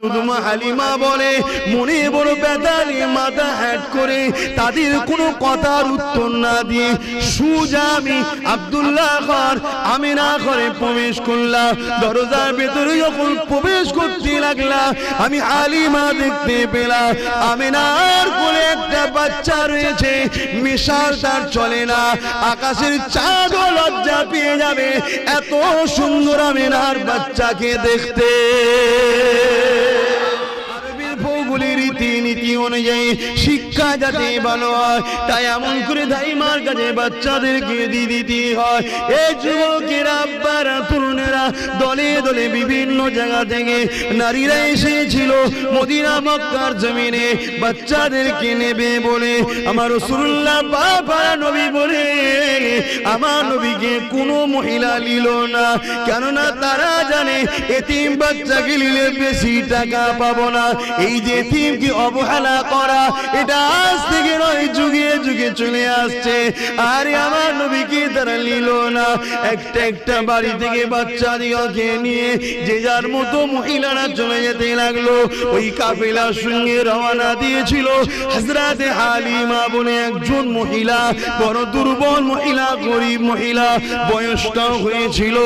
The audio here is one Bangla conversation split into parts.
দুদুমা হালিমা বলে মনে বড় ব্যথা নিয়ে মাথা হ্যাট করে তাদের কোনো কথার উত্তর না দিয়ে সোজা আমি আব্দুল্লাহ ঘর আমিনা ঘরে প্রবেশ করলাম। দরজার ভেতরে যখন প্রবেশ করতে লাগলাম আমি হালিমা দেখতে পেলাম আমিনার কোলে একটা বাচ্চা রয়েছে, মিশাল তার চলে না, আকাশের চাঁদও লজ্জা পেয়ে যাবে এত সুন্দর আমিনার বাচ্চাকে দেখতে। রীতিনীতি অনুযায়ী শিক্ষা যাতে ভালো হয় তাই এমন করে দাইমার কাছে বাচ্চাদেরকে দিয়ে দিতে হয়। এই যুবকেরা আব্বারা তরুণেরা দলে দলে বিভিন্ন জায়গা থেকে নারীরা এসেছিল মদিনা মক্কার জমিনে বাচ্চাদেরকে নেবে বলে। আমার রাসূলুল্লাহ বাবা নবী বলে আমার নবীকে কোনো মহিলা নিল না, কেননা তারা জানে এতিম বাচ্চাকে নিলে বেশি টাকা পাবো না। এই যে এতিমকে অবহেলা করা এটা আজ থেকে নয় যুগে যুগে চলে আসছে। আর আমার নবীকে তারা নিল না। একটা একটা বাড়ি থেকে বাচ্চা দিওকে নিয়ে যে যার মতো মহিলারা চলে যেতে লাগলো। ওই কাফেলার সঙ্গে রওনা দিয়েছিল হযরতে হালিমা বলে একজন মহিলা, বড় দুর্বল মহিলা, গরিব মহিলা, বয়সটাও হয়েছিল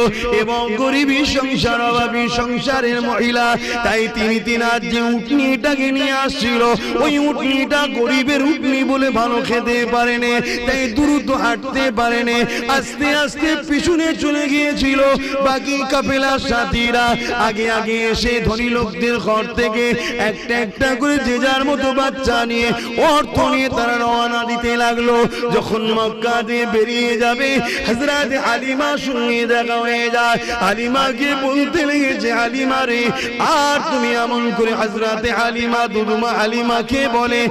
এবং গরিবী সংসার অভাবী সংসারের মহিলা। তাই তিনি তিনার যে উটনিটাকে নিয়ে আসছিল ওই উটনিটা গরিবের উটনি বলে ভালো খেতে পারেনি, তাই দ্রুত হাঁটতে পারেনি, আস্তে আস্তে পিছনে চলে গিয়েছিল। বাকি কাফেলার সাথীরা আগে আগে এসে ধনী লোকদের ঘর থেকে একটা একটা করে যে যার মতো বাচ্চা নিয়ে অর্থ নিয়ে তারা রওনা দিতে লাগলো। যখন মক্কা দিয়ে বেরিয়ে যাবে হযরতে হালিমার সঙ্গে দেখা হয়ে যায়। হালিমাকে বলতে লেগেছে হালিমা রে আর তুমি এমন করে হযরতে হালিমা দুদুমা হালিমাকে বলে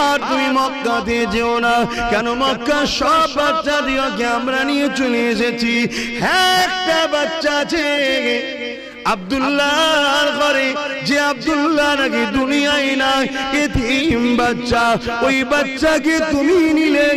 আর তুমি মক্কাতে যেও না, কেন মক্কা সব বাচ্চা দিওকে আমরা নিয়ে চলে এসেছি। হ্যাঁ একটা বাচ্চা আছে আব্দুল্লাহর ঘরে, যে আব্দুল্লাহ নাকি দুনিয়ায় নাই, এতিম বাচ্চা। ওই বাচ্চাকে তুমি নিলে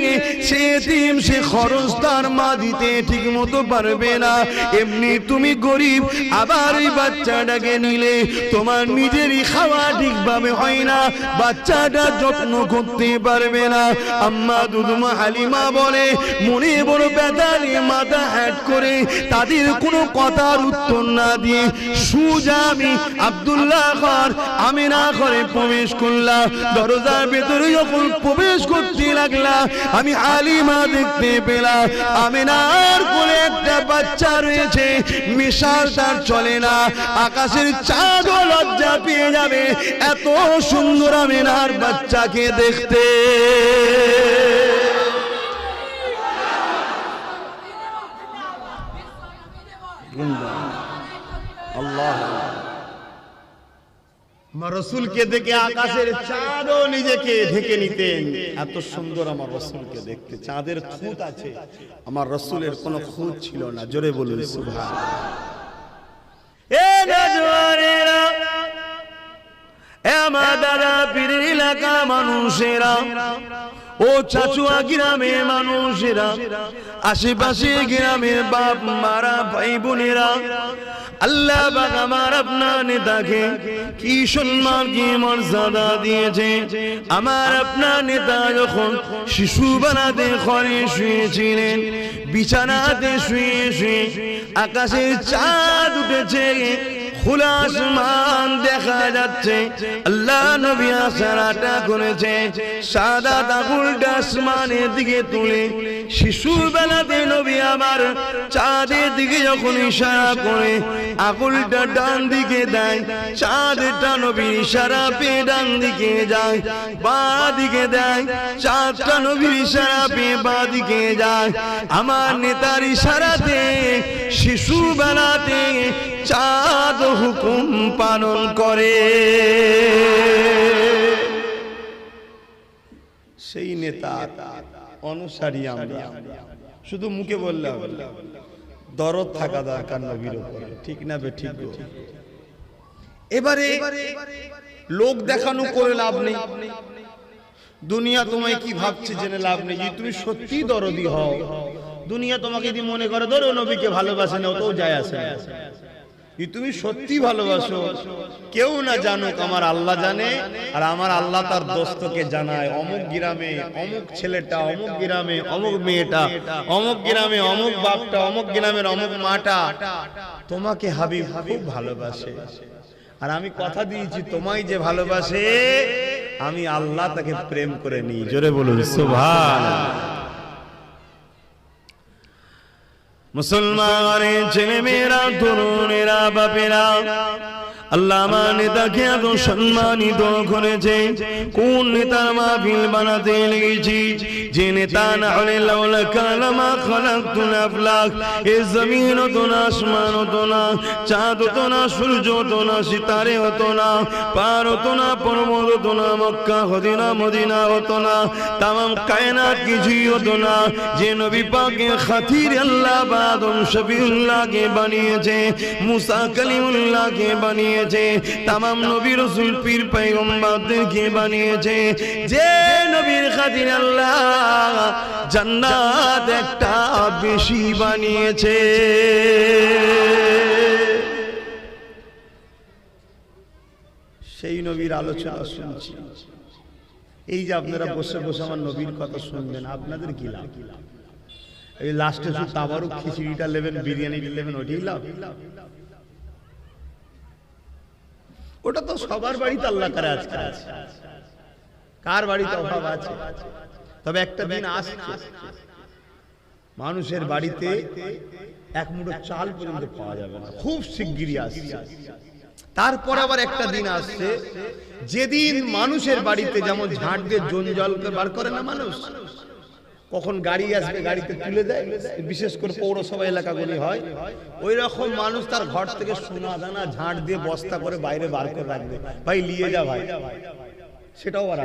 সে এতিম, সে খরচ তার মা দিতে ঠিক মতো পারবে না। এমনি তুমি গরিব, আবার ওই বাচ্চাটাকে নিলে তোমার নিজেরই খাওয়া ঠিকভাবে হয় না, বাচ্চাটা যত্ন করতে পারবে না। আম্মা দুদুমা হালিমা বলে মনে বড় ব্যথা নিয়ে মাথা হ্যাট করে তাদের কোনো কথার উত্তর না দিয়ে সোজা আমি আব্দুল্লাহ ঘর আমিনা ঘরে প্রবেশ করলাম। দরজার ভেতরে যখন প্রবেশ করতে লাগলাম আমি হালিমা দেখতে পেলাম আমিনার কোলে একটা বাচ্চা রয়েছে, মিশাল তার চলে না, আকাশের চাঁদও লজ্জা পেয়ে যাবে এত সুন্দর আমিনার বাচ্চাকে দেখতে। আমার রাসূলকে দেখে আকাশের চাঁদও নিজেকে ঢেকে নিতেন, এত সুন্দর আমার রাসূলকে দেখতে। চাঁদের খুঁত আছে, আমার রাসূলের কোনো খুঁত ছিল না। জোরে বলুন সুবহানাল্লাহ। এ নজওয়ানেরা, এ আমার দাদা পীরের এলাকা মানুষেরা, ও চাচুয়া গ্রামের মানুষেরা, আশেপাশে গ্রামের বাপ মারা ভাই বোনেরা, আল্লাহ পাক আমার আপনার নেতাকে কি সম্মান কি মর্যাদা দিয়েছে। আমার আপনার নেতা যখন শিশু বানাতে ঘরে শুয়েছিলেন, বিছানাতে শুয়ে শুয়ে আকাশের চাঁদ উঠেছে, খোলা আসমান দেখা যাচ্ছে, আল্লাহ নবী আশারাটা করেছে সাদা আঙুলটা আসমানের দিকে তুলে শিশুর বেলাতে নবী আমার চাঁদের দিকে যখন ইশারা করে আঙুলটা ডান দিকে দেয়, চাঁদটা নবীর ইশারা পেয়ে ডান দিকে যায়, বাঁ দিকে দেয়, চাঁদটা নবীর ইশারা পেয়ে বাঁ দিকে যায়। আমার নেতার ইশারাতে শিশু বেলাতে চাঁদ হুকুম পালন করে। সেই নেতা অনুসারী আমরা, শুধু মুখে বললে হবে না, দরদ থাকা দরকার নবীর উপরে, ঠিক না বে ঠিক? এবারে লোক দেখানো করে লাভ নেই, দুনিয়া তোমায় কি ভাবছে জেনে লাভ নেই। যদি তুমি সত্যি দরদি হও, দুনিয়া তোমাকে যদি মনে করে ধরো নবীকে ভালোবাসে না, ওটাও যায় আসে না। তুমি সত্যি ভালোবাসো, কেউ না জানুক, আমার আল্লাহ জানে, আর আমার আল্লাহ তার দোস্তকে জানায়, অমুক গ্রামে অমুক ছেলেটা, অমুক গ্রামে অমুক মেয়েটা, অমুক গ্রামে অমুক বাপটা, অমুক গ্রামের অমুক মাটা তোমাকে হাবিব খুব ভালোবাসে। আর আমি কথা দিয়েছি, তোমায় যে ভালোবাসে আমি আল্লাহ তাকে প্রেম করে নিই। জোরে বলুন সুবহানাল্লাহ। মুসলমানের ছেলে মেয়েরা, তরুণেরা, বাপেরা, আল্লাহ আমার নেতাকে এত সম্মানিত করেছে। কোন নেতার মাহফিল বানাতে লেগেছি, যে নেতা না হলে লাউলা কালামা খালাকতুল আফলাক, এই জমিন হতো না, আসমান হতো না, চাঁদ হতো না, সূর্য হতো না, সিতারে হতো না, পার হতো না, পর্বত হতো না, মক্কা হতো না, মদিনা হতো না, তামাম কায়নাত কিছুই হতো না। যে নবী পাকের খাতির আল্লাহ আদম শফিউল্লাহকে বানিয়েছে, মুসা কালিমুল্লাহকে বানিয়েছে, তামাম নবী রাসূল পীর পয়গম্বরদেরকে বানিয়েছে, যে নবীর খাতির আল্লাহ জান্নাত একটা বেশি বানিয়েছে। সেই নবীর আলোচনা শুনছি। এই যে আপনারা বসে বসে আমার নবীর কথা শুনবেন, আপনাদের কি লাভ? এই লাস্টে শুধু তাবারুক খিচুড়িটা নেবেন, বিরিয়ানিটা নেবেন, ওইটাই লাভ? ওটা তো সবার বাড়িতে আল্লাহ করে আজকে আছে, কার বাড়িতে অভাব আছে? তবে একটা দিন আসছে মানুষের বাড়িতে এক মুঠো চাল পর্যন্ত পাওয়া যাবে না, খুব শিগগিরই আসছে। তারপর আবার একটা দিন আসছে যেদিন মানুষের বাড়িতে যেমন ঝাঁট দিয়ে জঞ্জাল বার করে না মানুষ, কখন গাড়ি আসবে গাড়িতে তুলে দেয়, বিশেষ করে পৌরসভা এলাকাগুলি হয়, ওই রকম মানুষ তার ঘর থেকে সোনা দানা ঝাঁট দিয়ে বস্তা করে বাইরে বার করে রাখবে, ভাই নিয়ে যা ভাই, সেটাও আর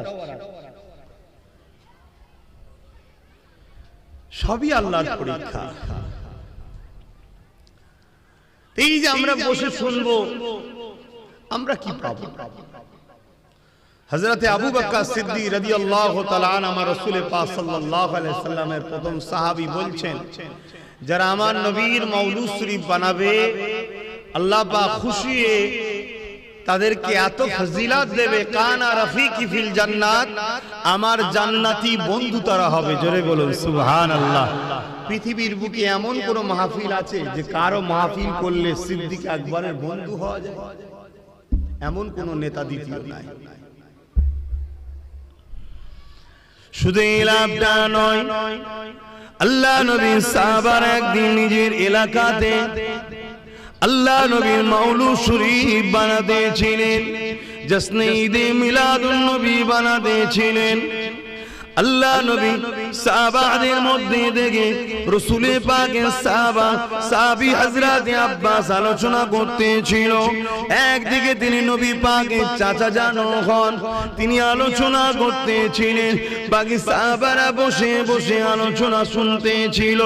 সবই আল্লাহর পরীক্ষা। এই যে আমরা বসে শুনবো, আমরা কি পাবো? হযরতে আবু বকর সিদ্দিক রাদিয়াল্লাহু তাআলা আনহু আমার রাসূল পাক সাল্লাল্লাহু আলাইহি সাল্লামের প্রথম সাহাবী বলছেন, যারা আমার নবীর মাওলুদ শরীফ বানাবে আল্লাহ পাক খুশি হয়ে তাদেরকে এত ফজিলত দেবে, কানা রাফিকি ফিল জান্নাত, আমার জান্নাতি বন্ধু তারা হবে। জোরে বলুন সুবহানাল্লাহ। পৃথিবীর বুকে এমন কোন মাহফিল আছে যে কারো মাহফিল করলে সিদ্দিক আকবরের বন্ধু হওয়া যায়? এমন কোন নেতা দ্বিতীয় নাই। শুধু এই লাভটা নয়, আল্লাহ নবী সাহাবার একদিন নিজের এলাকাতে আল্লাহ নবীর মাওলুদ শরীফ বানাতে ছিলেন, জশ্নে ঈদে মিলাদুন নবী বানাতে ছিলেন। আল্লাহ নবী সাহাবাদের মধ্যে দেখে রাসূল পাকের সাহাবী হযরত আব্বাস আলোচনা করতেছিল। একদিকে তিনি নবী পাকের চাচা জানো হন, তিনি আলোচনা করতেছিলেন, বাকি সাহাবারা বসে বসে আলোচনা শুনতেছিল।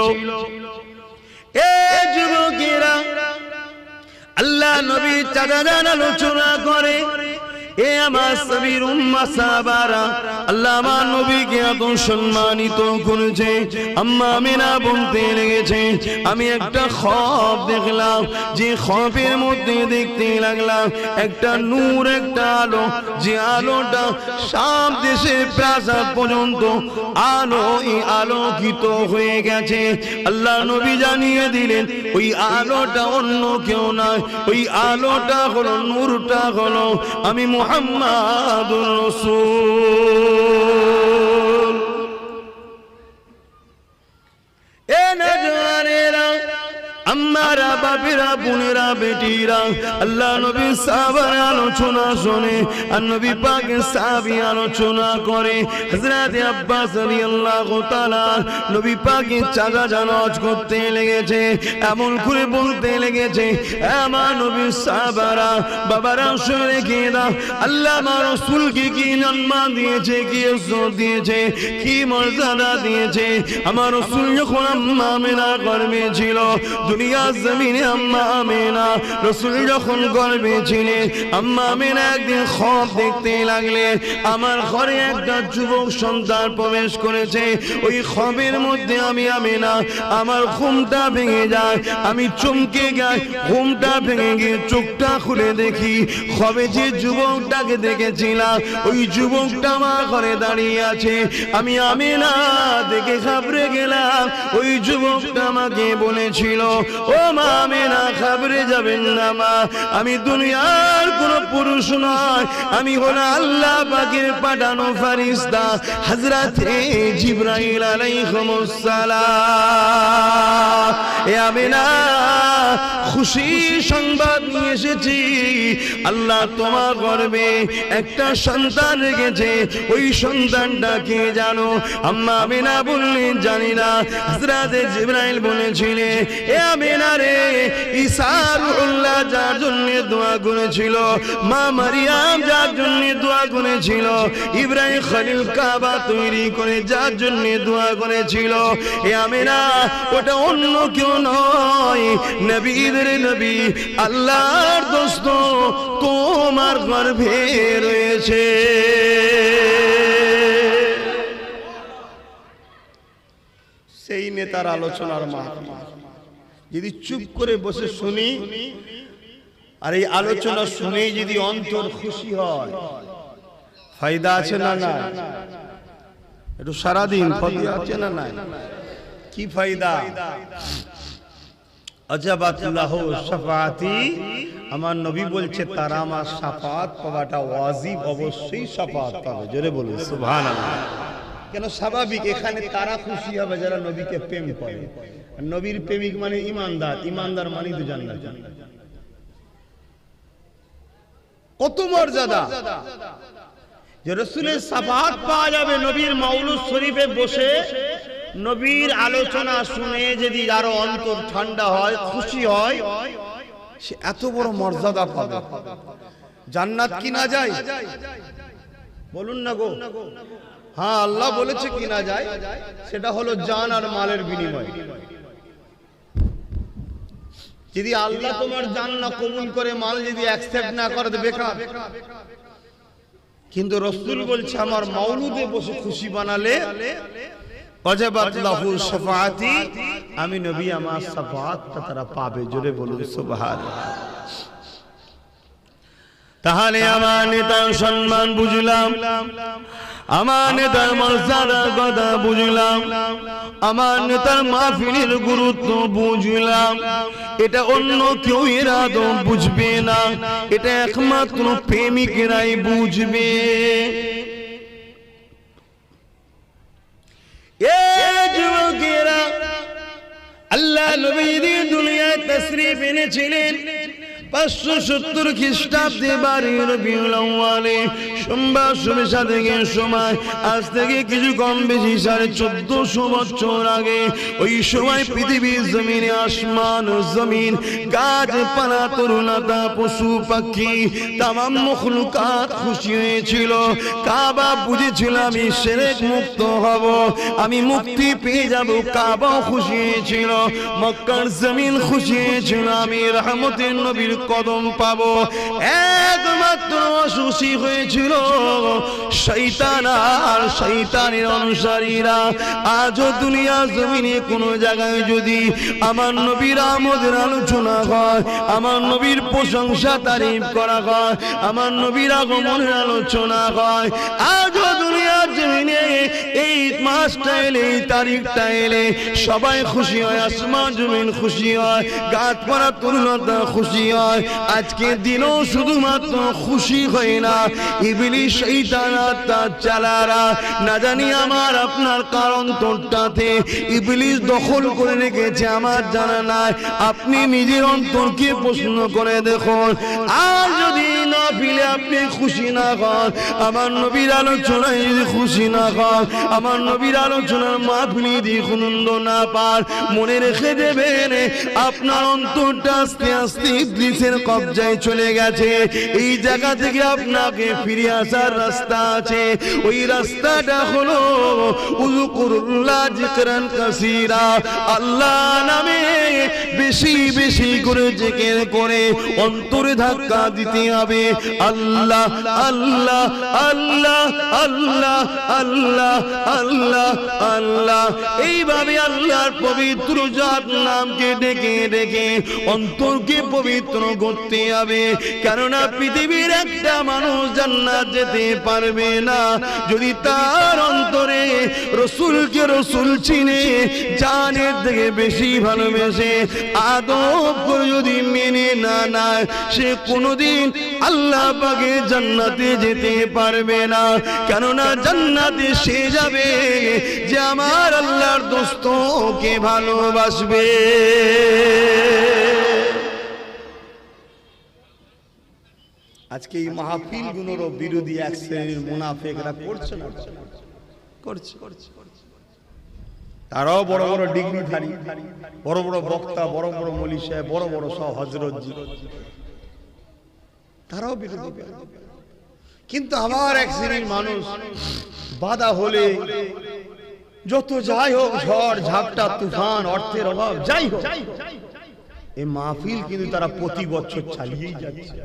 এ যুবকেরা, আল্লাহ নবী চাচা জান আলোচনা করে, এ আমার সাবির উম্মাহ সাহাবারা, আল্লাহ আমার নবীকে এত সম্মানিত করেছে। আম্মা আমিনা বলতে লেগেছে, আমি একটা খ্বব দেখলাম, যে খ্ববের মধ্যে দেখতে লাগলাম একটা নূর, একটা আলো, যে আলোটা শাম দেশের প্রাসাদ পর্যন্ত আলোকিত হয়ে গেছে। আল্লাহ নবী জানিয়ে দিলেন, ওই আলোটা অন্য কেউ নয়, ওই আলোটা হলো, নূরটা হলো আমি মুহাম্মাদুর রাসূল। এ নজওয়ানেরা, আম্মারা, বাপেরা, বোনেরা, বেটিরা, আল্লাহ নবী সাহাবার আলোচনা শোনে, আর নবী পাকের সাহাবী আলোচনা করে। হযরত আব্বাস রাদিয়াল্লাহু তাআলা নবী পাকের চাচা জানাজ করতে লেগেছে, এমন করে বলতে লেগেছে, আমার নবীর সাহাবারা, বাবারা শুনে রেখে দাও, আল্লাহ আমার রাসূলকে কি সম্মান দিয়েছে, কি ইজ্জত দিয়েছে, কি মর্যাদা দিয়েছে। আমার রাসূল যখন আম্মা আমিনার গর্ভে ছিল, দুনিয়া জমিন জমিনে আম্মা আমেনা রাসূল যখন গর্ভে ছিলেন আম্মা আমেনা একদিন খ্বব দেখতে লাগলেন আমার ঘরে একটা যুবক সন্তান প্রবেশ করেছে ওই খ্ববের মধ্যে আমি আমেনা আমার ঘুমটা ভেঙে যায় আমি চমকে যাই ঘুমটা ভেঙে গিয়ে চোখটা খুলে দেখি খ্ববে যে যুবকটাকে দেখেছিলাম ওই যুবকটা আমার ঘরে দাঁড়িয়ে আছে আমি আমেনা দেখে ঘাবড়ে গেলাম ওই যুবকটা আমাকে বলেছিল ও মা আমেনা ঘাবড়ে যাবেন না মা আমি দুনিয়ার কোনো পুরুষ নয় আমি হলো আল্লাহ পাকের পাঠানো ফেরেশতা হযরতে জিবরাইল আলাইহিস সালাম এ আমেনা খুশি সংবাদ নিয়ে এসেছি আল্লাহ তোমার গর্ভে একটা সন্তান রেখেছে ওই সন্তানটা কে জানো আম্মা আমেনা বললেন জানি না হযরতে জিবরাইল বলেছিলেন এ আমেনা রে ঈসা রূহুল্লাহ যার জন্য দোয়া করেছিল মা মারিয়াম যার জন্য দোয়া করেছিল ইব্রাহিম খলিল কাবা তৈরি করে যার জন্য দোয়া করেছিল এ আমেনা ওটা অন্য কেউ নয় নবীদের নবী আল্লাহর দোস্ত তোমার গর্ভে রয়েছে সেই নেতার আলোচনার মাহফিল যদি চুপ করে বসে শুনি আর এই আলোচনা শুনে যদি অন্তর খুশি হয় ফায়দা আছে না না একটু সারাদিন ফায়দা আছে না না কি ফায়দা আজাবাতুল্লাহু শাফাআতি আমার নবী বলছে তারা আমার শাফাআত পাওয়াটা ওয়াজিব অবশ্যই শাফাআত পাবে জোরে বলুন সুবহানাল্লাহ কেন স্বাভাবিক এখানে তারা খুশি হবে যারা নবীকে প্রেম করে নবীর প্রেমিক মানে ঈমানদার ঈমানদার মানে তো জান্নাত কত মর্যাদা যে রাসূলের শাফাআত পাওয়া যাবে নবীর মাউলুদ শরীফে বসে নবীর আলোচনা শুনে যদি আরো অন্তর ঠান্ডা হয় খুশি হয় সে এত বড় মর্যাদা পাবে জান্নাত কিনা যায় বলুন না গো হ্যাঁ আল্লাহ বলেছে কিনা যায় সেটা হলো জান আর মালের বিনিময় যদি আল্লাহ তোমার জান না কবুল করে মাল যদি অ্যাকসেপ্ট না করে তো বেকার কিন্তু রাসূল বলছে আমার মাউলুদে বসে খুশি বানালে ওয়াজাবাত লাহু শাফাআতি আমি নবী আমার শাফাআতটা তারা পাবে জোরে বলুন সুবহানাল্লাহ তাহলে আমার নেতার সম্মান বুঝলাম আমার নেতার মর্যাদার কথা বুঝলাম আমার নেতার মাহফিলের গুরুত্ব বুঝলাম এটা অন্য কেউ এর আদৌ বুঝবে না এটা একমাত্র প্রেমিকরাই বুঝবে এ যুবকেরা আল্লাহ নবী দুনিয়ায় তাশরীফ এনেছিলেন 570 খ্রিস্টাব্দে বারো রবিউল আউয়ালে সোমবার সন্ধ্যা থেকে সময় আজ থেকে কিছু কম বেশি 1450 বছর আগে ওই সময় পৃথিবীর জমিনে আসমান ও জমিন গাছপালা তরুণতা পশু পাখি তামাম মখলুকাত খুশি হয়েছিল কাবা বুঝেছিল আমি শিরক মুক্ত হব আমি মুক্তি পেয়ে যাব কাবা খুশি হয়েছিল মক্কার জমিন খুশি হয়েছিল আমি রহমতের নবীর কদম পাবো একমাত্র খুশি হয়েছিল শয়তান আর শয়তানের অনুসারীরা আজও দুনিয়া জমিনে কোন জায়গায় যদি আমার নবীর আমদের আলোচনা হয় আমার নবীর প্রশংসা তারিফ করা হয় আমার নবীর আগমনের আলোচনা হয় আজও দুনিয়ার জমিনে এই মাসটা এলে এই তারিখটা এলে সবাই খুশি হয় আসমান জমিন খুশি হয় গাছপালা তরুণতা খুশি হয় আজকে দিনও শুধুমাত্র খুশি হয় না ইবলিস শয়তান আর তার চালারা না জানি আমার আপনার কারণ তোরটাতে ইবলিস দখল করে রেখেছে আমার জানা নাই আপনি নিজের অন্তরকে প্রশ্ন করে দেখুন আর যদি না মাহফিলে আপনি খুশি না হন, আমার নবীর আলোচনায় যদি খুশি না হন, আমার নবীর আলোচনার মাহফিলে যদি আনন্দ না পান, মনে রেখে দেবেন আপনার অন্তরটা আস্তে আস্তে ইবলিসের কবজায় চলে গেছে। এই জায়গা থেকে আপনাকে ফিরে আসার রাস্তা আছে। ওই রাস্তাটা হলো উযকুরুল্লাহ যিকরান কাসীরা, আল্লাহ নামে বেশি বেশি করে জিকির করে অন্তরে ধাক্কা দিতে হবে। আল্লাহ আল্লাহ আল্লাহ আল্লাহ আল্লাহ আল্লাহ আল্লাহ, এইভাবে আল্লাহর পবিত্র জাত নামকে ডেকে ডেকে অন্তরকে পবিত্র করতে হবে। কেননা পৃথিবীর একটা মানুষ জান্নাত যেতে পারবে না যদি তার অন্তরে রসুলকে রসুল চিনে, জানের থেকে বেশি ভালোবেসে আদব করে যদি মেনে না নেয়, সে কোনোদিন আল্লাহ পাকে জান্নাতে যেতে পারবে না। কেননা জান্নাতে সে যাবে যে আমার আল্লাহর দোস্তকে ভালোবাসবে। আজকে এই মাহফিল গুলোর বিরোধী এক শ্রেণীর মুনাফিকরা করছে না, করছে। তারাও বড় বড় ডিগ্রিধারী, বড় বড় বক্তা, বড় বড় মৌলী সাহেব, বড় বড় সব হযরতজি, তারাও বিরোধী। কিন্তু আবার এক শ্রেণীর মানুষ বাধা হলে যত যাই হোক, ঝড় ঝাপটা তুফান, অর্থের অভাব যাই হোক, এই মাহফিল কিন্তু তারা প্রতি বছর চালিয়েই যাচ্ছে।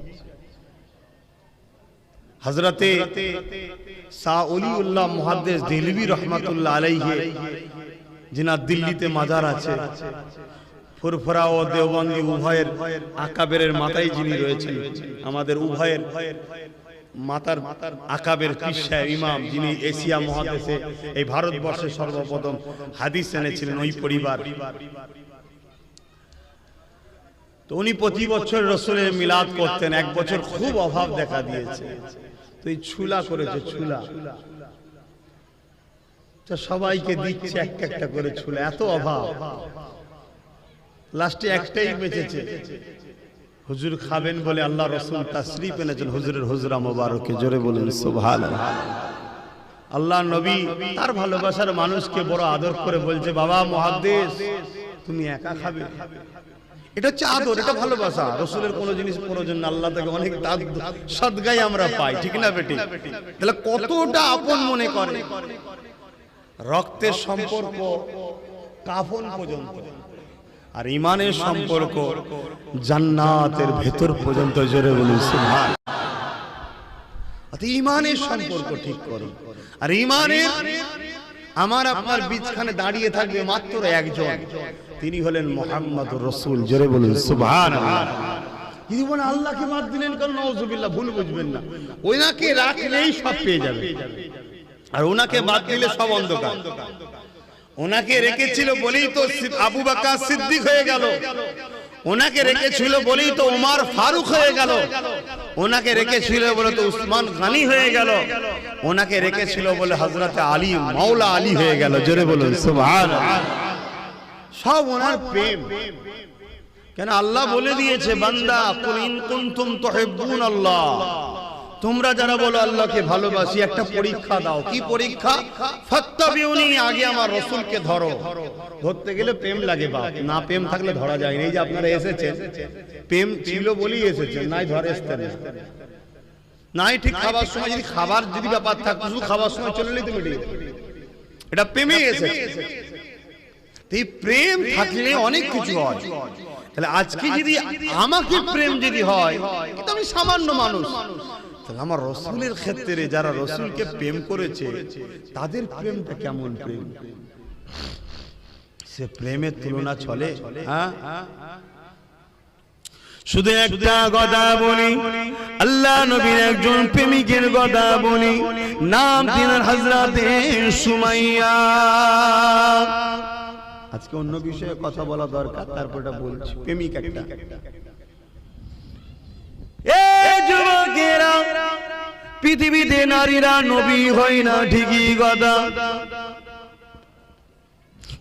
হযরতে শাহ ওলিউল্লাহ মুহাদ্দিস দেহলভী রহমাতুল্লাহ আলাইহি, যিনার দিল্লিতে মাজার আছে, ফুরফুরা ও দেওবন্দি উভয়ের আকাবেরের মাথায় যিনি রয়েছেন, আমাদের উভয়ের মাতার আকাবের পীর সাহেব ইমাম, যিনি এশিয়া মহাদেশে এই ভারতবর্ষে সর্বপ্রথম হাদিস এনেছিলেন, ওই পরিবার। তো উনি প্রতি বছর রসুলের মিলাদ করতেন। এক বছর খুব অভাব দেখা দিয়েছে, তো এই ছুলা করেছে, ছুলা সবাইকে দিচ্ছে একটা একটা করে ছুলা, এত অভাব, লাস্টে একটাই বেঁচেছে। হুজুর খাবেন বলে আল্লাহ রসুল তাশরীফ এনেছেন হুজুরের হুজরা মোবারকে, জোরে বলেন সুবহানাল্লাহ। আল্লাহ নবী তার ভালোবাসার মানুষকে বড় আদর করে বলছে, বাবা মুহাদ্দিস তুমি একা খাবে। এটা হচ্ছে আদর, এটা ভালোবাসা। রসুলের কোনো জিনিস প্রয়োজন না, আল্লাহ থেকে অনেক সদগাই আমরা পাই, ঠিক না বেটি? তাহলে কতটা আপন মনে করে, রক্তের সম্পর্ক কাফন পর্যন্ত, আর ইমানের সম্পর্ক জান্নাতের ভেতর পর্যন্ত, জোরে বলুন সুবহানাল্লাহ। ইমানের সম্পর্ক ঠিক করো। আর ইমানের আমার আপনার বীজখানে দাঁড়িয়ে থাকবে মাত্র একজন, তিনি হলেন মুহাম্মদুর রাসূল, জোরে বলুন সুবহানাল্লাহ। যদি বলেন আল্লাহকে বাদ দিলেন কেন, নাউযুবিল্লাহ, ভুল বুঝবেন না। ওনাকে রাখলেই সব পেয়ে যাবে, আর ওনাকে বাদ দিলে সব অন্ধকার। ওনাকে রেখেছিল বলেই তো আবু বকর সিদ্দিক হয়ে গেল, ওনাকে রেখেছিল বলেই তো ওমর ফারুক হয়ে গেল, ওনাকে রেখেছিল বলে তো উসমান গনি হয়ে গেল, ওনাকে রেখেছিল বলে হযরতে আলী মাওলা আলী হয়ে গেল, জোরে বলুন সুবহানাল্লাহ। সব ওনার প্রেম। কেন আল্লাহ বলে দিয়েছে, বান্দা কুল ইন কুনতুম তুহিব্বুনাল্লাহ, তোমরা যারা বলো আল্লাহকে ভালোবাসি, একটা পরীক্ষা দাও। কি পরীক্ষা? ফাত্তাবিউনি, আগে আমার রাসূলকে ধরো। ধরতে গেলে প্রেম লাগে, বাপ না প্রেম থাকলে ধরা যায় না। এই যে আপনারা এসেছেন, প্রেম ছিল বলেই এসেছেন, নাই ধরে আসতেন নাই। ঠিক খাবার সময় যদি খাবার যদি ব্যাপার থাকতো, শুধু খাবার সময় চলে এলেই তো মিটে যেত। এটা প্রেমে এসেছে। এই প্রেম থাকলে অনেক কিছু হয়। তাহলে আজকে যদি আমাকে প্রেম যদি হয়, কিন্তু আমি সামান্য মানুষ, আমার রসুলের ক্ষেত্রে যারা রসুলকে প্রেম করেছে তাদের প্রেমটা কেমন প্রেম, সে প্রেমের তুলনা চলে? শুধু একটা কথা বলি, আল্লাহ নবীর একজন প্রেমিকের কথা বলি, নাম তিনার হযরতে সুমাইয়া। আজকে অন্য বিষয়ে কথা বলা দরকার, তারপরটা বলছি। প্রেমিক একটা, এই যুবকেরা, পৃথিবীতে নারীরা নবী হয় না ঠিকই কথা,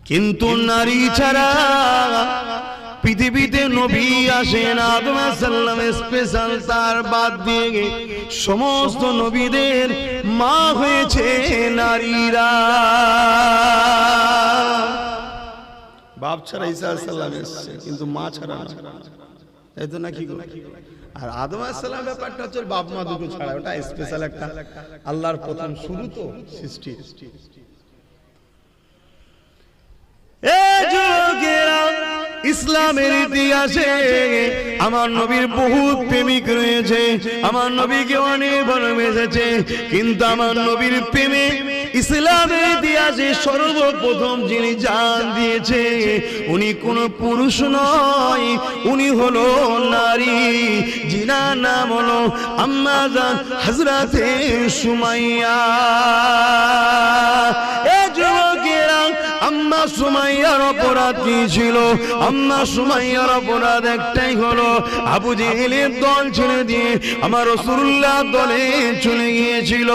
কিন্তু নারী ছাড়া পৃথিবীতে নবী আসেন আদম আলাইহিস সালাম স্পেশাল, তার বাদ দিয়ে সমস্ত নবীদের মা হয়েছে নারীরা। বাপ ছাড়া ঈসা আলাইহিস সালাম এসেছে, কিন্তু মা ছাড়া না, তাই তো নাকি? আর আদম আলাইহিস সালাম ব্যাপারটা হচ্ছে বাপ মা দুটো ছাড়া, ওটা স্পেশাল একটা আল্লাহর প্রথম শুরু তো সৃষ্টি। ইসলামের ইতিহাসে আমার নবীর বহু প্রেমিক রয়েছে, আমার নবীকে অনেক ভালোবেসেছে, কিন্তু আমার নবীর প্রেমে ইসলামের ইতিহাসে সর্বপ্রথম যিনি জান দিয়েছে উনি কোন পুরুষ নয়, উনি হলো নারী, যিনার নাম হলো আম্মা জান হযরতে সুমাইয়া। এ যুবকেরা, আম্মা সুমাইয়ার অপরাধ কি ছিল? আম্মা সুমাইয়ার অপরাধ একটাই হলো, আবু জেহেলের দল ছেড়ে দিয়ে আমার রাসূলুল্লাহ দলে চলে গিয়েছিল।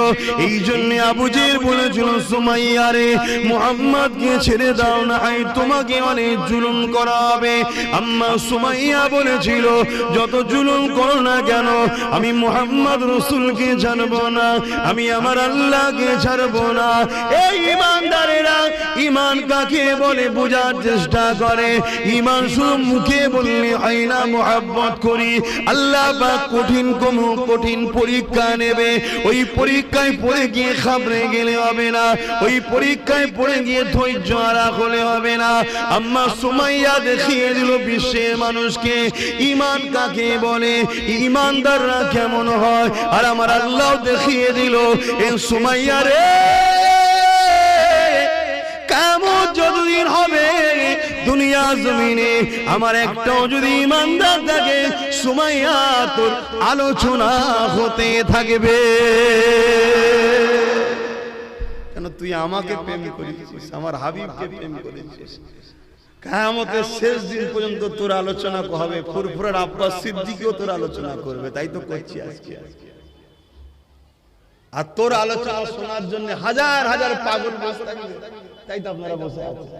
এই জন্য আবু জেহেল বলেছিল, সুমাইয়া রে, মুহাম্মদকে ছেড়ে দাও না, তোমাকে অনেক জুলুম করা হবে। আম্মা সুমাইয়া বলেছিল, যত জুলুম করো না কেন, আমি মুহাম্মদ রাসূলকে ছাড়বো না, আমি আমার আল্লাহকে ছাড়বো না। এই ঈমানদারেরা, ঈমান কাকে বলে বোঝার চেষ্টা করে। ঈমান শুধু মুখে বললে হয় না, মুহাব্বত করি। আল্লাহ পাক কঠিন পরীক্ষা নেবে, ওই পরীক্ষায় পড়ে গিয়ে ঘাবড়ে গেলে হবে না, ওই পরীক্ষায় পড়ে গিয়ে ধৈর্য হারা হলে হবে না। আম্মা সুমাইয়া দেখিয়ে দিল বিশ্বের মানুষকে ঈমান কাকে বলে, ঈমানদাররা কেমন হয়। আর আমার আল্লাহ দেখিয়ে দিল, এ সুমাইয়া রে, কিয়ামত যতদিন হবে দুনিয়া জমিনে আমার একটাও যদি ঈমানদার থাকে, সুমাইয়া তোর আলোচনা হতে থাকবে। কেন তুই আমাকে প্রেম করেছিস, আমার হাবিবকে প্রেম করেছিস, কিয়ামতের শেষ দিন পর্যন্ত তোর আলোচনা হবে। ফুরফুরার আব্বাস সিদ্দিকও তোর আলোচনা করবে, তাই তো করছি আজকে। আর তোর আলোচনা শোনার জন্য হাজার হাজার পাগল বসে থাকবে, তাই তো আপনারা বসে আছেন,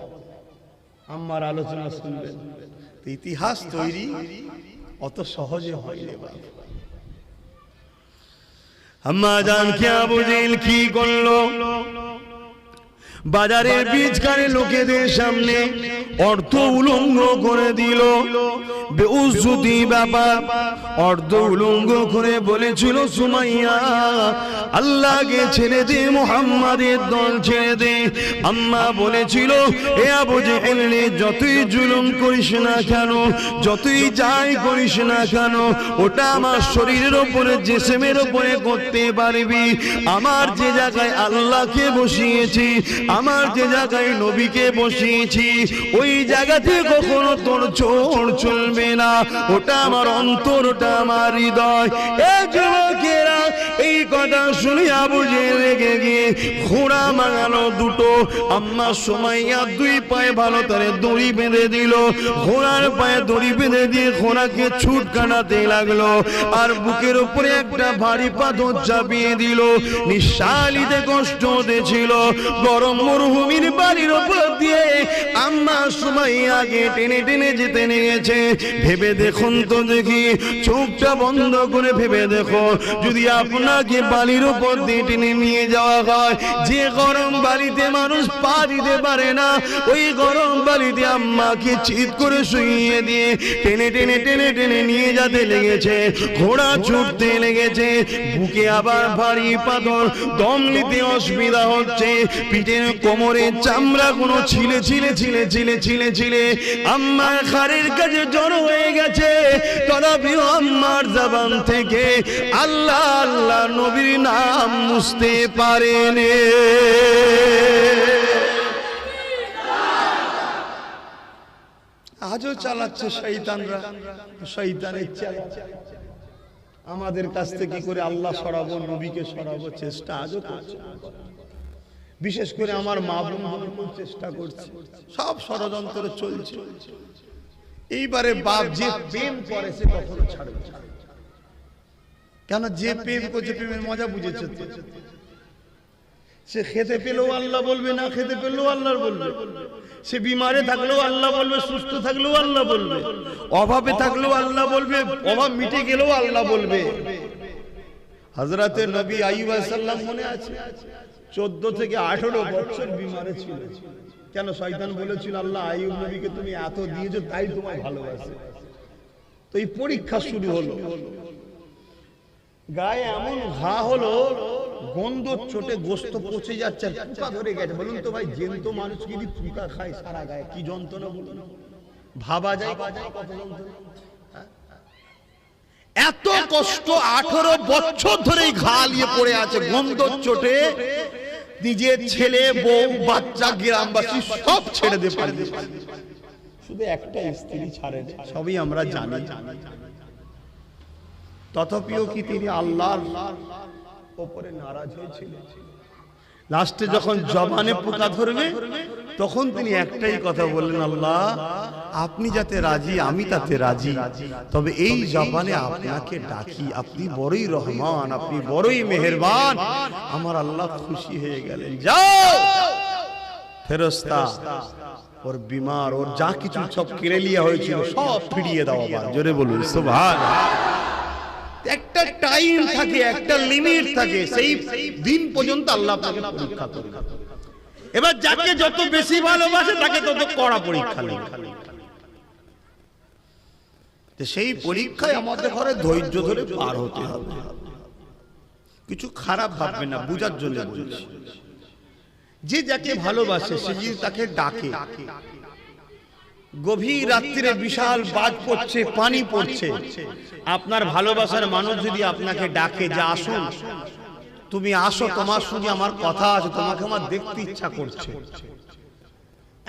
আমার আলোচনা শুনবেন। ইতিহাস তৈরি অত সহজে হয়নি বাবা। আম্মা জান কে আবু জেহেল কি করলো? বাজারের বীজকারী লোকেদের সামনে অর্থ উলঙ্গ করে দিল, বেউজ্জতি ব্যাপার। অর্ধ উলঙ্গ করে বলেছিল, সুমাইয়া আল্লাহকে ছেড়ে দে, মুহাম্মাদের দল ছেড়ে দে। আম্মা বলেছিল, এ আবু জেহেল, যতই জুলুম করিস না কেন, যতই যাই করিস না কেন, ওটা আমার শরীরের উপরে, জিসমের উপরে করতে পারবি। আমার যে জায়গায় আল্লাহকে বসিয়েছি, আমার যে জায়গায় নবীকে বসিয়েছি, ওই জায়গাতে কখনো তোর চোর চলবে না। ওটা আমার অন্তর, ওটা আমার হৃদয়। এই যুবকেরা, এই কথা শুনে আবু জেহেল রেগে গিয়ে ঘোড়া মাঙালো দুটো। আম্মা সুমাইয়া দুই পায়ে ভালো করে দড়ি বেঁধে দিল, ঘোড়ার পায়ে দড়ি বেঁধে দিয়ে ঘোড়াকে ছুট কাটাতে লাগলো। আর বুকের উপরে একটা ভারী পাথর চাপিয়ে দিল। নিঃশ্বাস নিতে কষ্ট হতেছিল। গরম মরুভূমির বাড়ির উপর দিয়ে আম্মা সুমাইয়াকে টেনে টেনে যেতে নিয়েছে। ভেবে দেখুন তো দেখি, চোখটা বন্ধ করে ভেবে দেখো, যদি আপনাকে বালির উপর দিয়ে টেনে নিয়ে যাওয়া হয়, যে গরম বালিতে মানুষ পা দিতে পারে না, ওই গরম বালিতে আম্মাকে চিৎ করে শুইয়ে দিয়ে টেনে টেনে টেনে টেনে নিয়ে যেতে লেগেছে। ঘোড়া ছুটতে লেগেছে, বুকে আবার ভারী পাথর, দম নিতে অসুবিধা হচ্ছে, পিঠের কোমরের চামড়া গুলো ছিলে ছিলে ছিলে ছিলে ছিলে ছিলে আম্মার ঘাড়ের কাছে জড়ো হয়ে গেছে। তথাপিও আম্মার জবান থেকে আল্লাহ আল্লাহ নবীর নাম মুছতে পারেনি। আজও চালাচ্ছে শয়তানরা, শয়তানের চালা। আমাদের কাছ থেকে কি করে আল্লাহ সরাবো, নবীকে সরাবো, চেষ্টা আজও করছে। বিশেষ করে আমার মা বোন চেষ্টা করছে, সব ষড়যন্ত্র চলছে। এইবারে বাপ যে প্রেম করে সে কখনো ছাড়বে না। কেন? যে প্রেম করছে, প্রেমের মজা বুঝেছে তো। সে খেতে পেলেও আল্লাহ বলবে, না খেতে পেলেও আল্লাহ বলবে। সে বিমারে থাকলেও আল্লাহ বলবে, সুস্থ থাকলেও আল্লাহ বলবে, অভাবে থাকলেও আল্লাহ বলবে, অভাব মিটে গেলেও আল্লাহ বলবে। হযরতে নবী আইয়ুব আলাইহিস সালাম মনে আছে 14 থেকে 18 বছর বিমারে ছিল। কেন? শয়তান বলেছিল আল্লাহ আইয়ুব নবীকে তুমি এত দিয়েছো তাই তোমায় ভালোবাসে। তো এই পরীক্ষা শুরু হলো। গায়ে এমন ঘা হলো, গন্ধ চোটে গোস্ত পচে যাচ্ছে, পোকা ধরে গেছে। বলুন তো ভাই, জ্যান্ত মানুষ যদি পোকা খায় সারা গায়ে কি যন্ত্রণা বলুন, ভাবা যায় কত যন্ত্রণা। এত কষ্ট, 18 বছর ধরে ঘা নিয়ে পড়ে আছে, গন্ধ চোটে নিজের ছেলে বউ বাচ্চা গ্রামবাসী সব ছেড়ে দিয়ে পালিয়ে, শুধু একটা স্ত্রী ছাড়ে। সবই আমরা জানি। তথাপিও কি তিনি আল্লাহর উপরে নারাজ হয়েছিলেন? লাস্টে যখন জবানে পোকা ধরবে তখন তিনি একটাই কথা বললেন, আল্লাহ আপনি যাতে রাজি আমি তাতে রাজি, তবে এই জবানে আপনাকে ডাকি, আপনি বড়ই রহমান, আপনি বড়ই মেহেরবান। আমার আল্লাহ খুশি হয়ে গেলেন। যাও ফেরেশতা ওর বিমার, ওর যা কিছু সব কেড়ে লিয়া হয়েছিল সব ফিরিয়ে দাও। আবার জোরে বলুন সুবহানাল্লাহ। একটা টাইম থাকে, একটা লিমিট থাকে, সেই দিন পর্যন্ত আল্লাহ আপনাকে পরীক্ষা করে। এবার যাকে যত বেশি ভালোবাসে তাকে তত কড়া পরীক্ষা নেই। সেই পরীক্ষায় আমাদের ঘরে ধৈর্য ধরে পার হতে হবে। কিছু খারাপ ভাববে না, বুঝার জন্য বলছি। যে যাকে ভালোবাসে সে যদি তাকে ডাকে, গভীর রাত্রিরে বিশাল বাজ পড়ছে, পানি পড়ছে, আপনার ভালোবাসার মানুষ যদি আপনাকে ডাকে যে আসুন, তুমি আসো, তোমার সঙ্গে আমার কথা আছে, তোমাকে আমার দেখতে ইচ্ছা করছে,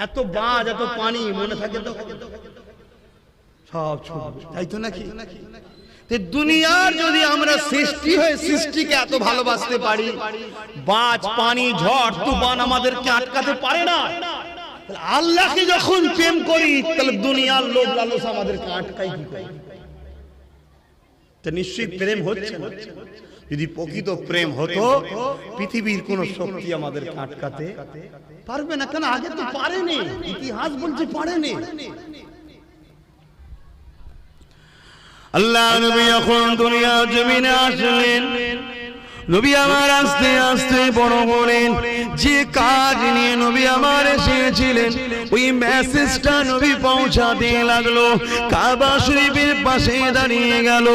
এত বাজ এত পানি, মনে থাকে তো সব ছুটবে, তাই তো নাকি? দুনিয়ার যদি আমরা সৃষ্টি হয়ে সৃষ্টিকে এত ভালোবাসতে পারি, বাজ পানি ঝড় তুফান আমাদেরকে আটকাতে পারে না। আল্লাহকে যখন প্রেম করি তাহলে দুনিয়ার লোভ লালসা আমাদেরকে আটকায় কি করে? তো নিশ্চয়ই প্রেম হচ্ছে না। যদি প্রকৃত প্রেম হতো পৃথিবীর কোন শক্তি আমাদেরকে আটকাতে পারবে না। কেন? আগে তো পারেনি, ইতিহাস বলছে পারেনি। আল্লাহ নবী যখন দুনিয়ার জমিনে আসলেন, নবী আমার আস্তে আস্তে বড় হলেন। যে কাজ নিয়ে নবী আমার এসেছিলেন ওই মেসেজটা নবী পৌঁছাতে লাগলো। কাবা শরীফের পাশে দাঁড়িয়ে গেল,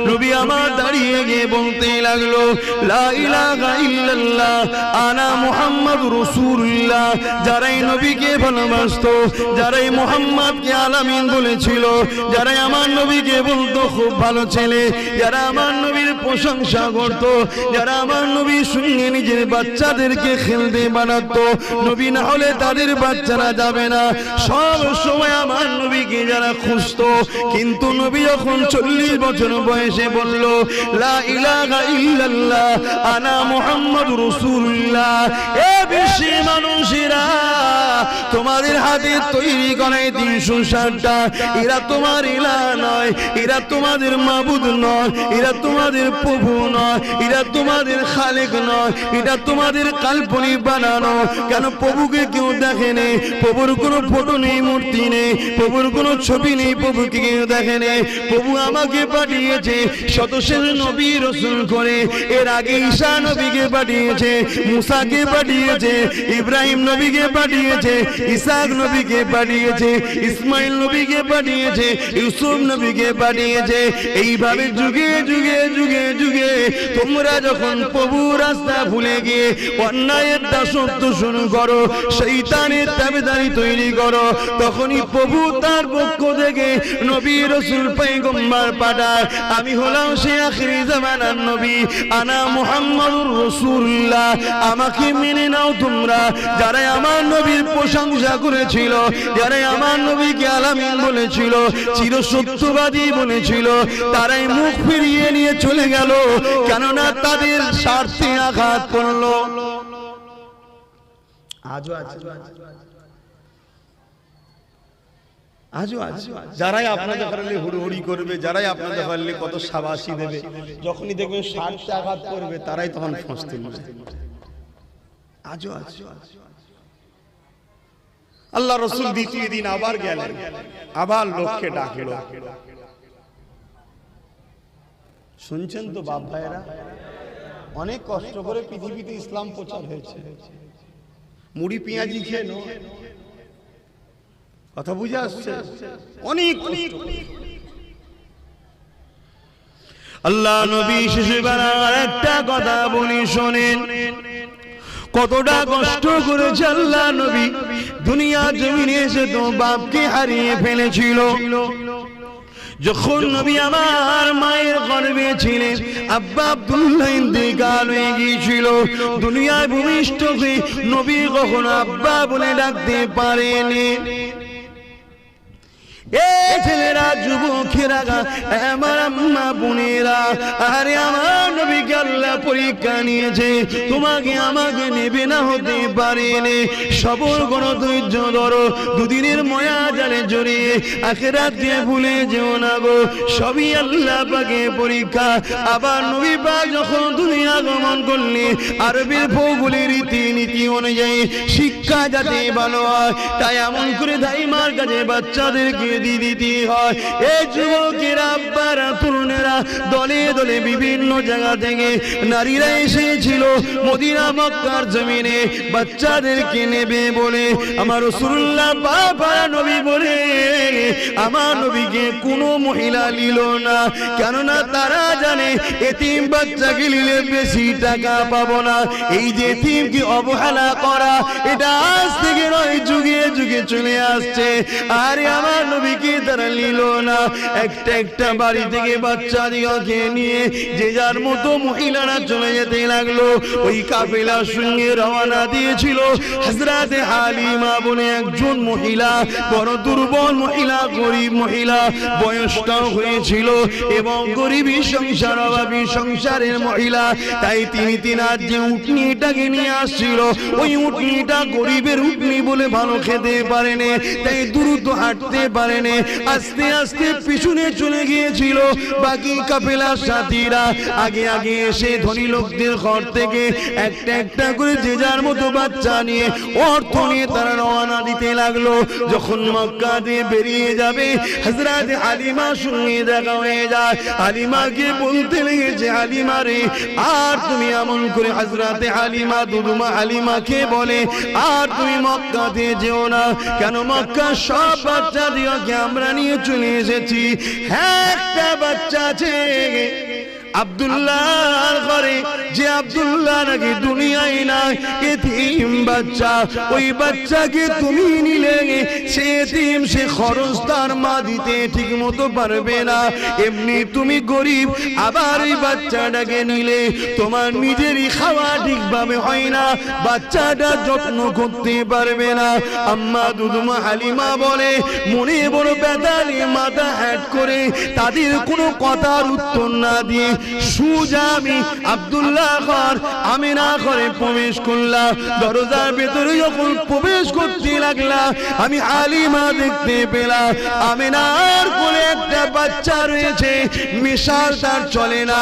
নবী আমার দাঁড়িয়ে গিয়ে বলতে লাগলো, লা ইলাহা ইল্লাল্লাহ আনা মুহাম্মাদুর রাসূলুল্লাহ। যারাই নবীকে ভালোবাসতো, যারাই মুহাম্মদকে আলামিন বলেছিল, যারাই আমার নবীকে বলতো খুব ভালো ছেলে, যারা আমার নবীর প্রশংসা করতো, যারা আমার নবীর সঙ্গে নিজের বাচ্চাদেরকে খেলতে বানাতো, নবী না হলে তাদের বাচ্চারা যাবে না, সব সময় আমার নবীকে যারা খুঁজতো। কিন্তু নবী যখন 40 বছর বয়সে বলল, লা ইলাহা ইল্লাল্লাহ আনা মুহাম্মাদুর রাসূলুল্লাহ, এ বিশ্বের মানুষেরা তোমাদের হাতে তৈরি করা 360টা, এরা তোমার ইলাহ নয়, এরা তোমাদের মাবুদ নয়, এরা তোমাদের প্রভু নয়, এরা তোমাদের খালেক নয়, এটা তোমাদের কাল্পনিক বানানো। কেন? প্রভুকে কেউ দেখেনি, প্রভুর কোনো ফটো নেই, মূর্তি নেই, প্রভুর কোনো ছবি নেই, প্রভুকে কেউ দেখেনি। প্রভু আমাকে পাঠিয়েছে শতশেষ নবী রাসূল করে। এর আগে ঈসা নবীকে পাঠিয়েছে, মুসাকে পাঠিয়েছে, ইব্রাহিম নবীকে পাঠিয়েছে, ইসহাক নবীকে পাঠিয়েছে, ইসমাইল নবীকে পাঠিয়েছে, ইউসুফ নবীকে পাঠিয়েছে। এইভাবে যুগে যুগে যুগে যুগে তোমরা যখন প্রভু রাস্তা ভুলে গিয়ে অন্যায়ের দাসত্ব শুরু করো, শয়তানের তাবেদারি তৈরি করো, তখনই প্রভু তার পক্ষ থেকে নবী রাসূল পয়গম্বর পাঠায়। আমি হলাম সেই আখিরি জামানার নবী, আনা মুহাম্মাদুর রাসূলুল্লাহ। আমাকে মেনে নাও তোমরা। যারা আমার নবীর প্রশংসা করেছিল, যারা আমার নবীকে আলামিন বলেছিল, চিরসত্যবাদী বলেছিল, তারাই মুখ ফিরিয়ে নিয়ে চলে গেল। কেননা তাদের স্বার্থে আঘাত করলো। আজও আছে, আজও আছে যারাই আপনাদের পারলে হুড়োহুড়ি করবে, যারাই আপনাদের পারলে কত শাবাশি দেবে, যখনই দেখবেন স্বার্থে আঘাত করবে তারাই তখন ফসতে নেবে। আজও আছে। আল্লাহ রাসূল দ্বিতীয় দিন আবার গেলেন, আবার লোককে ডাকলো। শুনছেন তো বাপ ভাইরা, অনেক কষ্ট করে পৃথিবীতে ইসলাম প্রচার হয়েছে, মুড়ি পেঁয়াজি খেয়ে নয়, কথা বুঝে আসছে, অনেক কষ্ট। আল্লাহ নবী শেষবার একটা কথা বলি শোনেন, কতটা কষ্ট করেছে আল্লাহ নবী। দুনিয়া জমিনে এসে তো বাপকে হারিয়ে ফেলেছিল। যখন নবী আমার মায়ের গর্ভে ছিলেন, আব্বা আব্দুল্লাহ ইন্তেকাল হয়ে গিয়েছিল। দুনিয়ায় ভূমিষ্ঠ হয়ে নবী কখনো আব্বা বলে ডাকতে পারেনি। এই ছেলেরা, যুবকেরা, আমার আম্মা বোনেরা, আরে আমার নবীকে আল্লাহ পরীক্ষা নিয়েছে, তোমাকে আমাকে নেবে না, হতে পারেনি। সবর করো, ধৈর্য ধরো, দুদিনের ময়া জালে জড়িয়ে আখিরাতকে ভুলে যেও না গো, সবই আল্লাহ পাকের পরীক্ষা। আবার নবী পাক যখন দুনিয়া গমন করলেন, আরবের ভৌগোলিক রীতিনীতি অনুযায়ী শিক্ষা যাতে ভালো হয়, তাই এমন করে দাইমার কাছে বাচ্চাদেরকে দিতে হয়। এই যুবকেরা, আব্বারা, তরুণেরা দলে দলে বিভিন্ন জায়গা থেকে নারীরা এসেছিল মদিনা মক্কার জমিনে বাচ্চাদেরকে নেবে বলে। আমার রাসূলুল্লাহ বাবা নবী বলে, আমার নবীকে কোনো মহিলা নিল না, কেননা তারা জানে এতিম বাচ্চাকে নিলে বেশি টাকা পাবো না। এই যে এতিমকে অবহেলা করা, এটা আজ থেকে নয়, যুগে যুগে চলে আসছে। আরে আমার নবীকে তারা নিল না। একটা একটা বাড়ি থেকে বাচ্চা দিকে নিয়ে যে যার মতো মহিলারা চলে যেতে লাগলো। ওই কাফেলার সঙ্গে রওনা দিয়েছিল হযরতে হালিমা বলে একজন মহিলা, বড় দুর্বল মহিলা, গরিব মহিলা, বয়সটাও হয়েছিল এবং গরিবী সংসার, অভাবী সংসারের মহিলা। তাই তিনি তিনার যে উটনিটাকে নিয়ে আসছিল, ওই উটনিটা গরিবের উটনি বলে ভালো খেতে পারেনি, তাই দ্রুত হাঁটতে পারেনি, আস্তে আস্তে পিছনে চলে গিয়েছিল। বাকি কাফেলার সাথীরা আগে আগে এসে ধনী লোকদের ঘর থেকে একটা একটা করে যে যার মতো বাচ্চা নিয়ে, অর্থ নিয়ে তারা রওনা দিতে লাগলো। যখন মক্কা দিয়ে বেরিয়ে যাবে, হযরত হালিমার সঙ্গে দেখা হয়ে যায়। হালিমাকে বলতে লেগেছে, হালিমা রে, আর তুমি এমন করে, হযরত হালিমা দুদুমা হালিমাকে বলে, আর তুমি মক্কাতে যেও না, কেন মক্কা সব বাচ্চা দিকে আমরা নিয়ে চলে এসেছি। হ্যাঁ, একটা বাচ্চা আছে আব্দুল্লাহর ঘরে, যে আব্দুল্লাহ নাকি দুনিয়ায় নাই, এতিম বাচ্চা। ওই বাচ্চাকে তুমি নিলে সে এতিম, সে খরচ তার মা দিতে ঠিক মতো পারবে না, এমনি তুমি গরিব, আবার ওই বাচ্চাটাকে নিলে তোমার নিজেরই খাওয়া ঠিকভাবে হয় না, বাচ্চাটা যত্ন করতে পারবে না। আম্মা দুদুমা হালিমা বলে, মনে বড় ব্যথা নিয়ে মাথা হ্যাট করে তাদের কোনো কথার উত্তর না দিয়ে সুজা আমি আব্দুল্লাহ ঘর আমিনা ঘরে প্রবেশ করলাম। দরজার ভেতরে যখন প্রবেশ করতে লাগলাম, আমি হালিমা দেখতে পেলাম আমিনার কোলে একটা বাচ্চা রয়েছে, মিশাল তার চলে না,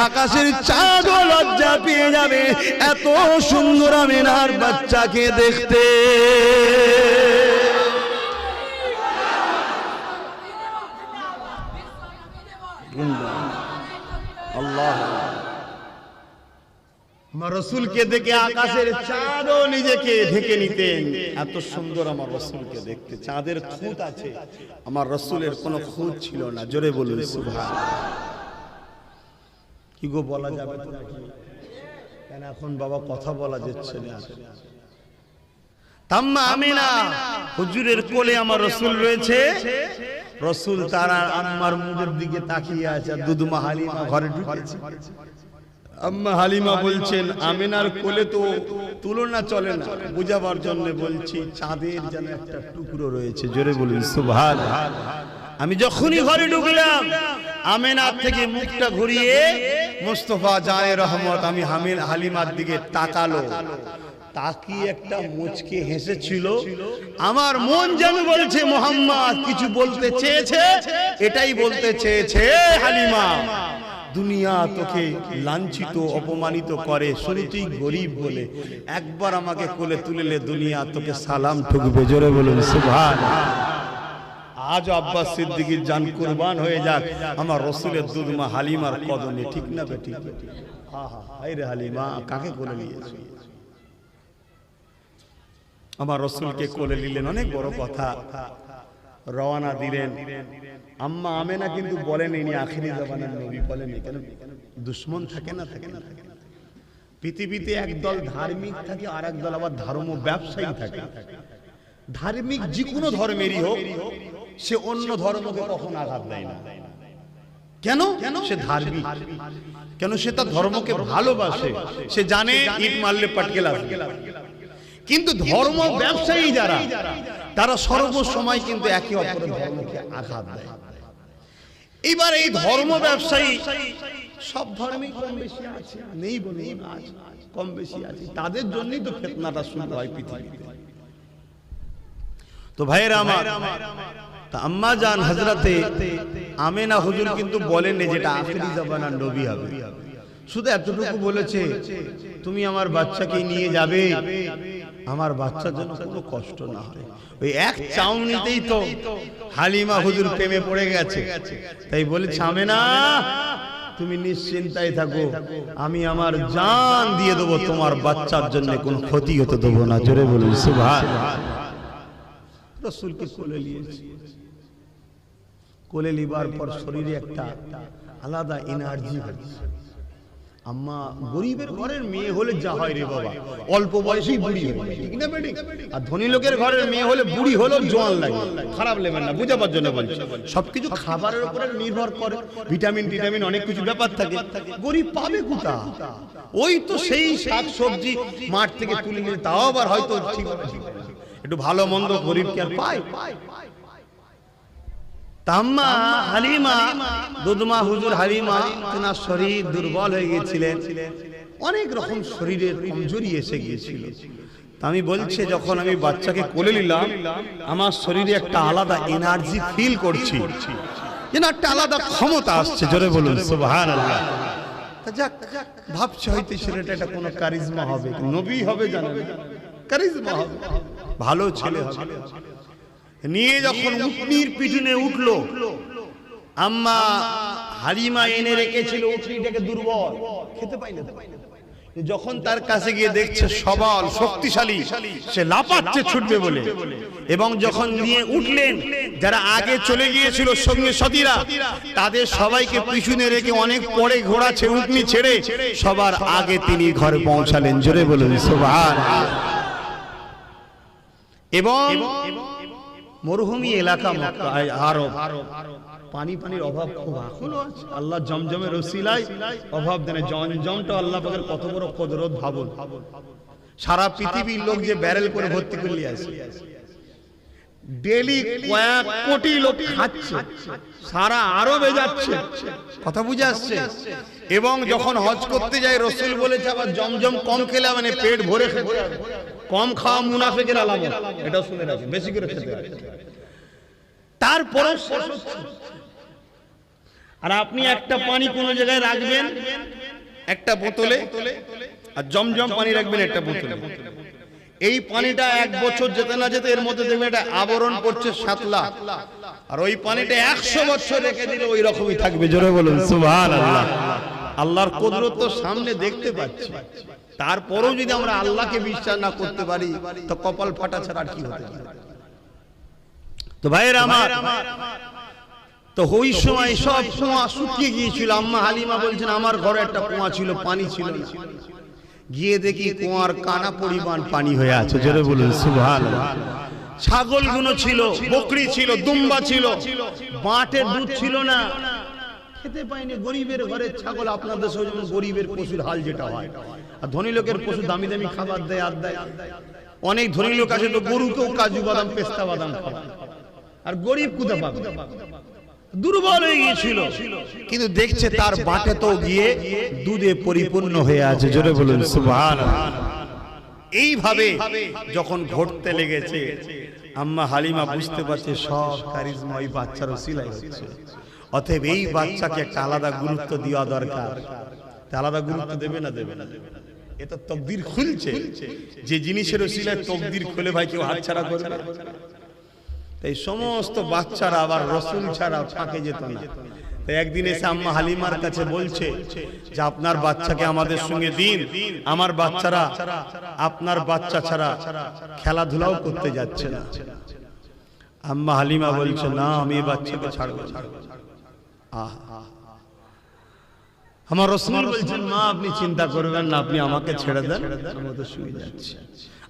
আকাশের চাঁদও লজ্জা পেয়ে যাবে এত সুন্দর আমিনার বাচ্চাকে দেখতে। আল্লাহ, আমার রাসূলকে দেখে আকাশের চাঁদও নিজেকে ঢেকে নিতেন, এত সুন্দর আমার রাসূলকে দেখতে। চাঁদের খুঁত আছে, আমার রাসূলের কোনো খুঁত ছিল না। জোরে বলুন সুবহানাল্লাহ। কি গো, বলা যাবে তো নাকি? কেন এখন বাবা কথা বলা যাচ্ছে না? তাম্মা আমিনা হুজুরের কোলে আমার রাসূল রয়েছে, রাসূল তার আম্মার মুখের দিকে তাকিয়ে আছে। দুদুমা হালিমা ঘরে ঢুকেছে। আম্মা হালিমা বলছেন, আমিনার কোলে তো তুলনা চলে না, বুঝাবার জন্য বলছি, চাঁদের যেন একটা টুকরো রয়েছে। জোরে বলুন সুবহানাল্লাহ। আমি যখনই ঘরে ঢুকলাম, আমিনার থেকে মুখটা ঘুরিয়ে মুস্তাফা জানে রহমত আমি হালিমার দিকে তাকালো, তাকিয়ে একটা মুচকে হেসেছিল। আমার মন যেন বলছে, মোহাম্মদ কিছু বলতে চেয়েছে, এটাই বলতে চেয়েছে। হালিমা দুনিয়া তোকে লাঞ্ছিত অপমানিত করে, শুরুতেই গরিব বলে, একবার আমাকে কোলে তুলেলে দুনিয়া তোকে সালাম ঠুকবে। জোরে বলুন সুবহানাল্লাহ। আজ আব্বাস সিদ্দিকীর জান কুরবান হয়ে যাক আমার রসুলের দুধমা হালিমার কদমে, ঠিক না বেটি? হায় রে হালিমা, কাকে কোলে নিয়েছে? আমার রসুলকে কোলে নিলেন, অনেক বড় কথা। রওনা দিলেন। আম্মা আমেনা কিন্তু বলেন ইনি আখিরি জামানার নবী, বলেন কেন? দুশ্মন থাকে না, থাকে না। পৃথিবীতে একদল ধার্মিক থাকে, আর একদল আবার ধর্ম ব্যবসায়ী থাকে। ধার্মিক যে কোনো ধর্মেরই হোক, সে অন্য ধর্মকে কখনো আঘাত দেয় না। কেন? সে ধার্মিক। কেন? সে তার ধর্মকে ভালোবাসে। সে জানে ইট মারলে পাটকেল আসবে। কিন্তু ধর্ম ব্যবসায়ী যারা, তারা সর্বসময় কিন্তু একে অপরের ধর্মকে আঘাত দেয়। এবার এই ধর্ম ব্যবসায়ী সব ধর্মেই কম বেশি আছে, নেই বলে কম বেশি আছে, তাদের জন্যই তো ফিতনাটা শুরু হয় পৃথিবীতে। তো ভাইয়েরা আমার, তা আম্মা জান হযরতে আমেনা হুজুর কিন্তু বলেন যেটা আখিরি জামানার নবী হবে। শুধু এতটুকু বলেছে, তুমি আমার বাচ্চাকে নিয়ে যাবে, আমার বাচ্চার জন্য কোনো কষ্ট না হয়। ওই এক চাউনিতেই তো হালিমা হুজুর প্রেমে পড়ে গেছে। তাই বলেছে, আমেনা তুমি নিশ্চিন্তায় থাকো, আমি আমার জান দিয়ে দেবো, তোমার বাচ্চার জন্য কোনো ক্ষতি হতে দেবো না। জোরে বলুন সুবহানাল্লাহ। রাসূলকে কোলে নিয়েছি। কোলে লিবার পর শরীরে একটা আলাদা এনার্জি হচ্ছে। আম্মা গরিবের ঘরের মেয়ে হলে যা হয় রে বাবা, অল্প বয়সেই বুড়ি হয়, ঠিক না বেটি? আর ধনী লোকের ঘরের মেয়ে হলে বুড়ি হলো জোয়ান লাগে। খারাপ লেবেন না, বুঝাবার জন্য বলছি। সবকিছু খাবারের উপরে নির্ভর করে, ভিটামিন টিটামিন অনেক কিছু ব্যাপার থাকে। গরিব পাবে কোথা? ওই তো সেই শাক সবজি মাঠ থেকে তুলে নিয়ে, তাও আবার হয়তো ঠিক একটু ভালো মন্দ গরিব কি আর পায়? আম্মা হালিমা, দুধমা হুজুর হালিমা, তেনার শরীর দুর্বল হয়ে গিয়েছিলেন, অনেক রকম শরীরের কমজোরি এসে গিয়েছিল। আমি বলছি, যখন আমি বাচ্চাকে কোলে নিলাম, আমার শরীরে একটা আলাদা এনার্জি ফিল করছি, যেন একটা আলাদা ক্ষমতা আসছে। জোরে বলুন সুবহানাল্লাহ। যাক, ভাবছি হয়তো ছেলেটা একটা কোনো কারিজমা হবে, নবী হবে জানেন, কারিজমা হবে, ভালো ছেলে হবে। নিয়ে যখন উটনির পিছনে উঠলো, আম্মা হালিমা এনে রেখেছিল উটনিটাকে, দুর্বল, খেতে পাইলে। যখন তার কাছে গিয়ে দেখছে সবল শক্তিশালী, সে লাফাচ্ছে ছুটবে বলে, এবং যখন নিয়ে উঠলেন, যারা আগে চলে গিয়েছিল সঙ্গে সাথীরা, তাদের সবাইকে পিছনে রেখে অনেক পরে ঘোড়াছে উটনি ছেড়ে সবার আগে তিনি ঘরে পৌঁছালেন। জোরে বলুন সুবহানাল্লাহ। এবং মরুভূমি এলাকা আরব, পানির অভাব খুব এখনো আছে। আল্লাহ জমজমের ওসিলায় অভাব দেন। জমজমটা আল্লাহ পাকের কত বড় কুদরত ভাবুন। সারা পৃথিবীর লোক যে ব্যারেল করে ভর্তি করলে আসে, ডেলি কয়েক কোটি লোক খাচ্ছে, সারা আরবে যাচ্ছে। কথা বুঝে আসছে? এবং যখন হজ করতে যায়, রসুল বলেছে আবার জমজম কম খেলে মানে পেট ভরে খেতে হবে, কম খাওয়া মুনাফিকের আলামত, এটা শুনে রাখেন, বেশি করে খেতে হবে। তারপরে আর আপনি একটা পানি কোন জায়গায় রাখবেন একটা বোতলে, আর জমজম পানি রাখবেন একটা বোতলে। এই পানিটা এক বছর যেতে না যেতে এর মধ্যে দেখবেন এটা আবরণ পড়ছে সাতলা, আর ওই পানিটা 100 বছর রেখে দিলে ওই রকমই থাকবে। জোরে বলুন সুবহানাল্লাহ। আল্লাহর কুদরত তো সামনে দেখতে পাচ্ছি, তারপরেও যদি আমরা আল্লাহকে বিশ্বাস না করতে পারি, তো কপাল ফাটা ছাড়া কি হতে পারে? তো ভাইয়েরা আমার, তো ওই সময় সব কুয়া শুকিয়ে গিয়েছিল। আম্মা হালিমা বলছেন, আমার ঘরে একটা কুয়া ছিল, পানি ছিল না। গিয়ে দেখি কুয়ার কানা পরিমাণ পানি হয়ে আছে। জোরে বলুন সুবহানাল্লাহ। ছাগলগুলো ছিল, বকরি ছিল, দুম্বা ছিল, বাটের দুধ ছিল না, খেতে পাইনি। গরিবের ঘরের ছাগল, আপনাদের যেমন গরিবের পশুর হাল যেটা হয়, আর ধনী লোকের পশু দামি দামি খাবার দেয়, আর দেয়। অনেক ধনী লোক আছে তো গরুকেও কাজু বাদাম পেস্তা বাদাম খাওয়ায়, আর গরিব কোথা পাবে? দুর্বল হয়ে গিয়েছিল, কিন্তু দেখছে তার বাটে তো গিয়ে দুধে পরিপূর্ণ হয়ে আছে। জোরে বলুন সুবহানাল্লাহ। এইভাবে যখন ঘটতে লেগেছে, আম্মা হালিমা বুঝতে পারছে সব কারিজমা ওই বাচ্চার ওসিলায় হচ্ছে। অতএব এই বাচ্চাকে একটা আলাদা গুরুত্ব দেওয়া দরকার। আলাদা গুরুত্ব দেবে না দেবে না, এটা তকদির খুলছে, যে জিনিসের ওসিলায় তকদির খুলে ভাই কেউ হাতছাড়া করবে না। এই সমস্ত বাচ্চারা আবার রসুল ছাড়া ফাঁকে যেত না। তাই একদিন এসে আম্মা হালিমার কাছে বলছে যে আপনার বাচ্চাকে আমাদের সঙ্গে দিন, আমার বাচ্চারা আপনার বাচ্চা ছাড়া খেলাধুলাও করতে যাচ্ছে না। আম্মা হালিমা বলছে না, আমি এই বাচ্চাকে ছাড়বো না। আমার রাসূল বলছেন মা আপনি চিন্তা করবেন না, আপনি আমাকে ছেড়ে দেন, আমি তো শুয়ে যাচ্ছি।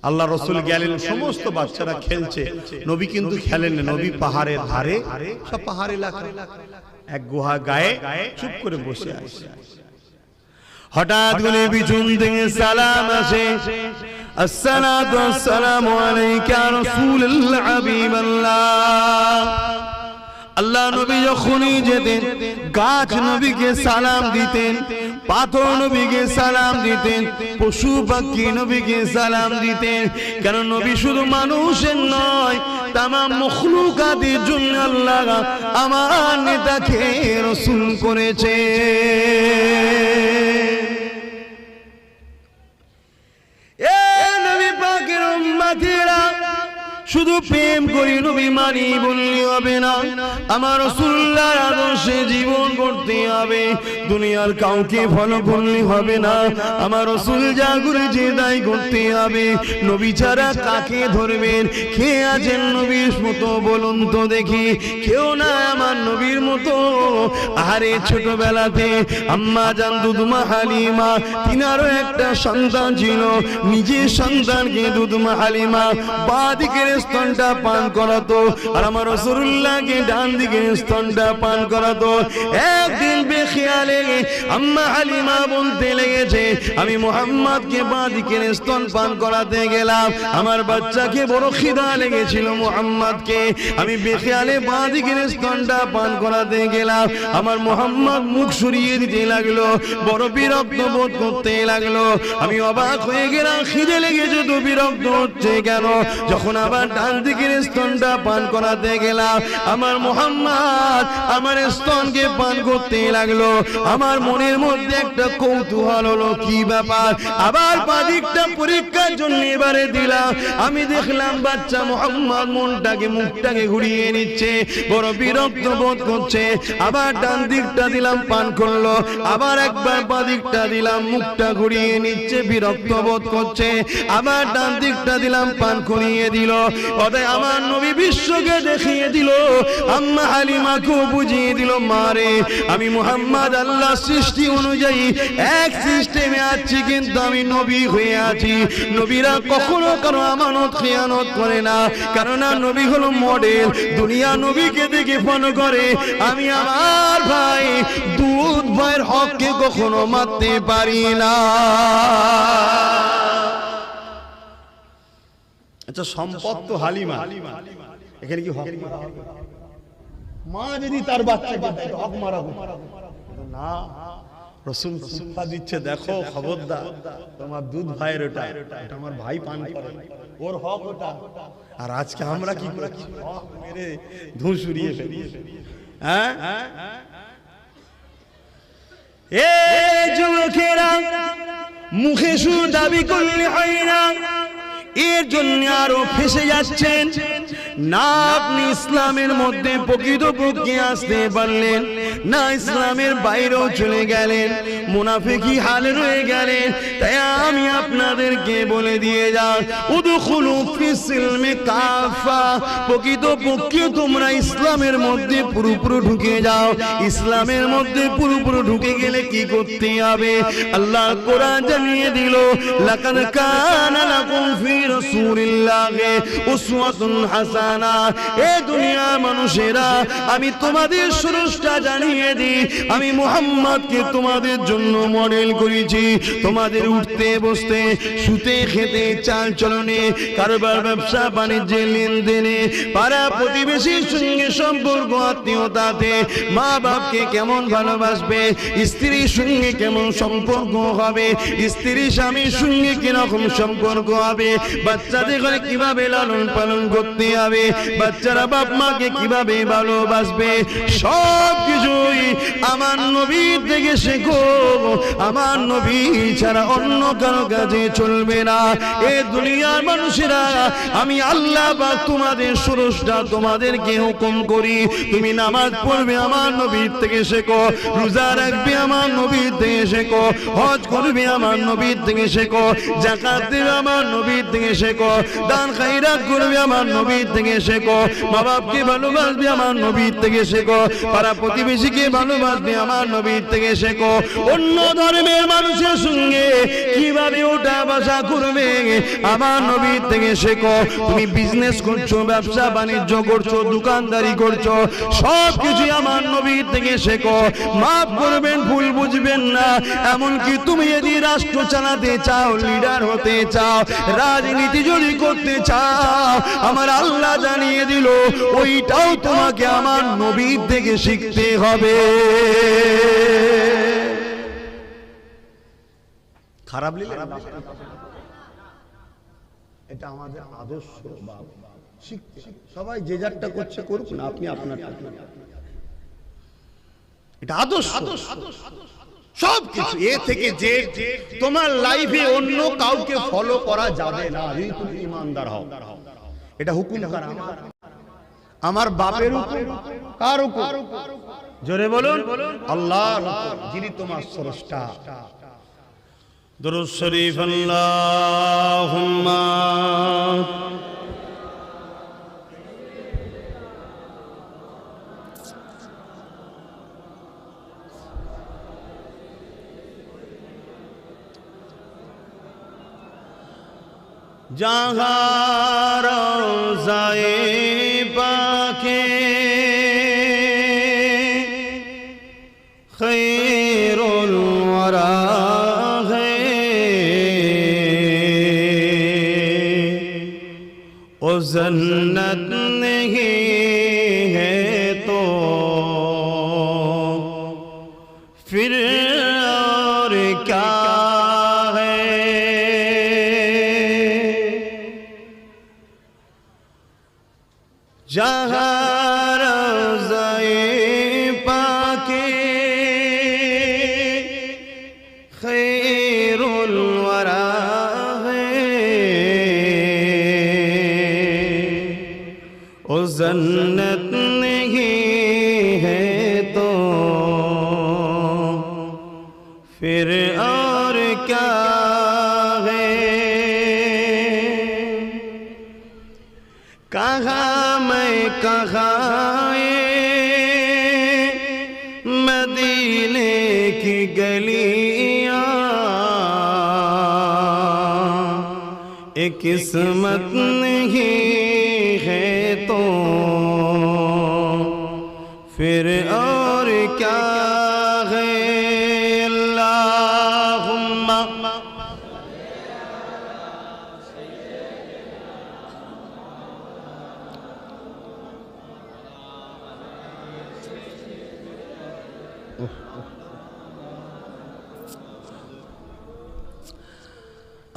আল্লাহ রাসূল গেলেন, সমস্ত বাচ্চারা খেলছে, নবী কিন্তু খেলেন না। নবী পাহাড়ের ধারে, সব পাহাড় এলাকা, এক গুহা গায়ে চুপ করে বসে আছে। হঠাৎ করে পিছন থেকে সালাম আসে, আসসালাতু ওয়াসসালামু আলাইকা ইয়া রাসূলুল্লাহ হাবিবাল্লাহ। আল্লাহ নবী যখনই যেতেন গাছ নবীকে সালাম দিতেন, পাথর নবীকে সালাম দিতেন, পশু পাখি নবীকে সালাম দিতেন। কেন নবী শুধু মানুষের নয়, তামাম মখলুকাতের জন্য আল্লাহ আমার নেতাকে রাসূল করেছে। এ নবী পাকের উম্মতেরা, শুধু প্রেম করি নবী মানি বললে হবে না, আমার রাসূলুল্লাহর আদর্শে জীবন করতে হবে। দুনিয়ার কাউকে ফলো করলে হবে না, আমার রাসূল যা করেছে তাই করতে হবে। নবী ছাড়া কাকে ধরবেন? কে আছেন নবীর মতো বলুন তো দেখি? কেউ না আমার নবীর মতো। আরে ছোটবেলাতে আম্মা জান দুধমা হালিমা, তিনারও একটা সন্তান ছিল, নিজের সন্তানকে দুধমা হালিমা বাঁ দিকের স্তনটা পান করাতো, আর আমার রাসূলুল্লাহকে ডান দিকের স্তনটা পান করাতো। একদিন বেখেয়ালে আম্মা হালিমা বলতে লেগেছে, আমি মুহাম্মদকে বাঁ দিকের স্তন পান করাতে গেলাম, আমার বাচ্চাকে বড় খিদা লেগেছিল মুহাম্মদকে, আমি বেখেয়ালে বাঁ দিকের স্তনটা পান করাতে গেলাম, আমার মুহাম্মদ মুখ সরিয়ে দিতে লাগলো, বড় বিরক্ত বোধ করতে লাগলো। আমি অবাক হয়ে গেলাম, খিদে লেগেছে তো বিরক্ত হচ্ছে কেন? যখন আবার ডান দিকের স্তনটা পান করাতে গেলাম, আমার মুহাম্মদ আমার স্তনকে পান করতে লাগলো। আমার মনের মধ্যে একটা কৌতূহল হলো, কি ব্যাপার? আবার বাঁ দিকটা পরীক্ষার জন্য এবারে দিলাম, আমি দেখলাম বাচ্চা মুহাম্মদ মনটাকে মুখটাকে ঘুরিয়ে নিচ্ছে, বড় বিরক্ত বোধ করছে। আবার ডান দিকটা দিলাম, পান করলো, আবার একবার বাঁ দিকটা দিলাম, মুখটা ঘুরিয়ে নিচ্ছে, বিরক্ত বোধ করছে। আবার ডান দিকটা দিলাম, পান করিয়ে দিল। ওটাই আমার নবী বিশ্বকে দেখিয়ে দিল, আম্মা হালিমাকেও বুঝিয়ে দিল, মারে আমি মুহাম্মদ আল্লাহ সৃষ্টি অনুযায়ী এক সিস্টেমে আছি, কিন্তু আমি নবী হয়ে আছি। নবীরা কখনো কারো আমানত খেয়ানত করে না, কারণ নবী হলো মডেল, দুনিয়া নবীকে দেখে ফলো করে। আমি আমার ভাই দুধ ভাইয়ের হককে কখনো মারতে পারি না। আচ্ছা, সম্পদ তো হালিমা, এখানে কি হক? মা যদি তার বাচ্চাকে হক মারা না, রাসূল শিক্ষা দিচ্ছে, দেখো খবরদার, তোমার দুধ ভাইয়ের ওটা, এটা আমার ভাই পান করে, ওর হক ওটা। আর আজকে আমরা কি করে হক মেরে ধুঁ সরিয়ে ফেলি? হ্যাঁ, এ যুবকেরা, মুখে শুধু দাবি করলে হয় না, এর জন্য আরো ফেসে যাচ্ছেন না। আপনি ইসলামের মধ্যে প্রকৃতপক্ষে আসতে পারলেন না, ইসলামের বাইরেও চলে গেলেন, মুনাফিকি হালে রয়ে গেলেন। তাই আমি আপনাদেরকে বলে দিয়ে যাই, উদখুলু ফিস-সিলমি কাফা, প্রকৃতপক্ষে তোমরা ইসলামের মধ্যে পুরোপুরি ঢুকে যাও। ইসলামের মধ্যে পুরোপুরি ঢুকে গেলে কি করতে হবে? আল্লাহ কোরআন জানিয়ে দিল, লাকাদ কানা লাকুম ফি রাসূলিল্লাহি উসওয়াতুন হাসানা। এ দুনিয়ার মানুষেরা, আমি তোমাদের স্রষ্টা জানিয়ে দিই, আমি মুহাম্মদকে তোমাদের জন্য মডেল করেছি। তোমাদের উঠতে বসতে, শুতে খেতে, চাল চলনে, কারবার ব্যবসা বাণিজ্যে, লেনদেনে, পাড়া প্রতিবেশীর সঙ্গে সম্পর্ক, আত্মীয়তাতে, মা বাপকে কেমন ভালোবাসবে, স্ত্রীর সঙ্গে কেমন সম্পর্ক হবে, স্ত্রী স্বামীর সঙ্গে কিরকম সম্পর্ক হবে, বাচ্চাদের ঘরে কিভাবে লালন পালন করতে হবে, যাবে, বাচ্চারা বাপ মাকে কিভাবে ভালোবাসবে, সব কিছুই আমার নবী থেকে শেখো। আমার নবী ছাড়া অন্য কারো কাছে চলবে না। এ দুনিয়ার মানুষেরা, আমি আল্লাহ পাক তোমাদের স্রষ্টা, তোমাদেরকে হুকুম করি তুমি নামাজ পড়বে আমার নবীর থেকে শেখো, রোজা রাখবে আমার নবীর থেকে শেখো, হজ করবে আমার নবীর থেকে শেখো, যাকাত দেবে আমার নবীর থেকে শেখো, দান খায়রাত করবে আমার নবীর থেকে শেখো, মা বাপকে ভালোবাসবে আমার নবীর থেকে শেখো, পাড়া প্রতিবেশীকে ভালোবাসবে আমার নবীর থেকে শেখো, অন্য ধর্মের মানুষের সঙ্গে কিভাবে ওঠা বসা করবে আমার নবীর থেকে শেখো। তুমি বিজনেস করছো, ব্যবসা বাণিজ্য করছো, দোকানদারি করছো, সব কিছু আমার নবীর থেকে শেখো। মাফ করবেন, ভুল বুঝবেন না। এমনকি তুমি যদি রাষ্ট্র চালাতে চাও, লিডার হতে চাও, রাজনীতি যদি করতে চাও, আমার আল্লাহ জানিয়ে দিল ওইটাও তোমাকে আমার নবীর থেকে শিখতে হবে। খারাপ লিখে এটা আমাদের আদর্শ। সবাই যে যারটা করছে করুক না, আপনি আপনারটা, এটা আদর্শ। সব কিছু এ থেকে যে তোমার লাইফে অন্য কাউকে ফলো করা যাবে না যদি তুমি ইমানদার হও। এটা হুকুম কার? আমার বাপের হুকুম। কার হুকুম? জোরে বলুন, আল্লাহর হুকুম, যিনি তোমার স্রষ্টা। দুরূদ শরীফ আল্লাহুম্মা जहाँ रोज़ाए पाके खैरुल वरा है, ओ जन्नत नहीं है तो फिर और क्या जहाँ रोज़ाए पाके खैरुल वरा है, ओ जन्नत नहीं है तो फिर और क्या है। कहाँ कहाँ मदीने की गलियां, एक किस्मत नहीं है तो फिर और क्या है। अल्लाहुम्मा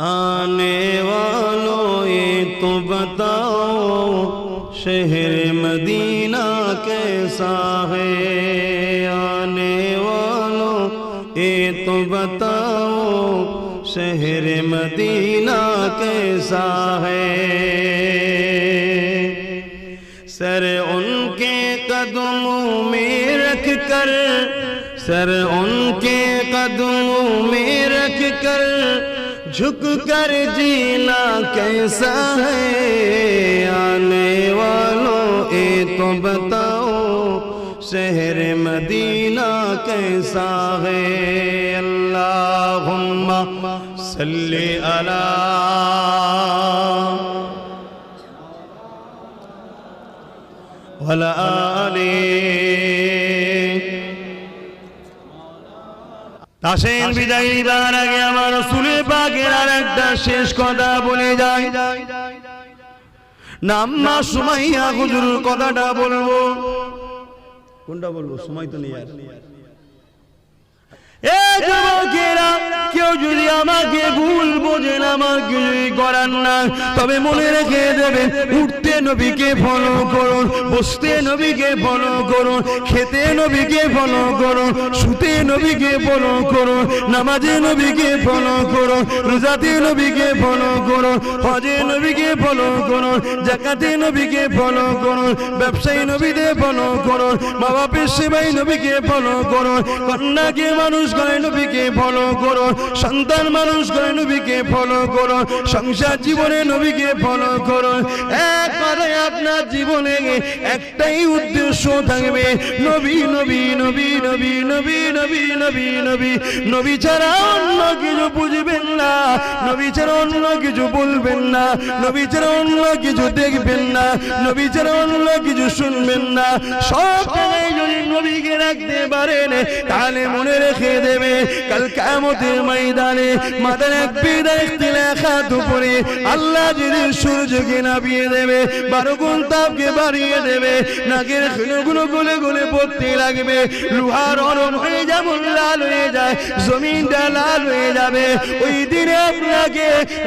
आने वालों ये तो बताओ शहर मदीना कैसा है। आने वालों ये तो बताओ शहर मदीना कैसा है। सर उनके कदमों में रख कर, सर उनके कदमों में रख कर झुक कर जीना कैसा है। आने वालों ये तो बताओ शहर मदीना कैसा है। अल्लाहुम्मा सल्ली अला वला आली। তাসেন বিদায় নিবার আগে আমার রাসূলের পাকের আরেকটা শেষ কথা বলে যায়। নাম্মা সুমাইয়া হুজুরের কথাটা বলবো। কোনটা বলবো? সময় তো নেই আর। এ যুবকেরা, কেউ যদি আমাকে ভুল বোঝেন, আমাকে করার না, তবে মনে রেখে দেবেন উঠতে নবীকে ফলো করুন, বসতে নবীকে ফলো করুন, খেতে নবীকে ফলো করুন, শুতে নবীকে ফলো করুন, নামাজে নবীকে ফলো করুন, রোজাতে নবীকে ফলো করুন, হজে নবীকে ফলো করুন, যাকাতে নবীকে ফলো করুন, ব্যবসায়ী নবীদের ফলো করুন, মা বাপের সেবাই নবীকে ফলো করুন, কন্যাকে মানুষ করে নবীকে ফলো করুন, সন্তান মানুষ করে নবীকে ফলো করুন, সংসার জীবনে নবীকে ফলো করুন। এক কথায় আপনার জীবনে একটাই উদ্দেশ্য থাকবে, নবী নবী নবী নবী নবী নবী নবী নবী নবী ছাড়া অন্য কিছু বুঝবেন না, নবী ছাড়া অন্য কিছু বলবেন না, নবী ছাড়া অন্য কিছু দেখবেন না, নবী ছাড়া অন্য কিছু শুনবেন না। সব জায়গায় যদি নবীকে রাখতে পারেন তাহলে মনে রেখে দেবে কাল কিয়ামতের ময়দানে মাথার এক বিদায় ইখতিলাফাত উপরে আল্লাহ যদি সূর্যকে নামিয়ে দেবে, 12 গুণ তাপকে বাড়িয়ে দেবে, নাকের খুলগুলো গলে গলে পড়তে লাগবে, লোহার নরম হয়ে যেমন লাল হয়ে যায়, জমিনটা লাল হয়ে যাবে। ওই দিনে আপনাকে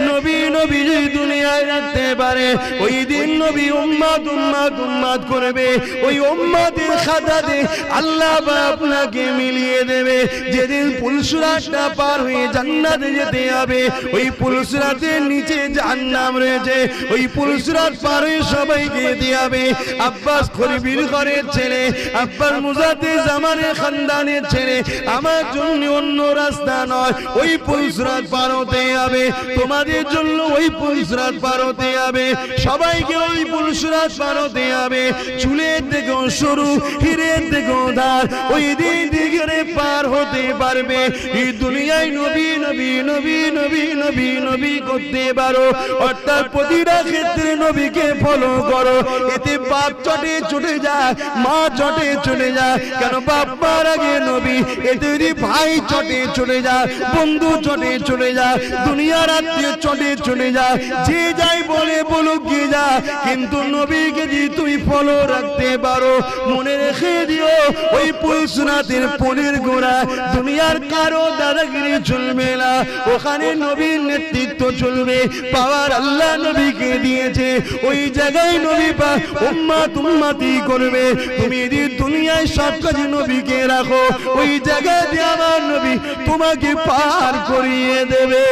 নবী নবী যদি দুনিয়ায় রাখতে পারে, ওই দিন নবী উম্মত উম্মত উম্মত করবে, ওই উম্মতের খাতাতে আল্লাহ আপনাকে মিলিয়ে দেবে। যেদিন পুলসিরাতটা পার হয়ে জান্নাতে যেতে হবে, ওই পুলসিরাতের নিচে জাহান্নাম রয়েছে, ওই পুলসিরাত পার হয়ে সবাইকে যেতে হবে। আব্বাস খলিফির ঘরের ছেলে, আব্বাস মুজাদ্দিদ জামানের খানদানের ছেলে, আমার জন্য অন্য রাস্তা নয়, ওই পুলসিরাত পার হতে হবে, তোমাদের জন্য ওই পুলসিরাত পার হতে হবে, সবাইকে ওই পুলসিরাত পার হতে হবে। চুলের থেকেও সরু, হিরের থেকেও ধার, ওই দিন দিকে পার হতে পারবে। এই দুনিয়ায় নবী নবী নবী নবী নবী নবী করতে পারো, অর্থাৎ প্রতিটা ক্ষেত্রে নবীকে ফলো করো, এতে বাপ চটে চলে যায়, মা চটে চলে যায়, কেন বাপ মার আগে নবী, এতে যদি ভাই চটে চলে যায়, বন্ধু চটে চলে যায়, দুনিয়ার আত্মীয় চটে চলে যায়, যে যাই বলে বলুক গিয়ে যা, কিন্তু নবীকে যদি তুমি ফলো রাখতে পারো, মনে রেখে দিও ওই পুলসিরাতের পুলের গোড়া দুনিয়ার কারো দাদাগিরি চলবে না, ওখানে নবীর নেতৃত্ব চলবে, পাওয়ার আল্লাহ নবীকে দিয়েছে, ওই জায়গায় নবী পা উম্মত উম্মতি করবে। তুমি যদি দুনিয়ায় সব কাজে নবীকে রাখো, ওই জায়গাতে আমার নবী তোমাকে পার করিয়ে দেবে।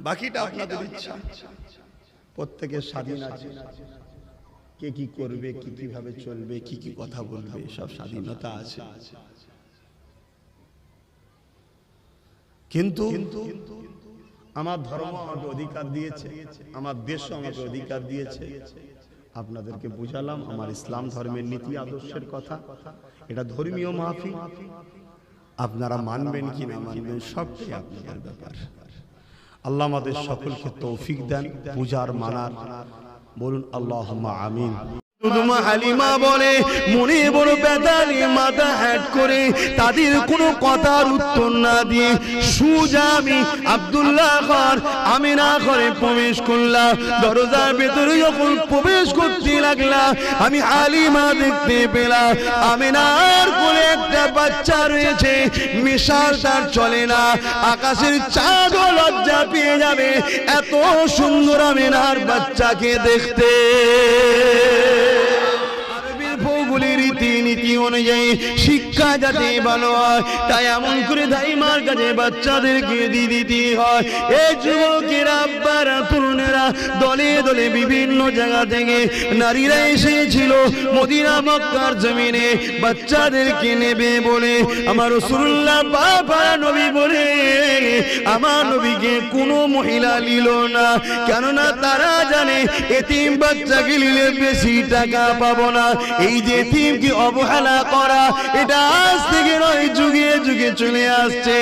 বাকিটা আপনাদের ইচ্ছা, প্রত্যেকের স্বাধীন আছে, কে কি করবে, কি কিভাবে চলবে, কি কি কথা বলবে, সব স্বাধীনতা আছে। কিন্তু আমার ধর্ম আমাকে অধিকার দিয়েছে, আমার দেশ আমাকে অধিকার দিয়েছে, আপনাদেরকে বুঝালাম আমার ইসলাম ধর্মের নীতি আদর্শের কথা। এটা ধর্মীয় মাহফিল, আপনারা মানবেন কি না মানবেন সবটাই আপনাদের ব্যাপার। আল্লাহ আমাদের সকলকে তৌফিক দেন পূজার মানার, বলুন আল্লাহুম্মা আমিন। হালিমা বলে মনে বড় ব্যথা নিয়ে মাথা হ্যাট করে তাদের কোনো কথার উত্তর না দিয়ে সোজা আমি আব্দুল্লাহ ঘর আমিনা ঘরে প্রবেশ করলাম। দরজার ভেতরে যখন প্রবেশ করতে লাগলাম, আমি হালিমা দেখতে পেলাম আমিনার কোলে একটা বাচ্চা রয়েছে, মিশাল তার চলে না, আকাশের চাঁদও লজ্জা পেয়ে যাবে এত সুন্দর আমিনার বাচ্চাকে দেখতে। রীতিনীতি অনুযায়ী শিক্ষা যাতে ভালো হয়, তাই এমন করে দাইমার কাছে বাচ্চাদেরকে দিয়ে দিতে হয়। এই যুবকেরা, আব্বারা, তরুণেরা দলে দলে বিভিন্ন জায়গা থেকে নারীরা এসেছিল মদিনা মক্কার জমিনে বাচ্চাদেরকে নেবে বলে। আমার রাসূলুল্লাহ বাবা নবী বলে আমার নবীকে কোনো মহিলা নিল না, কেননা তারা জানে এতিম বাচ্চাকে নিলে বেশি টাকা পাবো না। এই যে এতিমকে অবহেলা করা, এটা আজ থেকে নয়, যুগে যুগে চলে আসছে।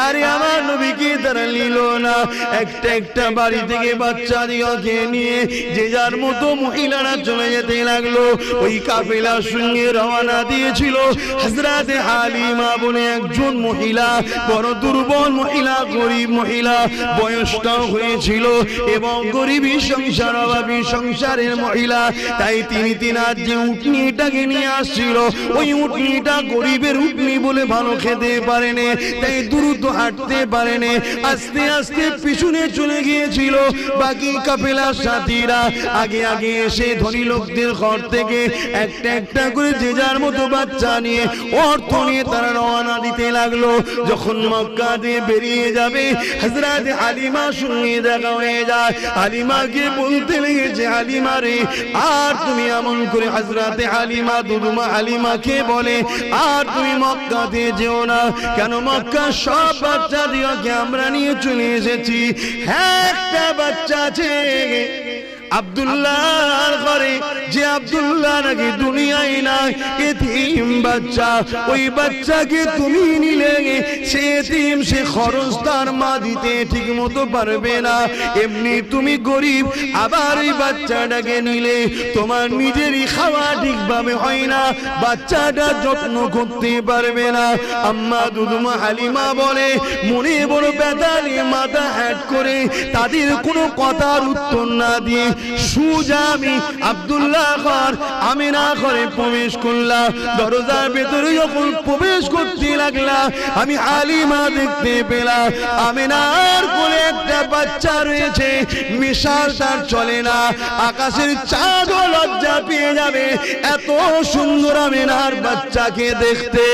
আর আমার নবীকে তারা নিল না। একটা একটা বাড়ি থেকে বাচ্চাদিগকে নিয়ে যে যার মতো মহিলারা চলে যেতে লাগলো। ওই কাফেলার সঙ্গে রওনা দিয়েছিল হযরতে হালিমা বলে একজন মহিলা, বড় দুর্বল মহিলা, গরিব মহিলা, বয়সটাও হয়েছিল এবং গরিবী সংসার, অভাবী সংসারের মহিলা। তাই তিনি তিনার যে উটনিটাকে নিয়ে আসছিল ওই উটনিটা গরিবের উটনি বলে ভালো খেতে পারেনি, তাই দ্রুত হাঁটতে পারেনি, আস্তে আস্তে পিছনে চলে গিয়েছিল। বাকি কাফেলার সাথীরা আগে আগে এসে ধনী লোকদের ঘর থেকে একটা একটা করে যে যার মতো বাচ্চা নিয়ে অর্থ নিয়ে তারা রওনা দিতে লাগলো। যখন মক্কা দিয়ে বেরিয়ে যাবে, হযরত হালিমার সঙ্গে দেখা হয়ে যায়। হালিমাকে বলতে লেগেছে, হালিমা রে, আর তুমি এমন করে, হযরত হালিমা দুদুমা হালিমাকে বলে, আর তুমি মক্কাতে যেও না। কেন? মক্কা সব বাচ্চা দিওকে আমরা নিয়ে চলে এসেছি। হ্যাঁ, একটা বাচ্চা আছে আব্দুল্লাহর ঘরে, যে আব্দুল্লাহ নাকি দুনিয়ায় নাই, এতিম বাচ্চা। ওই বাচ্চাকে তুমি নিলে সে এতিম, সে খরচ তার মা দিতে ঠিক মতো পারবে না। এমনি তুমি গরিব, আবার এই বাচ্চাটাকে নিলে তোমার নিজেরই খাওয়া ঠিকভাবে হয় না, বাচ্চাটা যত্ন করতে পারবে না। আম্মা দুদুমা হালিমা বলে, মনে বড় ব্যথা নিয়ে মাথা হ্যাট করে তাদের কোনো কথার উত্তর না দিয়ে সুজা আমি আব্দুল্লাহ ঘর আমিনা ঘরে প্রবেশ করলাম। দরজার ভেতরে যখন প্রবেশ করতে লাগলাম, আমি হালিমা দেখতে পেলাম আমিনার কোলে একটা বাচ্চা রয়েছে। মিশাল তার চলে না, আকাশের চাঁদও লজ্জা পেয়ে যাবে এত সুন্দর আমিনার বাচ্চাকে দেখতে।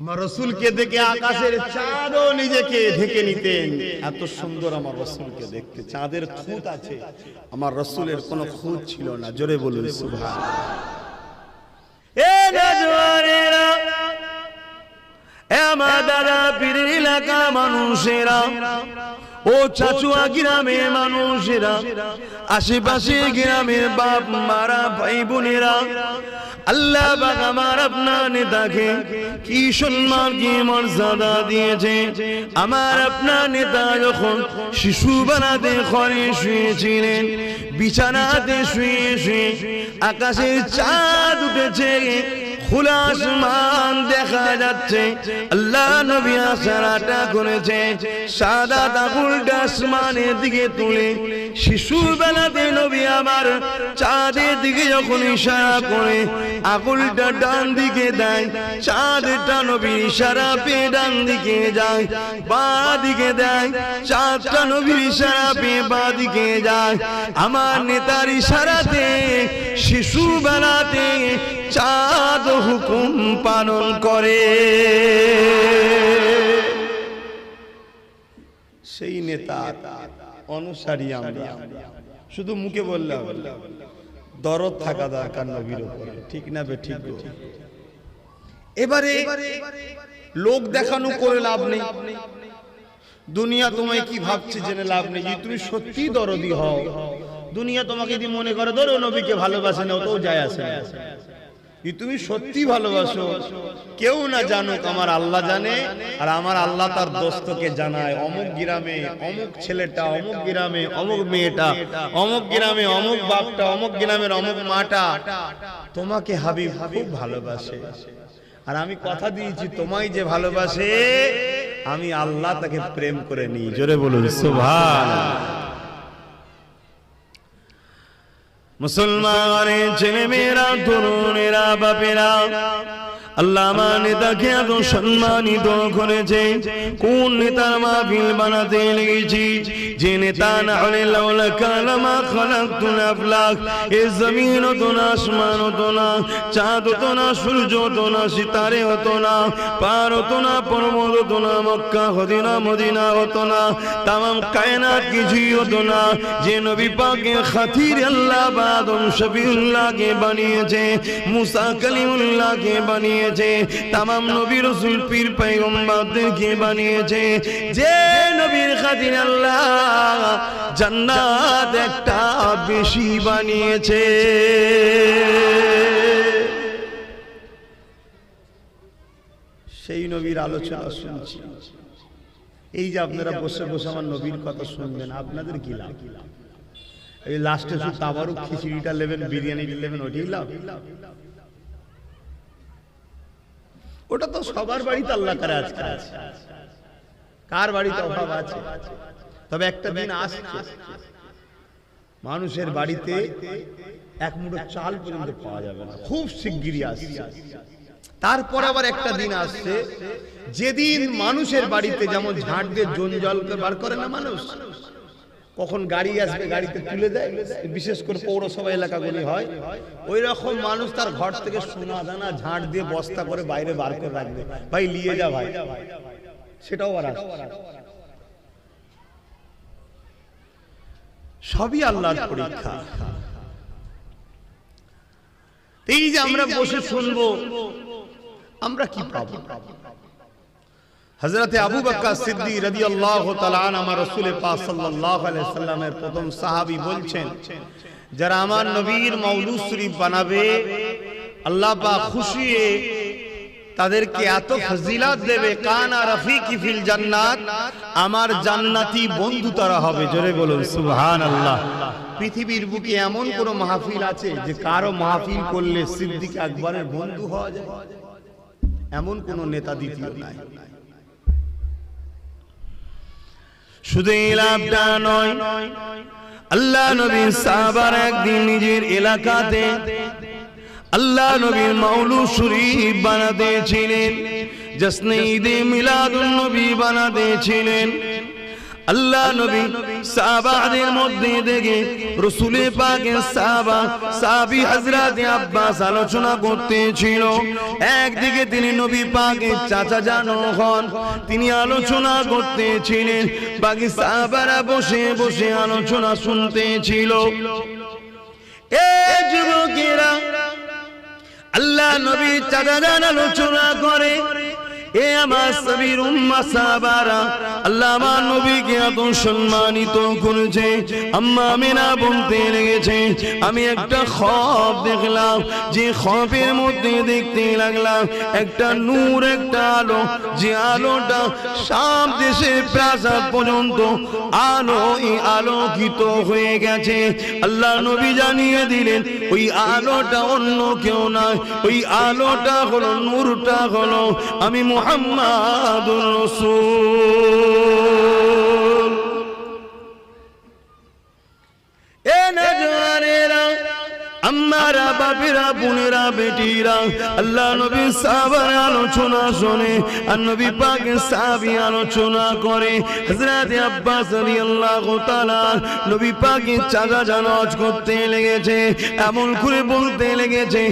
আমার রসুলকে দেখে আকাশের চাঁদও নিজেকে ঢেকে নিতেন, এত সুন্দর আমার রসুলকে দেখতে। চাঁদের খুঁত আছে, আমার রসুলের কোনো খুঁত ছিল না। জোরে বলুন সুবহানাল্লাহ। এ নজওয়ানেরা, এ আমার দাদা পীরের এলাকা মানুষেরা, ও চাচুয়া গ্রামের মানুষেরা, আশেপাশে গ্রামের বাপ মারা ভাই বোনেরা, আল্লাহ পাক আমার আপনার নেতাকে কি সম্মান কি মর্যাদা দিয়েছে। আমার আপনার নেতা যখন শিশু বানাতে ঘরে শুয়েছিলেন, বিছানাতে শুয়ে শুয়ে আকাশের চাঁদ উঠেছে, খোলা আসমান দেখা যাচ্ছে, আল্লাহ নবী ইশারাটা করেছে, সাদা আঙুলটা আসমানের দিকে তুলে শিশুবেলাতে নবী আমার চাঁদের দিকে যখন ইশারা করে আঙুলটা ডান দিকে দেয়, চাঁদটা নবীর ইশারা পেয়ে ডান দিকে যায়, বাঁ দিকে দেয়, চাঁদটা নবীর ইশারা পেয়ে বাঁ দিকে যায়। আমার নেতার ইশারাতে শিশুবেলাতে চাঁদ হুকুম পালন করে। সেই নেতা অনুসারী আমরা, শুধু মুখে বললাম, দরদ থাকা দরকার নবীর উপরে, ঠিক না বে ঠিক? এবারে লোক দেখানো করে লাভ নেই, দুনিয়া তোমায় কি ভাবছে জেনে লাভ নেই। যদি তুমি সত্যি দরদি হও, দুনিয়া তোমাকে যদি মনে করে ধরো নবীকে ভালোবাসে না, ওটাও যায় আসে না। তুমি সত্যি ভালোবাসো, কেউ না জানুক, আমার আল্লাহ জানে, আর আমার আল্লাহ তার দোস্তকে জানায়, অমুক গ্রামে অমুক ছেলেটা, অমুক গ্রামে অমুক মেয়েটা, অমুক গ্রামে অমুক বাপটা, অমুক গ্রামের অমুক মাটা তোমাকে হাবিব খুব ভালোবাসে। আর আমি কথা দিয়েছি, তোমায় যে ভালোবাসে আমি আল্লাহ তাকে প্রেম করে নিই। জোরে বলুন সুবহানাল্লাহ। মুসলমানের ছেলে মেয়েরা, তরুণেরা, বাপেরা, আল্লাহ আমার নেতাকে এত সম্মানিত করেছে। কোন নেতার মাহফিল বানাতে লেগেছি, যে নেতা না হলে লাউলা কালামা খালাকতুল আফলাক, এ জমিন হতো না, আসমান হতো না, চাঁদ হতো না, সূর্য হতো না, সিতারে হতো না, পার হতো না, পর্বত হতো না, মক্কা হতো না, মদিনা হতো না, তামাম কায়নাত কিছুই হতো না। যে নবী পাকের খাতির আল্লাহ আদম শফিউল্লাহকে বানিয়েছে, মুসা কালিমুল্লাহকে বানিয়েছে, তামাম নবী রাসূল পীর পয়গম্বরদেরকে বানিয়েছে, যে নবীর খাতির আল্লাহ জান্নাত একটা বেশি বানিয়েছে। সেই নবীর আলোচনা শুনছি। এই যে আপনারা বসে বসে আমার নবীর কথা শুনবেন, আপনাদের কি লাভ? এই লাস্টে শুধু তাবারুক খিচুড়িটা নেবেন, বিরিয়ানিটা নেবেন, ওইটাই লাভ? ওটা তো সবার বাড়িতে আল্লাহ করে আজকে আছে। আর আপনাদের কি লাভ? এই লাস্টে শুধু তাবারুক খিচুড়িটা নেবেন, বিরিয়ানিটা নেবেন, ওইটাই লাভ? ওটা তো সবার বাড়িতে আল্লাহ করে আজকে আছে। আর আপনাদের কি লাভ? কার বাড়িতে অভাব আছে? তবে একটা দিন আসছে মানুষের বাড়িতে এক মুঠো চাল পর্যন্ত পাওয়া যাবে না, খুব শিগগিরই আসছে। তারপর আবার একটা দিন আসছে যেদিন মানুষের বাড়িতে যেমন ঝাঁট দিয়ে জঞ্জাল বার করে না মানুষ, কখন গাড়ি আসবে গাড়িতে তুলে দেয়, বিশেষ করে পৌরসভা এলাকাগুলি হয়, ওই রকম মানুষ তার ঘর থেকে সোনা দানা ঝাঁট দিয়ে বস্তা করে বাইরে বার করে রাখবে, ভাই নিয়ে যা ভাই, সেটাও আর আসছে। সবই আল্লাহর পরীক্ষা। এই যে আমরা বসে শুনবো, আমরা কি পাবো? হযরতে আবু বকর সিদ্দিক রাদিয়াল্লাহু তাআলা আনহু আমার রাসূল পাক সাল্লাল্লাহু আলাইহি সাল্লামের প্রথম সাহাবী বলছেন, যারা আমার নবীর মাওলুদ শরীফ বানাবে আল্লাহ পাক খুশি হয়ে তাদেরকে এত ফজিলত দেবে, কানা রাফিকি ফিল জান্নাত, আমার জান্নাতি বন্ধু তারা হবে। জোরে বলুন সুবহানাল্লাহ। পৃথিবীর বুকে এমন কোন মাহফিল আছে যে কারো মাহফিল করলে সিদ্দিক আকবরের বন্ধু হওয়া যায়? এমন কোন নেতা দ্বিতীয় নাই। শুধু এই লাভটা নয়, আল্লাহ নবী সাহাবারা একদিন নিজের এলাকাতে আল্লাহ নবীর মাওলুদ শরীফ বানাতে ছিলেন, জশ্নে ঈদে মিলাদুন নবী বানাতে ছিলেন। আল্লাহ নবী সাহাবাদের মধ্যে দেখে রাসূল পাকের সাহাবী হযরত আব্বাস আলোচনা করতেছিল। একদিকে তিনি নবী পাকের চাচা জানো হন, তিনি আলোচনা করতেছিলেন, বাকি সাহাবারা বসে বসে আলোচনা শুনতেছিল। এই যুবকেরা আল্লাহ নবী চাচা জান আলোচনা করে, এ আমার সাবির উম্মাহ সাহাবারা আল্লাহ আমার নবীকে এত সম্মানিত করেছে। আম্মা আমিনা বলতে লেগেছে, আমি একটা খ্বাব দেখলাম, যে খ্বাবের মধ্যে দেখতে লাগলাম একটা নূর, একটা আলো, যে আলোটা শাম দেশের প্রাসাদ পর্যন্ত আলোকিত হয়ে গেছে। আল্লাহ নবী জানিয়ে দিলেন ওই আলোটা অন্য কেউ নয়, ওই আলোটা হলো, নূরটা হলো আমি মুহাম্মাদুর রাসূল। এ নজওয়ানেরা, আম্মারা, বাপেরা, বোনেরা, বেটিরা, আল্লাহ নবীর সাহাবার আলোচনা শোনে আর নবী পাকের সাহাবী আলোচনা করে। হযরত আব্বাস রাদিয়াল্লাহু তাআলা নবী পাকের চাচা জানাজ করতে লেগেছে, এমন করে বলতে লেগেছে,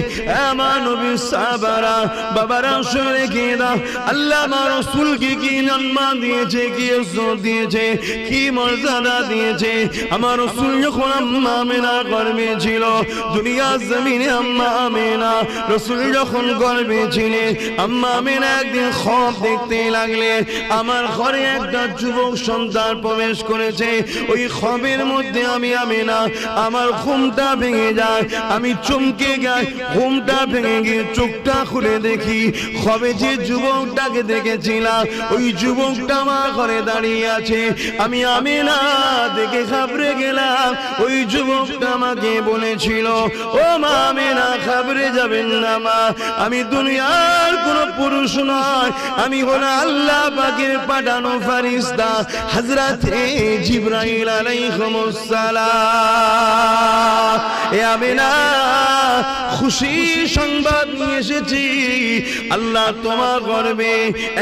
আমার নবীর সাহাবারা, বাবারা শুনে কি দাও, আল্লাহ আমার রাসূলকে কি সম্মান দিয়েছে, কি ইজ্জত দিয়েছে, কি মর্যাদা দিয়েছে। আমার রাসূল যখন আম্মা আমিনা গর্ভে ছিল, দুনিয়া জমিনে আম্মা আমিনা রাসূল যখন গর্ভে ছিলেন, আম্মা আমিনা একদিন খ্বাব দেখতে লাগলেন, আমার ঘরে একটা যুবক সন্তান প্রবেশ করেছে। ওই খ্বাবের মধ্যে আমি আমিনা, আমার ঘুমটা ভেঙে যায়, আমি চমকে যাই, ঘুমটা ভেঙে গিয়ে চোখটা খুলে দেখি খ্বাবে যে যুবকটাকে দেখেছিলাম ওই যুবকটা আমার ঘরে দাঁড়িয়ে আছে। আমি আমিনা দেখে ঘাবড়ে গেলাম। ওই যুবকটা আমাকে বলেছিল, ও মা আমিনা, ঘাবড়ে যাবেন না মা, আমি দুনিয়ার কোন পুরুষ নয়, আমি হলো আল্লাহ পাকের পাঠানো ফেরেশতা হযরতে জিবরাইল আলাইহিস সালাম। এ আমিনা, খুশি সংবাদ নিয়ে এসেছি, আল্লাহ তোমার গর্ভে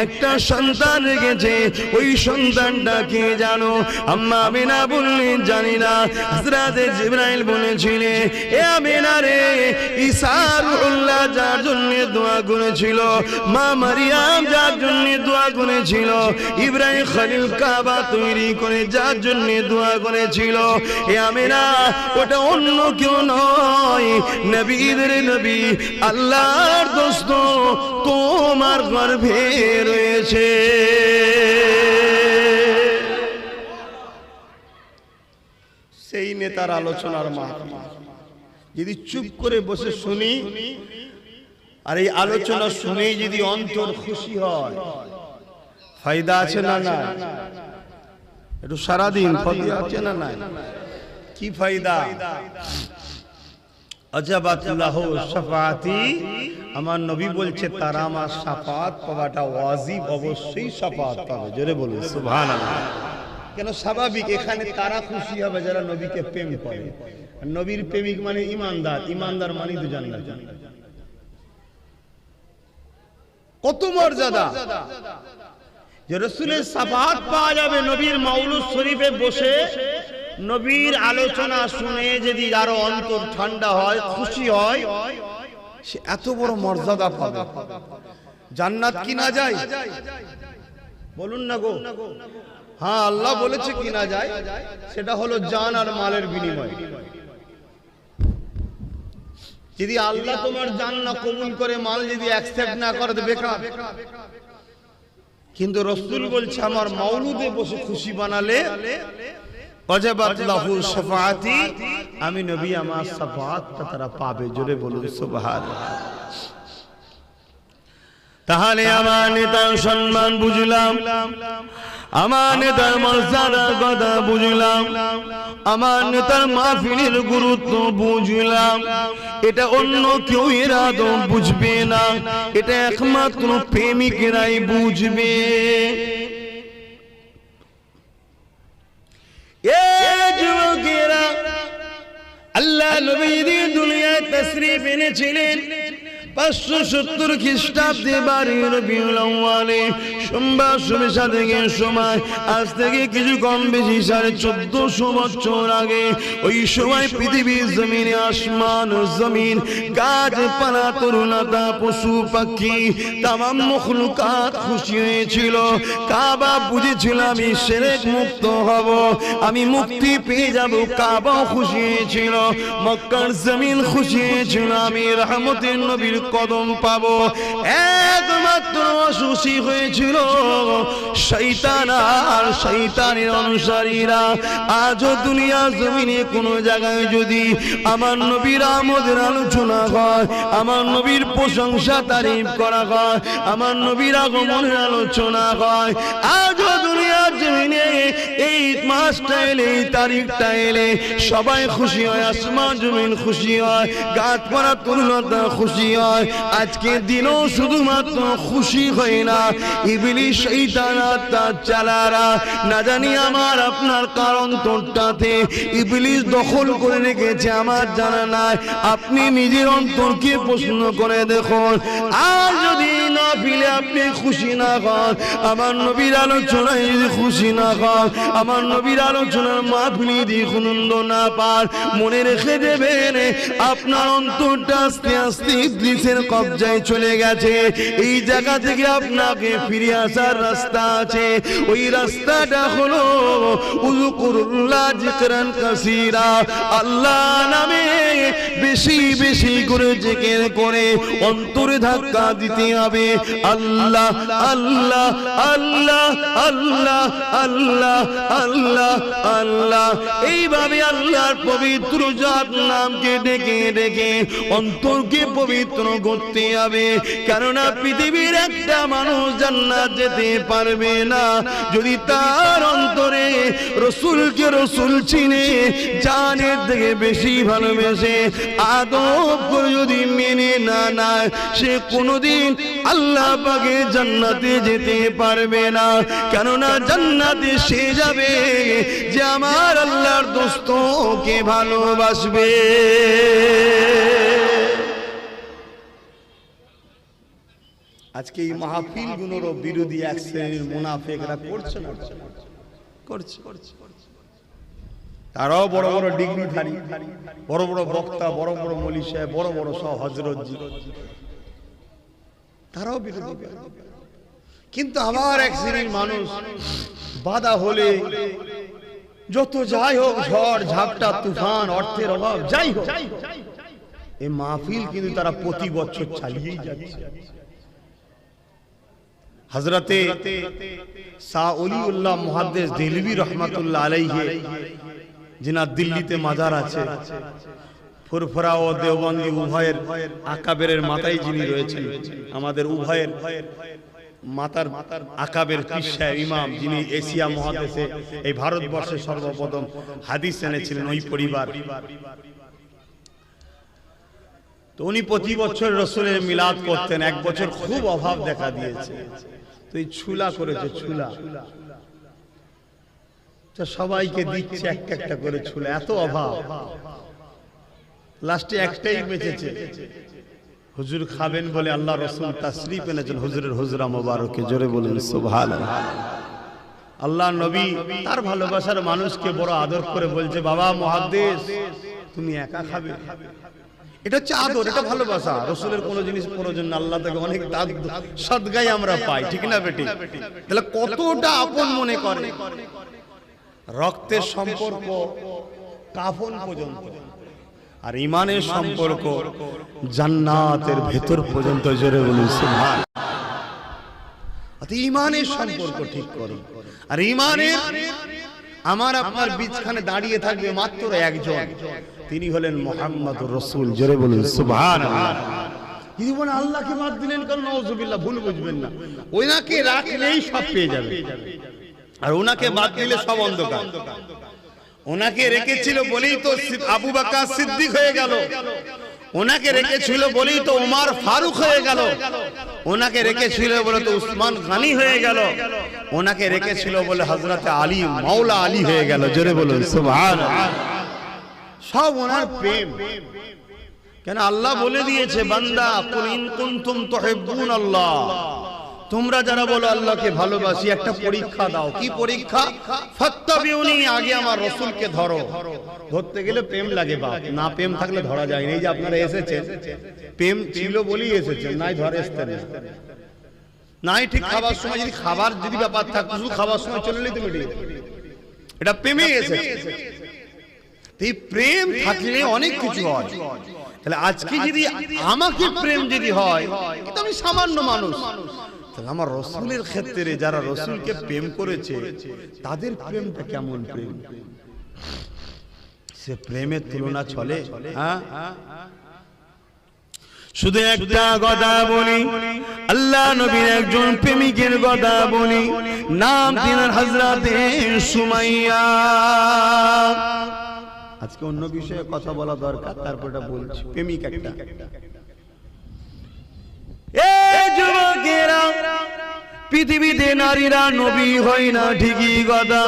একটা সন্তান রেখেছে। ওই সন্তানটা কে জানো? আম্মা আমিনা বললেন, জানি না। হযরতে জিবরাইল বলেছিলেন, এ আমিনা রে, ঈসা রূহুল্লাহ যার জন্য দোয়া করেছিল, মা মারিয়াম যার জন্য দোয়া করেছিল, ইব্রাহিম খলিল কাবা তৈরি করে যার জন্য দোয়া করেছিল, এ আমিনা ওটা অন্য কেউ নয়, নবীদের নবী আল্লাহর দোস্ত তোমার গর্ভে রয়েছে। সেই নেতার আলোচনার মাহফিল যদি চুপ করে বসে শুনি, আর এই আলোচনা শুনেই যদি অন্তর খুশি হয়, ফায়দা আছে না না? একটু সারাদিন ফায়দা আছে না না? কি ফায়দা? আজাবাত লাহু শাফাআতি আমার নবী বলছে তারা আমার শাফাত পাওয়াটা ওয়াজিব, অবশ্যই শাফাত পাবে। জোরে বলুন সুবহানাল্লাহ। কেন স্বাভাবিক, এখানে তারা খুশি হবে যারা নবীকে প্রেম করে। নবীর প্রেমিক মানে ইমানদার, ইমানদার মানে তো জান্নাত। কত মর্যাদা যে রাসূলের শাফাত পাওয়া যাবে। নবীর মাউলুদ শরীফে বসে নবীর আলোচনা শুনে যদি আরো অন্তর ঠান্ডা হয়, খুশি হয়, সে এত বড় মর্যাদা পাবে। জান্নাত কি না যায়? বলুন না গো। হ্যাঁ, আল্লাহ বলেছে কি না যায়, সেটা হলো জান আর মালের বিনিময়। যদি আল্লাহ তোমার জান না কবুল করে, মাল যদি অ্যাকসেপ্ট না করে, তো বেকার। কিন্তু রাসূল বলছে আমার মাউলুদে বসে খুশি বানালে ওয়াজাবাত লাহু শাফাআতি, আমি নবী আমার শাফাআতটা তারা পাবে। জোরে বলুন সুবহানাল্লাহ। তাহলে আমার নেতার সম্মান বুঝলাম, আমার নেতার মর্যাদার কথা বুঝলাম, আমার নেতার মাহফিলের গুরুত্ব বুঝলাম। এটা অন্য কেউ এর আদৌ বুঝবে না, এটা একমাত্র প্রেমিকেরাই বুঝবে। এ যুবকেরা, আল্লাহ নবী দুনিয়ায় তাশরীফ এনেছিলেন 570 খ্রিস্টাব্দে 12 রবিউল আউয়ালে সোমবার সন্ধ্যা থেকে সময়, আজ থেকে কিছু কম বেশি 1450 বছর আগে। ওই সময় পৃথিবীর জমিনে আসমান জমিন, গাছপালা, তরুলতা, পশু পাখি, তামাম মখলুকাত খুশি হয়েছিল। কাবা বুঝেছিল আমি শিরক মুক্ত হব, আমি মুক্তি পেয়ে যাব। কাবাও খুশি হয়েছিল, মক্কার জমিন খুশি হয়েছিল, আমি রহমতের নবীর কদম পাবো। একমাত্র অসুখী হয়েছিল শয়তান আর শয়তানের অনুসারীরা। আজও দুনিয়া জমিনে কোন জায়গায় যদি আমার নবীর আমদের আলোচনা হয়, আমার নবীর প্রশংসা তারিফ করা হয়, আমার নবীর আগমনের আলোচনা হয়, আজও দুনিয়া জমিনে এই মাসটা এলে, এই তারিখটা এলে সবাই খুশি হয়, আসমান জমিন খুশি হয়, গাছপালা তরুলতা খুশি হয়। আজকে দিনও শুধুমাত্র খুশি হয় না, ইবলিস শয়তান আর তার চালারা না জানি আমার আপনার কারণ তোরটাতে ইবলিস দখল করে রেখেছে, আমার জানা নাই। আপনি নিজের অন্তরকে প্রশ্ন করে দেখুন, আর যদি না ফিলে আপনি খুশি না হন, আমার নবীর আলোচনায় যদি খুশি না হন, আমার নবীর আলোচনার মাহফিলে যদি আনন্দ না পান, মনে রেখে দেবেন আপনার অন্তরটা আস্তে আস্তে ইবলিসের কবজায় চলে গেছে। এই জায়গা থেকে আপনাকে ফিরে আসার রাস্তা আছে। ওই রাস্তাটা হলো উযকুরুল্লাহ যিকরান কাসীরা, আল্লাহ নামে বেশি বেশি করে জিকির করে অন্তরে ধাক্কা দিতে হবে। আল্লাহ আল্লাহ আল্লাহ আল্লাহ আল্লাহ আল্লাহ আল্লাহ, এইভাবে আল্লাহর পবিত্র জাত নামকে ডেকে ডেকে অন্তরকে পবিত্র করতে হবে। কেননা পৃথিবীর একটা মানুষ জান্নাত যেতে পারবে না যদি তার অন্তরে রাসূলকে রাসূল চিনে, জানের থেকে বেশি ভালোবেসে, আদব করে যদি মেনে না নেয়, সে কোনোদিন আল্লাহ পাকের জান্নাতে যেতে পারবে না। কেননা জান্নাতে সে যাবে যে আমার আল্লাহর দোস্তকে ভালোবাসবে। আজকে এই মাহফিল গুলোর বিরোধী এক শ্রেণীর মুনাফিকরা করছে না, করছে। তারাও বড় বড় ডিগ্রিধারী, বড় বড় বক্তা, বড় বড় মৌলী সাহেব, বড় বড় সব হযরতজি, তারাও বিরোধী। কিন্তু আবার এক শ্রেণীর মানুষ বাধা হলে, যত যাই হোক, ঝড় ঝাপটা তুফান, অর্থের অভাব যাই হোক, এই মাহফিল কিন্তু তারা প্রতি বছর চালিয়েই যাচ্ছে। হযরতে শাহ ওলিউল্লাহ মুহাদ্দিস দেহলভী রাহমাতুল্লাহ আলাইহি, যিনার দিল্লিতে মাজার আছে, ফুরফুরা ও দেওবন্দি উভয়ের আকাবেরের মাথায় যিনি রয়েছেন, আমাদের উভয়ের মাতার আকাবের পীর সাহেব ইমাম, যিনি এশিয়া মহাদেশে এই ভারতবর্ষে সর্বপ্রথম হাদিস এনেছিলেন, ওই পরিবার তো উনি প্রতি বছর রসুলের মিলাদ করতেন। এক বছর খুব অভাব দেখা দিয়েছে, তো এই ছুলা করেছে, ছুলা সবাইকে দিচ্ছে একটা একটা করে ছুলা, এত অভাব, লাস্টে একটাই বেঁচেছে। হুজুর খাবেন বলে আল্লাহ রসুল তাশরীফ এনেছেন হুজুরের হুজরা মোবারকে, জোরে বলেন সুবহানাল্লাহ। আল্লাহ নবী তার ভালোবাসার মানুষকে বড় আদর করে বলছে, বাবা মুহাদ্দিস তুমি একা খাবে, এটা হচ্ছে আদর, এটা ভালোবাসা। রসুলের কোনো জিনিস প্রয়োজন না, আল্লাহ থেকে অনেক সদগাই আমরা পাই, ঠিক না বেটি? তাহলে কতটা আপন মনে করে, রক্তের সম্পর্ক কাফন পর্যন্ত, আর ইমানের সম্পর্ক জান্নাতের ভেতর পর্যন্ত, জোরে বলুন সুবহানাল্লাহ। ইমানের সম্পর্ক ঠিক করো, আর ইমানের আমার আপনার বীজখানে দাঁড়িয়ে থাকবে মাত্র একজন, তিনি হলেন মুহাম্মদুর রাসূল, জোরে বলুন সুবহানাল্লাহ। যদি বলেন আল্লাহকে বাদ দিলেন কারণ নাউযুবিল্লাহ, ভুল বুঝবেন না, ওনাকে রাখলেই সব পেয়ে যাবে, আর ওনাকে বাদ দিলে সব অন্ধকার। ওনাকে রেখেছিল বলেই তো আবু বকর সিদ্দিক হয়ে গেল, ওনাকে রেখেছিল বলেই তো ওমর ফারুক হয়ে গেল, ওনাকে রেখেছিল বলে তো উসমান গনি হয়ে গেল, ওনাকে রেখেছিল বলে হযরত আলী মাওলা আলী হয়ে গেল, জোরে বলুন সুবহানাল্লাহ। সব ওনার প্রেম। কেন আল্লাহ বলে দিয়েছে, বান্দা কুল ইন কুনতুম তুহিব্বুনাল্লাহ, তোমরা যারা বলো আল্লাহকে ভালোবাসি, একটা পরীক্ষা দাও। কি পরীক্ষা? ফাত্তাবিউনি, আগে আমার রাসূলকে ধরো। ধরতে গেলে প্রেম লাগে বাপ, না প্রেম থাকলে ধরা যায় না। এই যে আপনারা এসেছেন, প্রেম ছিল বলেই এসেছেন, নাই ধরে আসতেন না। নাই ঠিক খাবার সময় যদি খাবার যদি ব্যাপার থাকতো, শুধু খাবার সময় চলে এলেই তো মিটে যেত। এটা প্রেমে এসেছে। এই প্রেম থাকলে অনেক কিছু হয়। তাহলে আজকে যদি আমাকে প্রেম যদি হয়, এটা আমি সামান্য মানুষ, আমার রসুলের ক্ষেত্রে যারা রসুলকে প্রেম করেছে তাদের প্রেমটা কেমন প্রেম, সে প্রেমের তুলনা চলে? হ্যাঁ, শুধু একটা কথা বলি, আল্লাহ নবীর একজন প্রেমিকের কথা বলি, নাম তিনার হযরতে সুমাইয়া। আজকে অন্য বিষয়ে কথা বলা দরকার, তারপরটা বলছি। প্রেমিক একটা, এই যুবকেরা, পৃথিবীতে নারীরা নবী হয় না ঠিকই কথা,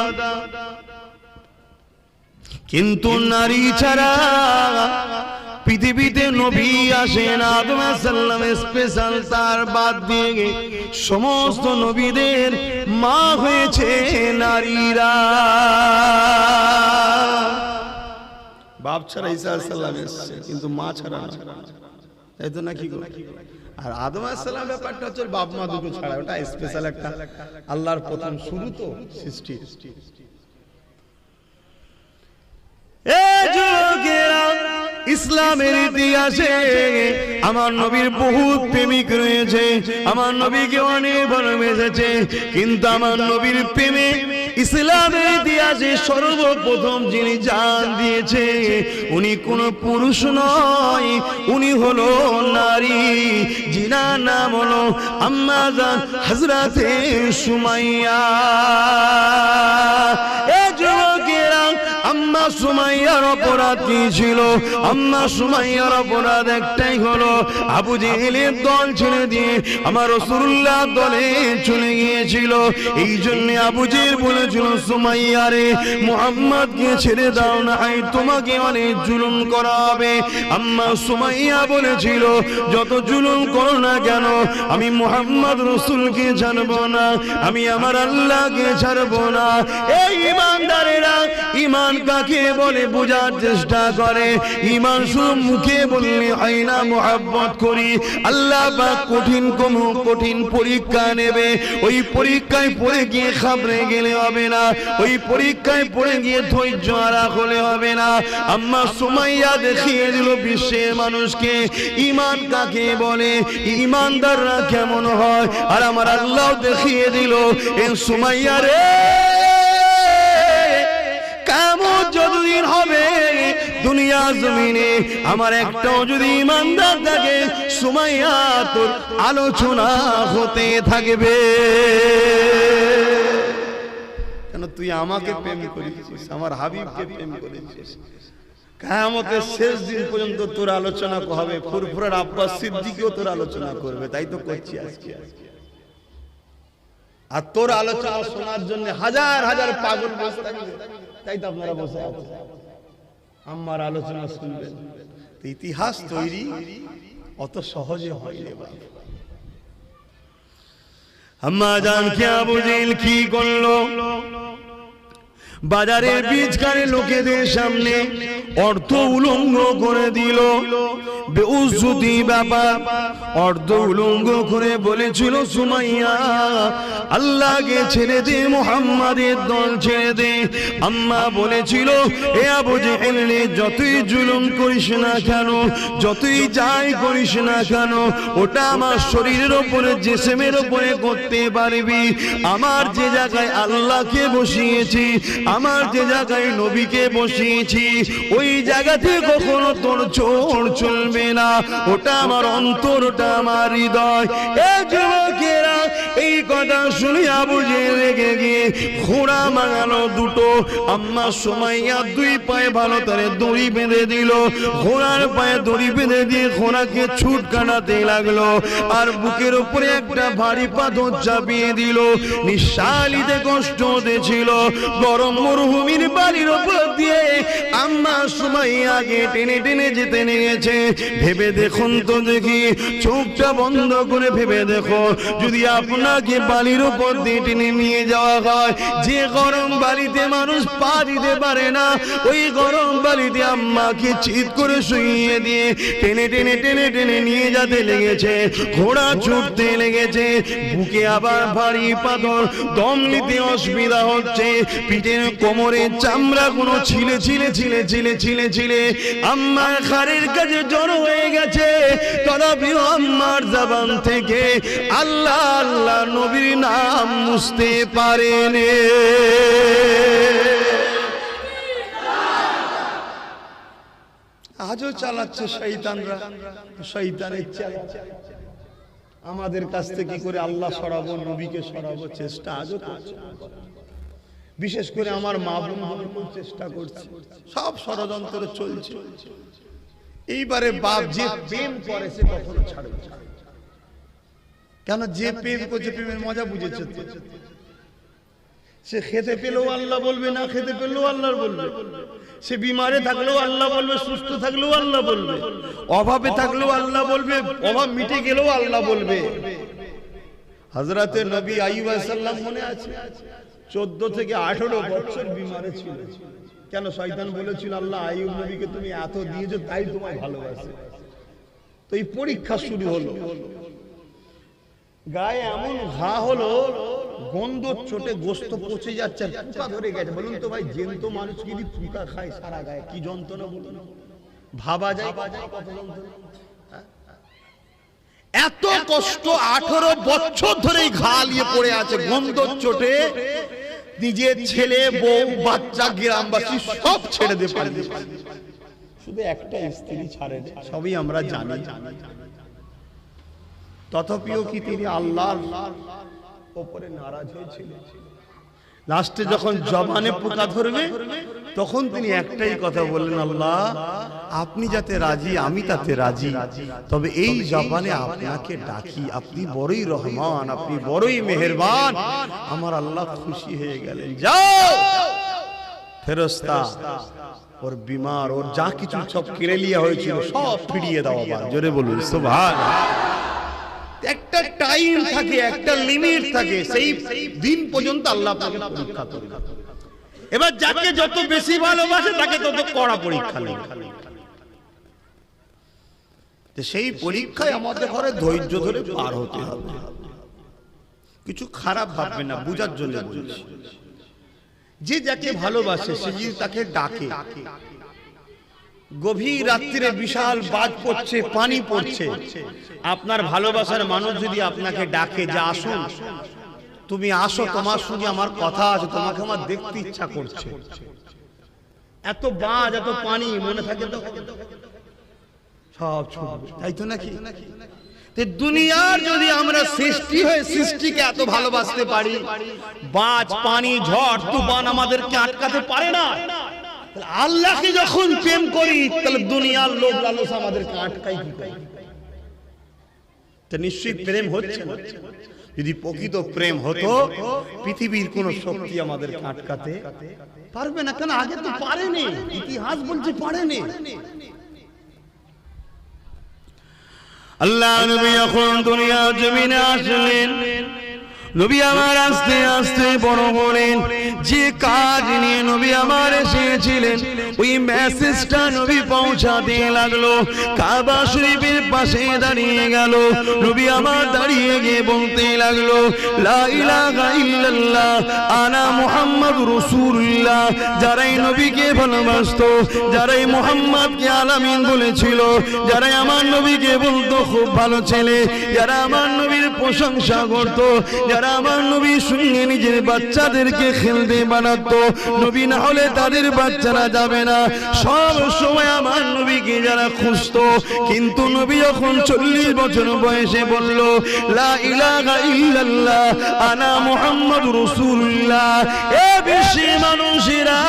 কিন্তু নারী ছাড়া পৃথিবীতে নবী আসেন। আদম আলাইহিস সালাম স্পেশাল, তার বাদ দিয়ে সমস্ত নবীদের মা হয়েছে নারীরা। বাপ ছাড়া ঈসা আলাইহিস সালাম এসেছে, কিন্তু মা ছাড়া না, তাই তো নাকি? আর আদম আলাইহিস সালাম ব্যাপারটা হচ্ছে বাপ মা দুটো ছাড়া, ওটা স্পেশাল একটা আল্লাহর প্রথম শুরু তো সৃষ্টি। ইসলামের ইতিহাসে আমার নবীর বহু প্রেমিক রয়েছে, আমার নবীকে অনেক ভালোবেসেছে, কিন্তু আমার নবীর প্রেমে ইসলামের ইতিহাসে সর্বপ্রথম যিনি জান দিয়েছে, উনি কোন পুরুষ নয়, উনি হলো নারী, যিনার নাম হলো আম্মা জান হযরতে সুমাইয়া। এই যুবকেরা, আম্মা সুমাইয়ার অপরাধ কি ছিল? আম্মা সুমাইয়ার অপরাধ একটাই হলো, আবু জেহেলের দল ছেড়ে দিয়ে আমার রাসূলুল্লাহ দলে চলে গিয়েছিল। এই জন্য আবু জেহেল বলেছিল, সুমাইয়া রে, মুহাম্মদকে ছেড়ে দাও না, হয় তোমাকে অনেক জুলুম করা হবে। আম্মা সুমাইয়া বলেছিল, যত জুলুম করো না কেন, আমি মুহাম্মদ রাসূলকে ছাড়বো না, আমি আমার আল্লাহকে ছাড়বো না। এই ঈমানদারেরা, ঈমান কাকে বলে বোঝার চেষ্টা করে। ঈমান শুধু মুখে বললে হয় না, মুহাব্বত করি। আল্লাহ পাক কঠিন পরীক্ষা নেবে, ওই পরীক্ষায় পড়ে গিয়ে খাবড়ে গেলে হবে না, ওই পরীক্ষায় পড়ে গিয়ে ধৈর্য হারা হলে হবে না। আম্মা সুমাইয়া দেখিয়ে দিল বিশ্বের মানুষকে ঈমান কাকে বলে, ঈমানদাররা কেমন হয়। আর আমার আল্লাহ দেখিয়ে দিল, এ সুমাইয়া রে, কিয়ামত যতদিন হবে দুনিয়া জমিনে আমার একটাও যদি ঈমানদার থাকে, সুমাইয়া তোর আলোচনা হতে থাকবে। কেন তুই আমাকে প্রেম করেছিস, আমার হাবিবকে প্রেম করেছিস, কিয়ামতের শেষ দিন পর্যন্ত তোর আলোচনা হবে, ফুরফুরার আব্বাস সিদ্দিকীও তোর আলোচনা করবে, তাই তো করছি আজকে। আর তোর আলোচনা শোনার জন্য হাজার হাজার পাগল বসে থাকবে, তাই তো আপনারা বসে আছেন আমার আলোচনা শুনবেন। ইতিহাস তৈরি অত সহজে হয় রে বাবা। আম্মা জান কে আবু জেহেল কি করলো? বাজারের বীজকারে লোকেদের সামনে অর্থ উলঙ্গ করে দিল, বেউজ্জতি ব্যাপার। অর্ধ উলঙ্গ করে বলেছিল, সুমাইয়া আল্লাহকে ছেড়ে দে, মুহাম্মাদের দল ছেড়ে দে। আম্মা বলেছিল, এ আবু জেহেল, যতই জুলুম করিস না কেন, যতই যাই করিস না কেন, ওটা আমার শরীরের ওপরে, জিসমের ওপরে করতে পারবি। আমার যে জায়গায় আল্লাহকে বসিয়েছি, আমার যে জায়গায় নবীকে বসিয়েছি, ওই জায়গাতে কখনো তোর চোর চলবে না। ওটা আমার অন্তর, ওটা আমার হৃদয়। এই যুবকেরা এই কথা শুনে আবু জেহেল রেগে গিয়ে ঘোড়া মাগালো দুটো। আম্মা সুমাইয়া দুই পায়ে ভালো করে দড়ি বেঁধে দিল, ঘোড়ার পায়ে দড়ি বেঁধে দিয়ে ঘোড়াকে ছুট কাটাতে লাগলো, আর বুকের উপরে একটা ভারী পাথর চাপিয়ে দিল। নিঃশ্বাসিতে কষ্ট হতেছিল। গরম মরুভূমির বাড়ির উপর দিয়ে আম্মা সুমাইয়াকে টেনে টেনে যেতে নিয়েছে। ভেবে দেখুন তো দেখি, চোখটা বন্ধ করে ভেবে দেখো, যদি আপনাকে বালির উপর দিয়ে টেনে নিয়ে যাওয়া হয়, যে গরম বালিতে মানুষ পা দিতে পারে না, ওই গরম বালিতে আম্মাকে চিৎ করে শুইয়ে দিয়ে টেনে টেনে টেনে টেনে নিয়ে যেতে লেগেছে। ঘোড়া ছুটতে লেগেছে, বুকে আবার ভারী পাথর, দম নিতে অসুবিধা হচ্ছে, পিঠের কোমরের চামড়া গুলো ছিলে ছিলে ছিলে ছিলে ছিলে ছিলে আম্মার ঘাড়ের কাছে জড়ো হয়ে গেছে। তথাপিও আম্মার জবান থেকে আল্লাহ আল্লাহ নবীর নাম মুছতে পারেনি। আজও চালাচ্ছে শয়তানরা, শয়তানের চাল। আমাদের কাছ থেকে কি করে আল্লাহ সরাবো, নবীকে সরাবো, চেষ্টা আজও করছে। বিশেষ করে আমার মা বোন চেষ্টা করছে, সব ষড়যন্ত্র চলছে। এইবারে বাপ যে প্রেম করে সে কখনো ছাড়বে না। কেন? যে প্রেম করছে প্রেমের মজা বুঝেছে তো। সে খেতে পেলেও আল্লাহ বলবে, না খেতে পেলেও আল্লাহ বলবে। সে বিমারে থাকলেও আল্লাহ বলবে, সুস্থ থাকলেও আল্লাহ বলবে, অভাবে থাকলেও আল্লাহ বলবে, অভাব মিটে গেলেও আল্লাহ বলবে। হযরতে নবী আইয়ুব আলাইহিস সালাম মনে আছে, 14 থেকে 18 বছর বিমারে ছিল। কেন? শয়তান বলেছিল, আল্লাহ আইয়ুব নবীকে তুমি এত দিয়েছো, তাই তোমায় ভালোবাসে। তো এই পরীক্ষা শুরু হলো। গায়ে এমন ঘা হলো, গন্ধ চোটে গোস্ত পচে যাচ্ছে, পোকা ধরে গেছে। বলুন তো ভাই, জ্যান্ত মানুষ যদি পোকা খায় সারা গায়ে কি যন্ত্রণা বলুন, ভাবা যায় কত যন্ত্রণা। এত কষ্ট, 18 বছর ধরে ঘা নিয়ে পড়ে আছে, গন্ধ চোটে। নিজের ছেলে, বউ, বাচ্চা, গ্রামবাসী সব ছেড়ে দিয়ে পালিয়ে, শুধু একটা স্ত্রী ছাড়ে, সবই আমরা জানি। তথাপিও কি তিনি আল্লাহর উপরে নারাজ হয়েছিলেন? লাস্টে যখন জবানে পোকা ধরবে, তখন তিনি একটাই কথা বললেন, আল্লাহ আপনি যাতে রাজি, আমি তাতে রাজি, তবে এই জবানে আপনাকে ডাকি। আপনি বড়ই রহমান, আপনি বড়ই মেহেরবান। আমার আল্লাহ খুশি হয়ে গেলেন। যাও ফেরেশতা, ওর বিমার, ওর যা কিছু সব কেড়ে লিয়া হয়েছিল সব ফিরিয়ে দাও। জোরে বলুন সুবহানাল্লাহ। একটা টাইম থাকে, একটা লিমিট থাকে, সেই দিন পর্যন্ত আল্লাহ আপনাকে পরীক্ষা করে। এবার যাকে যত বেশি ভালোবাসে তাকে তত কড়া পরীক্ষা নেই। সেই পরীক্ষায় আমাদের ঘরে ধৈর্য ধরে পার হতে হবে। কিছু খারাপ ভাববে না, বুঝার জন্য বলছি। যে যাকে ভালোবাসে সে যদি তাকে ডাকে, গভীর রাত্রিরে বিশাল বাজ পড়ছে, পানি পড়ছে, আপনার ভালোবাসার মানুষ যদি আপনাকে ডাকে যে আসুন, তুমি আসো, তোমার সঙ্গে আমার কথা আছে, তোমাকে আমার দেখতে ইচ্ছা করছে, এত বাজ, এত পানি, মনে থাকে তো সব ছুটবে, তাই তো নাকি? দুনিয়ার যদি আমরা সৃষ্টি হয়ে সৃষ্টিকে এত ভালোবাসতে পারি, বাজ, পানি, ঝড়, তুফান আমাদেরকে আটকাতে পারে না। আল্লাহকে যখন প্রেম করি তাহলে দুনিয়ার লোভ লালসা আমাদেরকে আটকাই কি করে? তা নিশ্চয়ই প্রেম হচ্ছে না। যদি প্রকৃত প্রেম হতো পৃথিবীর কোন শক্তি আমাদের আটকাতে পারবে না। কেন? আগে তো পারেনি, ইতিহাস বলছে পারেনি। আল্লাহ নবী যখন দুনিয়ার জমিনে আসলেন, নবী আমার আস্তে আস্তে বড় হলেন। যে কাজ নিয়ে নবী আমার এসেছিলেন ওই মেসেজটা নবী পৌঁছাতে লাগলো। কাবা শরীফের পাশে দাঁড়িয়ে গেল, নবী আমার দাঁড়িয়ে গিয়ে বলতে লাগলো, লা ইলাহা ইল্লাল্লাহ আনা মুহাম্মাদুর রাসূলুল্লাহ। যারাই নবীকে ভালোবাসতো, যারাই মুহাম্মদকে আলামিন বলেছিল, যারাই আমার নবীকে বলতো খুব ভালো ছেলে, যারা আমার নবীর প্রশংসা করতো, যারা আমার নবীর সঙ্গে নিজের বাচ্চাদেরকে খেলতে বানাতো, নবী না হলে তাদের বাচ্চারা যাবে না, সব সময় আমার নবীকে যারা খুঁজতো। কিন্তু নবী যখন 40 বছর বয়সে বলল, লা ইলাহা ইল্লাল্লাহ আনা মুহাম্মাদুর রাসূলুল্লাহ, এ বিশ্বের মানুষেরা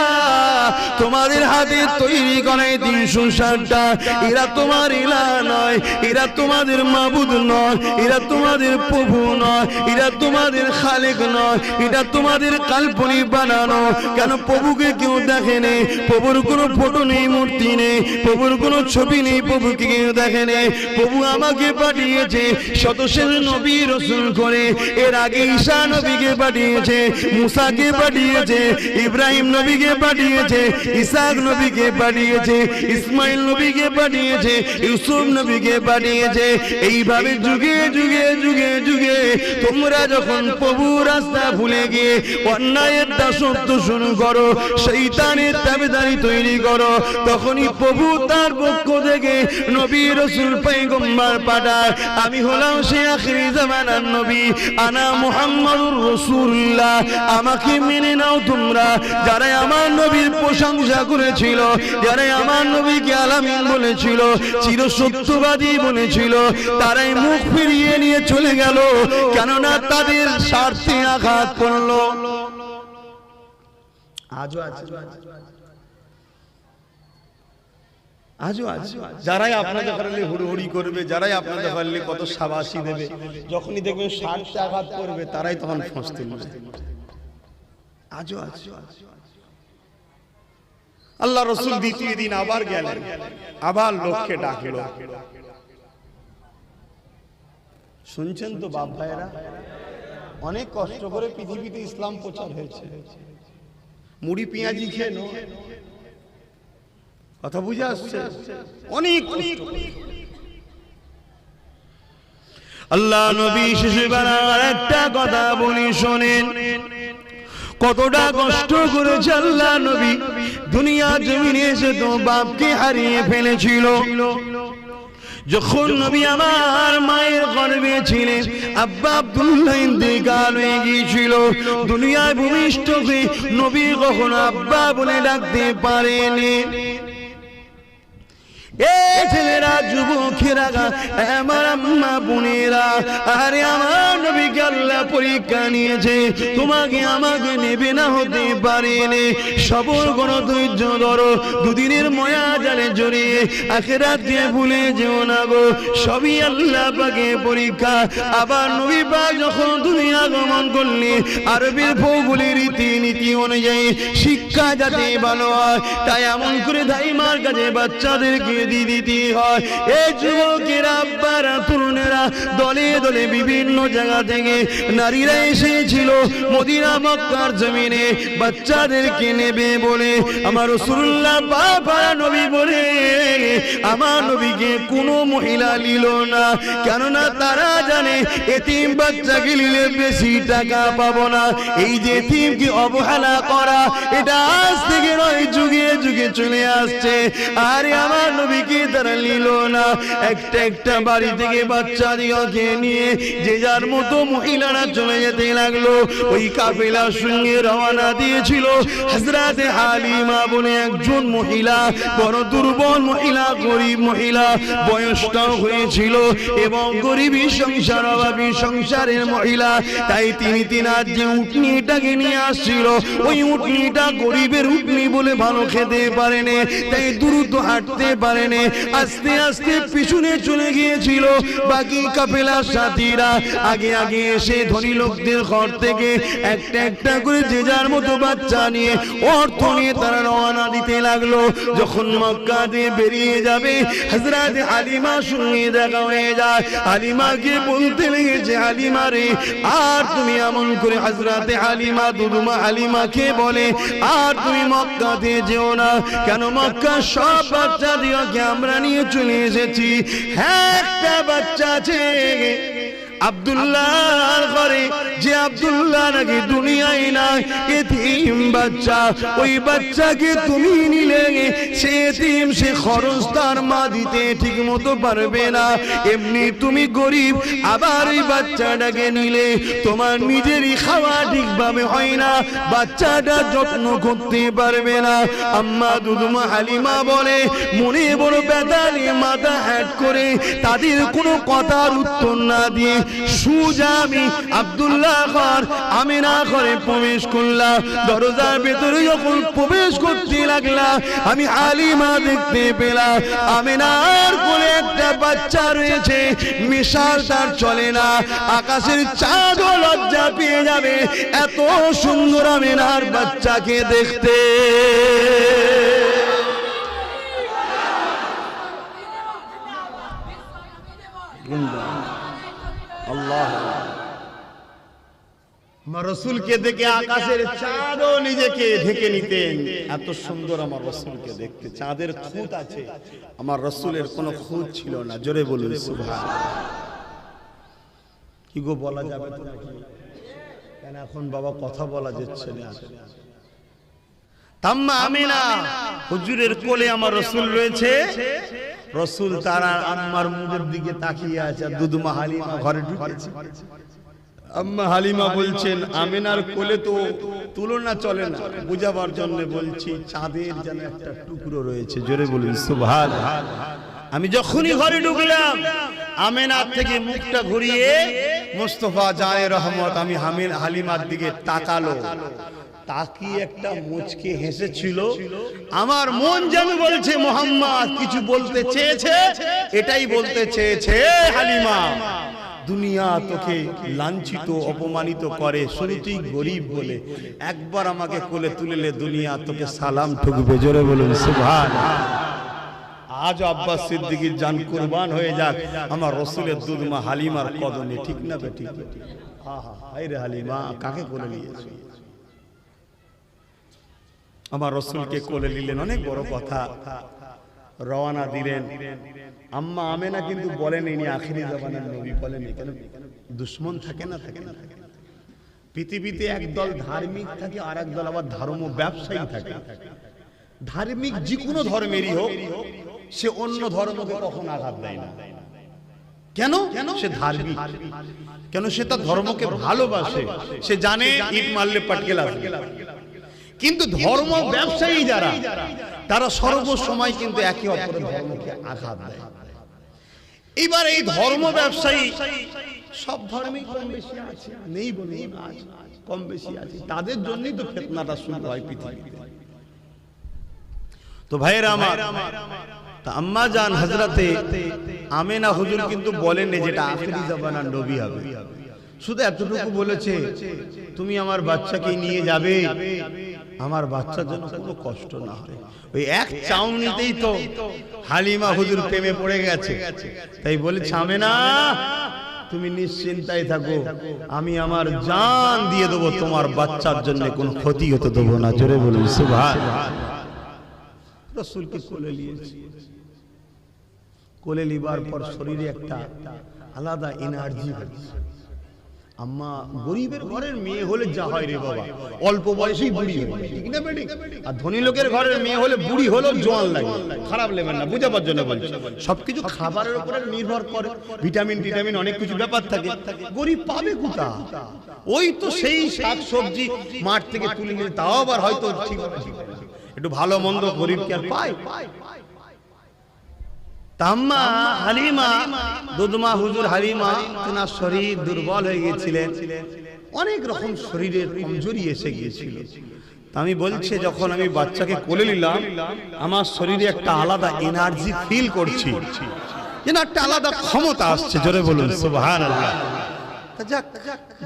তোমাদের হাতে তৈরি করা 360টা, এরা তোমার ইলাহ নয়, এরা তোমাদের মাবুদ নয়, এরা তোমাদের প্রভু নয়, এরা তোমাদের খালেক নয়, এটা তোমাদের কাল্পনিক বানানো। কেন? প্রভুকে কেউ দেখেনি, প্রভুর কোনো ফটো নেই, মূর্তি নেই, প্রভুর কোনো ছবি নেই, প্রভুকে কেউ দেখেনি। প্রভু আমাকে পাঠিয়েছে শতশের নবী রাসূল করে। এর আগে ঈসা নবীকে পাঠিয়েছে, মুসাকে পাঠিয়েছে, ইব্রাহিম নবীকে পাঠিয়েছে, ইসহাক নবীকে পাঠিয়েছে, ইসমাইল নবীকে পাঠিয়েছে, ইউসুফ নবীকে পাঠিয়েছে। এইভাবে যুগে যুগে যুগে যুগে তোমরা যখন প্রভু রাস্তা ভুলে গিয়ে অন্যায়ের দাসত্ব শুরু করো, শয়তানের তাবেদারি তৈরি করো, তখনই প্রভু তার পক্ষ থেকে নবী রাসূল পয়গম্বর পাঠায়। আমি হলাম সে আখিরি জামানার নবী, আনা মুহাম্মাদুর রাসূলুল্লাহ। আমাকে মেনে নাও তোমরা। যারা আমার নবীর প্রশংসা করেছিল, যারা আমার নবীকে আলামিন বলেছিল, চিরসত্যবাদী বলেছিল, তারাই মুখ ফিরিয়ে নিয়ে চলে গেল। কেননা তাদের স্বার্থে আঘাত করলো। আজও আছে, আজও আছে যারাই আপনাদের কারণে হুড়োহুড়ি করবে, যারাই আপনাদের কারণে কত শাবাশি দেবে, যখনই দেখবেন স্বার্থে আঘাত করবে তারাই তখন ফোঁস তুলবে। আজও আছে। আল্লাহ রাসূল দ্বিতীয় দিন আবার গেলেন, আবার লোককে ডাকলো। শুনছেন তো বাপ ভাইরা, অনেক কষ্ট করে পৃথিবীতে ইসলাম প্রচার হয়েছে। মুড়ি পেঁয়াজি খেয়ে নয়, কথা বুঝে আসছে, অনেক কষ্ট। আল্লাহ নবী শেষবার একটা কথা বলি শোনেন, কতটা কষ্ট করেছে আল্লাহ নবী। দুনিয়া জমিনে এসে তো বাপকে হারিয়ে ফেলেছিল। যখন নবী আমার মায়ের গর্ভে ছিলেন, আব্বা আব্দুল্লাহ ইন্তেকাল হয়ে গিয়েছিল। দুনিয়ায় ভূমিষ্ঠ হয়ে নবী কখনো আব্বা বলে ডাকতে পারেনি। এই ছেলেরা, যুবকেরা, আমার আম্মা বোনেরা, আরে আমার নবীকে আল্লাহ পরীক্ষা নিয়েছে, তোমাকে আমাকে নেবে না হতে পারেনি। সবর করো, ধৈর্য ধরো, দুদিনের ময়া জালে জড়িয়ে আখিরাতকে ভুলে যেও না গো। সবই আল্লাহ পাকের পরীক্ষা। আবার নবী পাক যখন দুনিয়া গমন করলেন, আরবের ভৌগোলিক রীতিনীতি অনুযায়ী শিক্ষা যাতে ভালো হয়, তাই এমন করে দাইমার কাছে বাচ্চাদেরকে দিতে হয়। এই যুবকেরা, আব্বারা, তরুণেরা দলে দলে বিভিন্ন জায়গা থেকে নারীরা এসেছিল মদিনা মক্কার জমিনে বাচ্চাদেরকে নেবে বলে। আমার রাসূলুল্লাহ বাবা নবী বলে আমার নবীকে কোনো মহিলা নিল না, কেননা তারা জানে এতিম বাচ্চাকে নিলে বেশি টাকা পাবো না। এই যে এতিমকে অবহেলা করা, এটা আজ থেকে নয়, যুগে যুগে চলে আসছে। আরে আমার নবী নবীকে তারা নিল না। একটা একটা বাড়ি থেকে বাচ্চা দিওকে নিয়ে যে যার মতো মহিলারা চলে যেতে লাগলো। ওই কাফেলার সঙ্গে রওনা দিয়েছিল হযরতে হালিমা বলে একজন মহিলা, বড় দুর্বল মহিলা, গরিব মহিলা, বয়সটাও হয়েছিল এবং গরিবী সংসার, অভাবী সংসারের মহিলা। তাই তিনি তিনার যে উটনিটাকে নিয়ে আসছিল, ওই উটনিটা গরিবের উটনি বলে ভালো খেতে পারেনি, তাই দ্রুত হাঁটতে পারেনি, আস্তে আস্তে পিছনে চলে গিয়েছিল। বাকি কাফেলার সাথীরা আগে আগে এসে ধনী লোকদের ঘর থেকে একটা একটা করে যে যার মতো বাচ্চা নিয়ে অর্থ নিয়ে তারা রওনা দিতে লাগলো। যখন মক্কা দিয়ে বেরিয়ে যাবে, হযরত হালিমার সঙ্গে দেখা হয়ে যায়। হালিমাকে বলতে লেগেছে, হালিমা রে, আর তুমি এমন করে, হযরত হালিমা দুদুমা হালিমাকে বলে, আর তুমি মক্কাতে যেও না। কেন? মক্কা সব বাচ্চা দিওকে আমরা নিয়ে চলে এসেছি। হ্যাঁ, একটা বাচ্চা আছে আব্দুল্লাহর ঘরে, যে আব্দুল্লাহ নাকি দুনিয়ায় নাই, এতিম বাচ্চা। ওই বাচ্চাকে তুমি নিলে সে এতিম, সে খরচ তার মা দিতে ঠিক মতো পারবে না। এমনি তুমি গরিব, আবার ওই বাচ্চাটাকে নিলে তোমার নিজেরই খাওয়া ঠিকভাবে হয় না, বাচ্চাটা যত্ন করতে পারবে না। আম্মা দুদুমা হালিমা বলে, মনে বড় ব্যথা নিয়ে মাথা হ্যাট করে তাদের কোনো কথার উত্তর না দিয়ে সুজা আমি আব্দুল্লাহ ঘর আমিনা ঘরে প্রবেশ করলাম। দরজার ভেতরে যখন প্রবেশ করতে লাগলাম, আমি হালিমা দেখতে পেলাম আমিনার কোলে একটা বাচ্চা রয়েছে। মিশাল তার চলে না, আকাশের চাঁদও লজ্জা পেয়ে যাবে এত সুন্দর আমিনার বাচ্চাকে দেখতে। আল্লাহ, আমার রসুলকে দেখে আকাশের চাঁদও নিজেকে ঢেকে নিতেন, এত সুন্দর আমার রসুলকে দেখতে। চাঁদের খুঁত আছে, আমার রসুলের কোনো খুঁত ছিল না। জোরে বলুন সুবহানাল্লাহ। কি গো, বলা যাবে তো নাকি? কেন এখন বাবা কথা বলা যাচ্ছে না? তাম্মা আমিনা হুজুরের কোলে আমার রসুল রয়েছে। রসুল তারা আম্মার মুখের দিকে তাকিয়ে আছে। দুদুমা হালিমা ঘরে ঢুকেছে। আম্মা হালিমা বলছেন, আমিনার কোলে তো তুলনা চলে না, বুঝাবার জন্য বলছি, চাঁদের যেন একটা টুকরো রয়েছে। জোরে বলুন সুবহানাল্লাহ। আমি যখনই ঘরে ঢুকলাম, আমিনার থেকে মুখটা ঘুরিয়ে মুস্তাফা জানে রহমত আমি হালিমার দিকে তাকালো। তাকিয়ে একটা মুচকে হেসেছিল। আমার মন যেন বলছে, মুহাম্মদ কিছু বলতে চেয়েছে, এটাই বলতে চেয়েছে। হালিমা, দুনিয়া তোকে লাঞ্ছিত অপমানিত করে, শুরুতেই গরিব বলে, একবার আমাকে কোলে তুলেলে দুনিয়া তোকে সালাম ঠুকবে। জোরে বলুন সুবহানাল্লাহ। আজ আব্বাস সিদ্দিকীর জান কুরবান হয়ে যাক আমার রসুলের দুধমা হালিমার কদমে, ঠিক না বেঠিক? আহা, হায় রে হালিমা, কাকে কোলে নিয়েছে? আমার রসুলকে কোলে নিলেন, অনেক বড় কথা। রওনা দিলেন। আম্মা আমেনা কিন্তু বলেন ইনি আখিরি জামানার নবী, বলেনি। কেন? দুশমন থাকে না, থাকে না। পৃথিবীতে একদল ধার্মিক থাকে, আর একদল আবার ধর্ম ব্যবসায়ী থাকে। ধার্মিক যে কোনো ধর্মেরই হোক, সে অন্য ধর্মকে কখনো আঘাত দেয় না। কেন? সে ধার্মিক। কেন? সে তার ধর্মকে ভালোবাসে। সে জানে ইট মারলে পাটকে লাগবে। কিন্তু ধর্ম ব্যবসায়ী যারা, তারা সর্বসময় কিন্তু একে অপরের ধর্মকে আঘাত দেয়। এবার এই ধর্ম ব্যবসায়ী সব ধর্মেই কম বেশি আছে, নেই বলে কম বেশি আছে, তাদের জন্যই তো ফিতনাটা শুরু হয় পৃথিবীতে। তো ভাইয়েরা আমার, তা আম্মা জান হযরতে আমেনা হুজুর কিন্তু বলেননি যেটা আখিরি জামানার নবী হবে। শুধু এতটুকু বলেছে, তুমি আমার বাচ্চাকে নিয়ে যাবে, আমার বাচ্চার জন্য কোনো কষ্ট না হয়। ওই এক চাউনিতেই তো হালিমা হুজুর প্রেমে পড়ে গেছে। তাই বলেছে, আমেনা তুমি নিশ্চিন্তায় থাকো, আমি আমার জান দিয়ে দেবো, তোমার বাচ্চার জন্য কোনো ক্ষতি হতে দেবো না। জোরে বলুন সুবহানাল্লাহ। রাসূলকে কোলে নিয়েছে। কোলে লিবার পর শরীরে একটা আলাদা এনার্জি হচ্ছে। আম্মা গরিবের ঘরের মেয়ে হলে যা হয় রে বাবা, অল্প বয়সেই বুড়ি হয়, ঠিক না বেটি? আর ধনী লোকের ঘরের মেয়ে হলে বুড়ি হলেও জোয়ান লাগে। খারাপ নেবেন না, বুঝাবার জন্য বলছি। সবকিছু খাবারের উপরে নির্ভর করে, ভিটামিন টিটামিন অনেক কিছু ব্যাপার থাকে। গরিব পাবে কোথা? ওই তো সেই শাক সবজি মাঠ থেকে তুলে নিয়ে, তাও আবার হয়তো ঠিক একটু ভালো মন্দ গরিব কি আর পায়? আম্মা হালিমা, দুধমা হুজুর হালিমা, তেনার শরীর দুর্বল হয়ে গিয়েছিলেন, অনেক রকম শরীরের কমজোরি এসে গিয়েছিল। আমি বলছি, যখন আমি বাচ্চাকে কোলে নিলাম, আমার শরীরে একটা আলাদা এনার্জি ফিল করছি, যেন একটা আলাদা ক্ষমতা আসছে। জোরে বলুন সুবহানাল্লাহ। যাক,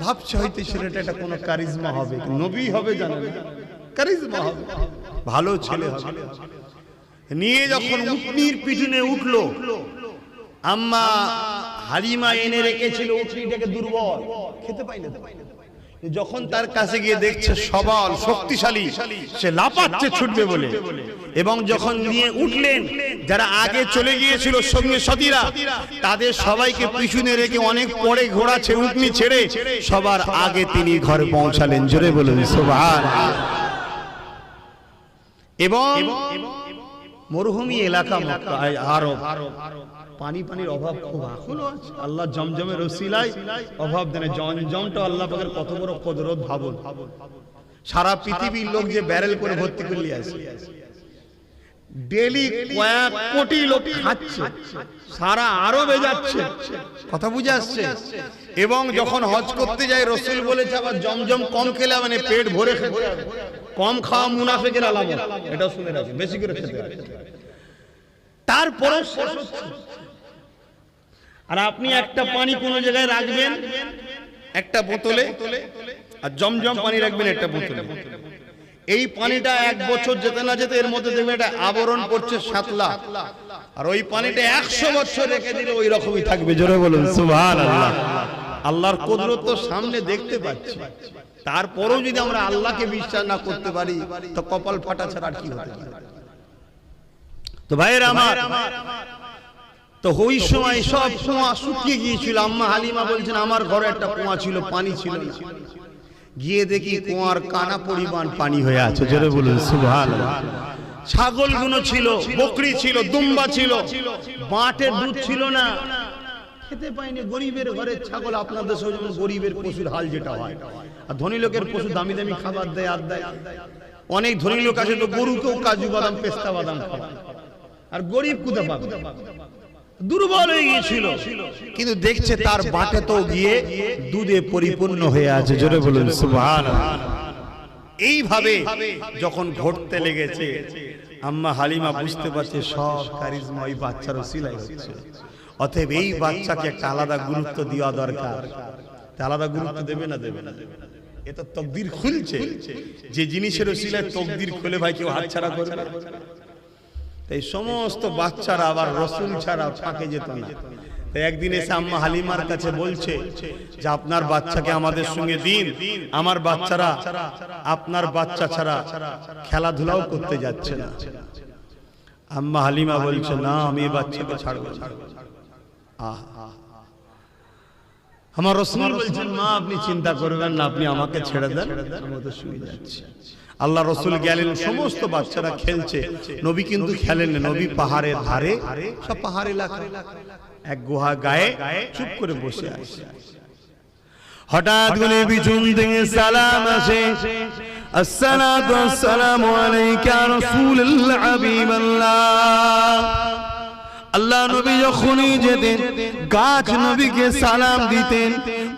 ভাবছি হয়তো ছেলেটা একটা কোনো কারিজমা হবে, নবী হবে, জানেন, কারিজমা হবে, ভালো ছেলে হবে। নিয়ে যখন উটনির পিছনে উঠলো, আম্মা হালিমা এনে রেখেছিল উটনিটাকে, দুর্বল, খেতে পাইল। যখন তার কাছে গিয়ে দেখছে সবল শক্তিশালী, সে লাফাচ্ছে ছুটবে বলে, এবং যখন নিয়ে উঠলেন, যারা আগে চলে গিয়েছিল সঙ্গে সাথীরা, তাদের সবাইকে পিছনে রেখে অনেক পরে ঘোড়াছে উটনি ছেড়ে সবার আগে তিনি ঘরে পৌঁছালেন। জোরে বলুন সুবহানাল্লাহ। এবং মরুভূমি এলাকা মক্কা, আরব, পানির অভাব খুব এখনো আছে। আল্লাহ জমজমের ওসিলায় অভাব দেন। জমজমটা আল্লাহ পাকের কত বড় কুদরত ভাবুন। সারা পৃথিবীর লোক যে ব্যারেল করে ভর্তি করলি আছে, ডেলি কয়েক কোটি লোক খাচ্ছে, সারা আরবে যাচ্ছে, কথা বুঝে আসছে। এবং যখন হজ করতে যায়, রাসূল বলেছে আবার জমজম কম খেলে মানে পেট ভরে খেতে হবে, কম খাওয়া মুনাফিকের আলামত, এটা শুনে রাখেন, বেশি করে খেতে হবে। তারপরে আর আপনি একটা পানি কোন জায়গায় রাখবেন একটা বোতলে, আর জমজম পানি রাখবেন একটা বোতলে। এই পানিটা 1 বছর যেতে না যেতে এর মধ্যে দেখবেন এটা আবরণ পড়ছে সাতলা, আর ওই পানিটা 100 বছর রেখে দিলে ওই রকমই থাকবে। জোরে বলুন সুবহানাল্লাহ। আল্লাহর কুদরত তো সামনে দেখতে পাচ্ছি, তারপরেও যদি আমরা আল্লাহকে বিশ্বাস না করতে পারি, তো কপাল ফাটা ছাড়া আর কি হতে পারে? তো ভাইয়েরা আমার, তো ওই সময় সব কুয়া শুকিয়ে গিয়েছিল। আম্মা হালিমা বলছেন আমার ঘরে একটা কুয়া ছিল, পানি ছিল না। গিয়ে দেখি কুয়ার কানা পরিমাণ পানি হয়ে আছে। জোরে বলুন সুবহানাল্লাহ। ছাগলগুলো ছিল, বকরি ছিল, দুম্বা ছিল, বাটের দুধ ছিল না, খেতে পাইনি। গরিবের ঘরের ছাগল, আপনাদের যেমন গরিবের পশুর হাল যেটা হয়, আর ধনী লোকের পশু দামি দামি খাবার দেয়, আর দেয়। অনেক ধনী লোক আছে তো গরুকেও কাজু বাদাম পেস্তা বাদাম খাওয়ায়, আর গরিব কোথা পাবে? দুর্বল হয়ে গিয়েছিল, কিন্তু দেখছে তার বাটে তো গিয়ে দুধে পরিপূর্ণ হয়ে আছে। জোরে বলুন সুবহানাল্লাহ। এইভাবে যখন ঘটতে লেগেছে, আম্মা হালিমা বুঝতে পারছে সব কারিজমা ওই বাচ্চার ওসিলায় হচ্ছে। অতএব এই বাচ্চাকে একটা আলাদা গুরুত্ব দেওয়া দরকার। আলাদা গুরুত্ব দেবে না, দেবে না, এটা তকদির খুলছে। যে জিনিসের ওসিলায় তকদির খুলে ভাই কেউ হাতছাড়া করবে না। এই সমস্ত বাচ্চারা আবার রাসূল ছাড়া ফাঁকে যেত না। তাই একদিন এসে আম্মা হালিমার কাছে বলছে যে আপনার বাচ্চাকে আমাদের সঙ্গে দিন, আমার বাচ্চারা আপনার বাচ্চা ছাড়া খেলাধুলাও করতে যাচ্ছে না। আম্মা হালিমা বলছে না, আমি এই বাচ্চাকে ছাড়ব না। আমার রাসূল বলছেন মা আপনি চিন্তা করবেন না, আপনি আমাকে ছেড়ে দেন, আমি তো শুয়ে যাচ্ছি। আল্লাহ রাসূল গেলেন, সমস্ত বাচ্চারা খেলছে, নবী কিন্তু খেলেন না। নবী পাহাড়ের ধারে, সব পাহাড় এলাকা, এক গুহা গায়ে চুপ করে বসে আছে। হঠাৎ করে পিছন থেকে সালাম আসে, আসসালাতু ওয়াসসালামু আলাইকা রাসূলুল্লাহ হাবিবাল্লাহ। আল্লাহ নবী যখনই যেতেন, গাছ নবীকে সালাম দিতেন,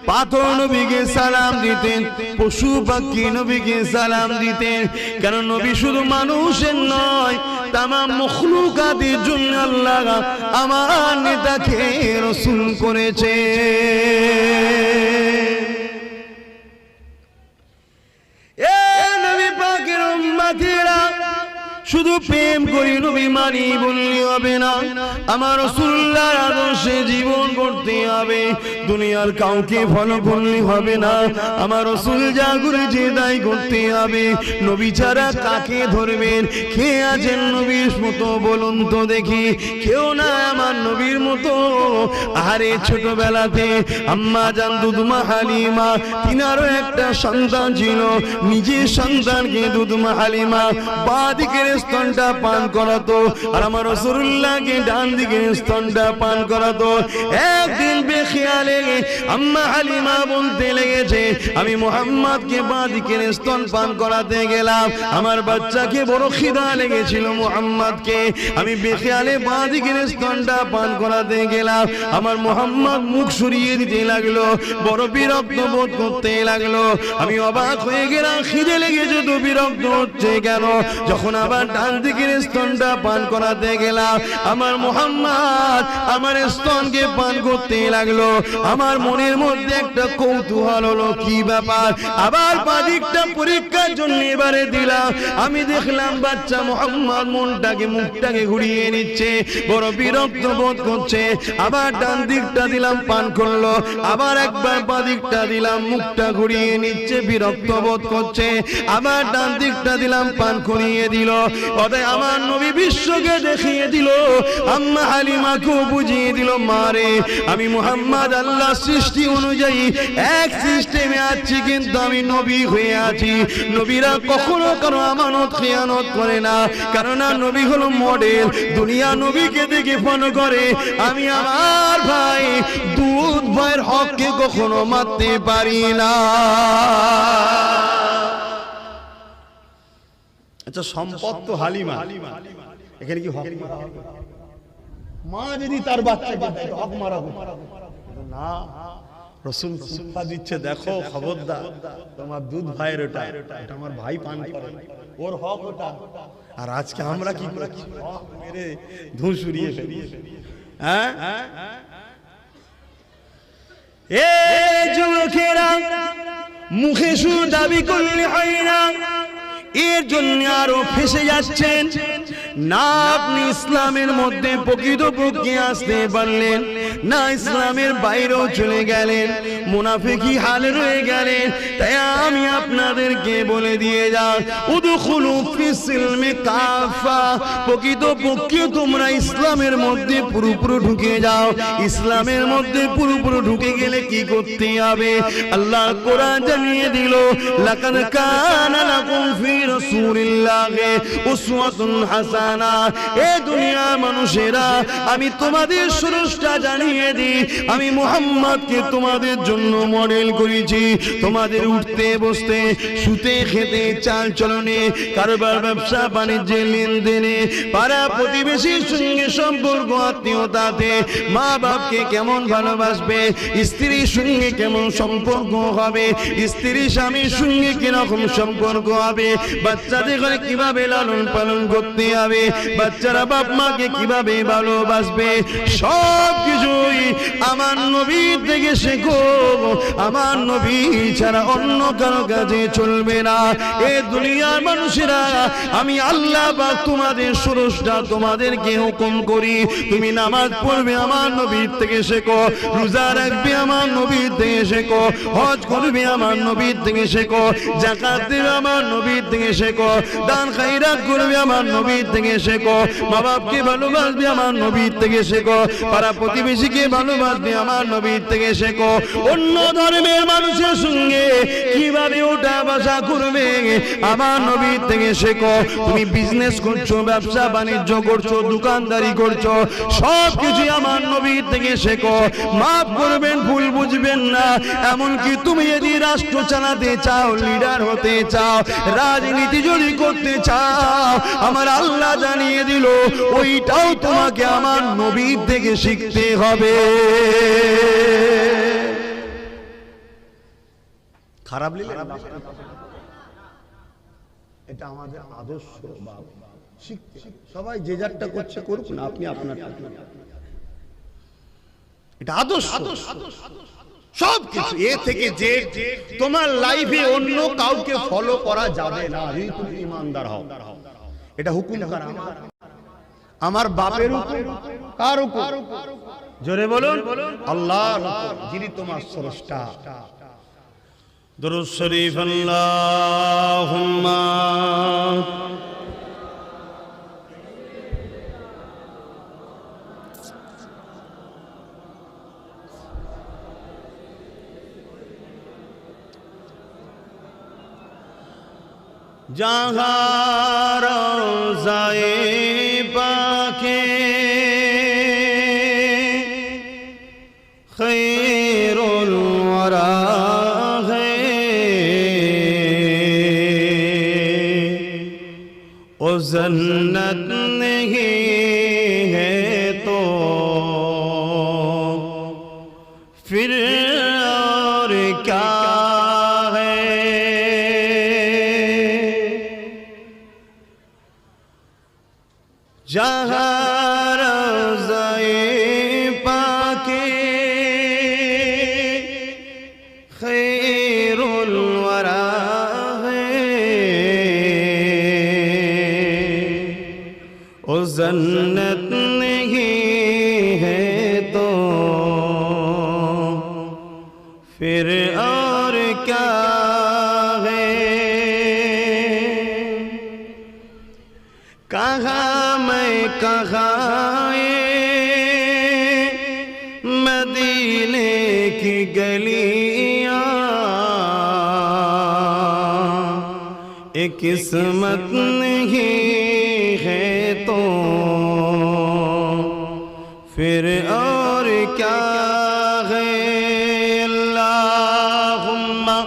পাথর নবীকে সালাম দিতেন, পশু পাখি নবীকে সালাম দিতেন। কেন নবী শুধু মানুষের নয়, তামাম মখলুকাতের জন্য আল্লাহ আমার নেতাকে রাসূল করেছে। এ নবী পাকের উম্মতেরা, শুধু প্রেম করি নবী মানি বললে হবে না, আমার রাসূলুল্লাহর আদর্শে জীবন করতে হবে। দুনিয়ার কাউকে ফলো করলে হবে না, আমার রাসূল যা করেছে তাই করতে হবে। নবী ছাড়া কাকে ধরবেন? কে আছেন নবীর মতো বলুন তো দেখি? কেউ না আমার নবীর মতো। আরে ছোটবেলাতে আম্মা জান দুধমা হালিমা, তিনারও একটা সন্তান ছিল, নিজের সন্তানকে দুধমা হালিমা বাঁ দিকের স্তনটা পান করাতো, আর আমার রাসূলুল্লাহকে ডান দিকের স্তনটা পান করাতো। একদিন বেখেয়ালে আম্মা হালিমা বলতে লেগেছে, আমি মুহাম্মদকে বাঁ দিকের স্তন পান করাতে গেলাম, আমার বাচ্চাকে বড় খিদা লেগেছিল মুহাম্মদকে, আমি বেখেয়ালে বাঁ দিকের স্তনটা পান করাতে গেলাম, আমার মুহাম্মদ মুখ সরিয়ে দিতে লাগলো, বড় বিরক্ত বোধ করতে লাগলো। আমি অবাক হয়ে গেলাম, খিদে লেগেছে তো বিরক্ত হচ্ছে কেন? যখন আবার ডান দিকের স্তনটা পান করাতে গেলাম, আমার মুহাম্মদ আমার স্তনকে পান করতে লাগলো। আমার মনের মধ্যে একটা কৌতূহল হলো, কি ব্যাপার? আবার বাঁ দিকটা পরীক্ষার জন্য এবারে দিলাম, আমি দেখলাম বাচ্চা মুহাম্মদ মুখটাকে ঘুরিয়ে নিচ্ছে, বড় বিরক্ত বোধ করছে। আবার ডান দিকটা দিলাম, পান করলো, আবার একবার বাঁ দিকটা দিলাম, মুখটা ঘুরিয়ে নিচ্ছে, বিরক্ত বোধ করছে। আবার ডান দিকটা দিলাম, পান করিয়ে দিল। অতএব আমার নবী বিশ্বকে দেখিয়ে দিল, আম্মা হালিমাকে বুঝিয়ে দিল, মারে আমি মুহাম্মদ আল্লাহ সৃষ্টি অনুযায়ী এক সিস্টেমে আছি, কিন্তু আমি নবী হয়ে আছি। নবীরা কখনো কারো আমানত খেয়ানত করে না, কারণ নবী হলো মডেল, দুনিয়া নবীকে দেখে ফলো করে। আমি আমার ভাই দুধ ভাইয়ের হককে কখনো মারতে পারি না। আচ্ছা, সম্পদ তো হালিমা, এখানে কি হক? মা যদি তার বাচ্চাকে হক মারা না, রাসূল শিক্ষা দিচ্ছে, দেখো খবরদার, তোমার দুধ ভাইয়ের ওটা, এটা আমার ভাই পান করে, ওর হক ওটা। আর আজকে আমরা কি করে হক মেরে ধুস উড়িয়ে ফেলি? হ্যাঁ, এই যুবকেরা মুখে শুধু দাবি করলে হয় না, এর জন্য আরো ফেসে যাচ্ছেন না। আপনি ইসলামের মধ্যে প্রকৃতপক্ষে আসতে পারলেন না, ইসলামের বাইরেও চলে গেলেন, মুনাফিকি হালে রয়ে গেলেন। তাই আমি আপনাদেরকে বলে দিয়ে যাই, উদখুলু ফিস-সিলমি কাফা, প্রকৃতপক্ষে তোমরা ইসলামের মধ্যে পুরোপুরি ঢুকে যাও। ইসলামের মধ্যে পুরোপুরি ঢুকে গেলে কি করতে হবে? আল্লাহ কোরআন জানিয়ে দিল, লাকাদ কানা লাকুম ফি রাসূলিল্লাহি উসওয়াতুন হাসানা। এ দুনিয়ার মানুষেরা, আমি তোমাদের স্রষ্টা জানিয়ে দিই, আমি মুহাম্মদকে তোমাদের জন্য মডেল করেছি। তোমাদের উঠতে বসতে, শুতে খেতে, চাল চলনে, কারবার ব্যবসা বাণিজ্যে, লেনদেনে, পাড়া প্রতিবেশীর সঙ্গে সম্পর্ক, আত্মীয়তাতে, মা বাপকে কেমন ভালোবাসবে, স্ত্রীর সঙ্গে কেমন সম্পর্ক হবে, স্ত্রী স্বামীর সঙ্গে কিরকম সম্পর্ক হবে, বাচ্চাদের ঘরে কিভাবে লালন পালন করতে হবে, বাচ্চারা বাপ মাকে কিভাবে ভালোবাসবে, সব কিছুই আমার নবী থেকে শেখো। আমার নবী ছাড়া অন্য কারো কাছে চলবে না। এ দুনিয়ার মানুষেরা, আমি আল্লাহ পাক তোমাদের স্রষ্টা, তোমাদেরকে হুকুম করি, তুমি নামাজ পড়বে আমার নবীর থেকে শেখো, রোজা রাখবে আমার নবীর থেকে শেখো, হজ করবে আমার নবীর থেকে শেখো, যাকাত দেবে আমার নবীর থেকে শেখো, দান খায়রাত করবে আমার নবীর থেকে শেখো, মা বাপকে ভালোবাসবে আমার নবীর থেকে শেখো, পাড়া প্রতিবেশীকে ভালোবাসবে আমার নবীর থেকে শেখো, অন্য ধর্মের মানুষের সঙ্গে কিভাবে ওঠা বসা করবে আমার নবীর থেকে শেখো। তুমি বিজনেস করছো, ব্যবসা বাণিজ্য করছো, দোকানদারি করছো, সব কিছু আমার নবীর থেকে শেখো। মাফ করবেন, ভুল বুঝবেন না। এমনকি তুমি যদি রাষ্ট্র চালাতে চাও, লিডার হতে চাও, রাজনীতি যদি করতে চাও, আমার আল্লাহ জানিয়ে দিল, ওইটাও তোমাকে আমার নবীর থেকে শিখতে হবে। খারাপ লিলে এটা আমাদের আদর্শ, শিখতে সবাই যে যারটা করছে করুক না, আপনি আপনারটা, এটা আদর্শ। সব কিছু এ থেকে যে তোমার লাইফে অন্য কাউকে ফলো করা যাবে না, যদি তুমি ইমানদার হও। এটা হুকুম কার? আমার বাপের হুকুম? কার হুকুম? জোরে বলুন আল্লাহর হুকুম, যিনি তোমার স্রষ্টা। দুরূদ শরীফ আল্লাহুম্মা जहाँ रोज़ाए पाके खैरुल वरा है, ओ जन्नत नहीं है तो फिर और क्या जहाँ रोज़ाए पाके खैरुल वरा है, ओ जन्नत नहीं है तो फिर और क्या है। कहाँ कहाँ मदीने की गलियां, एक किस्मत नहीं है तो फिर और क्या है। अल्लाहुम्मा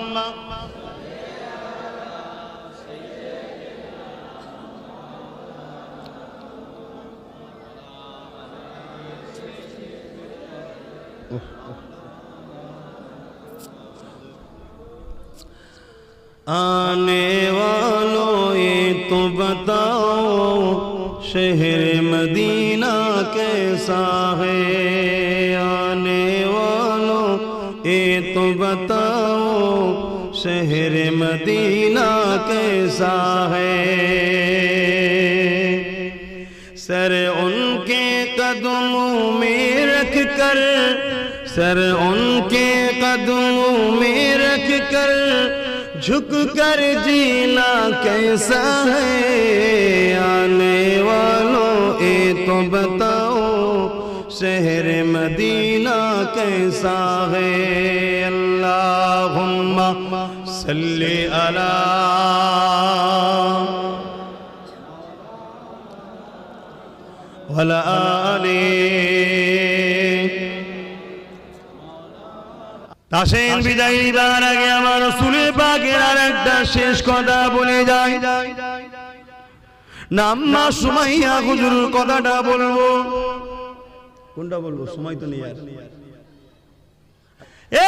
आने वालों ये तो बताओ शहर मदीना कैसा है। आने वालों ये तो बताओ शहर मदीना कैसा है। सर उनके कदमों में रख कर, सर उनके कदमों में रख कर झुक कर जीना कैसा है। आने वालों ये तो बताओ शहर मदीना कैसा है। अल्लाहुम्मा सल्ली अला वला आली। আসেন বিদায় নিবার আগে আমার রাসূলের পাকের আরেকটা শেষ কথা বলে যাই। নাম্মা সুমাইয়া হুজুরের কথাটা বলবো। কোনটা বলবো? সময় তো নেই আর।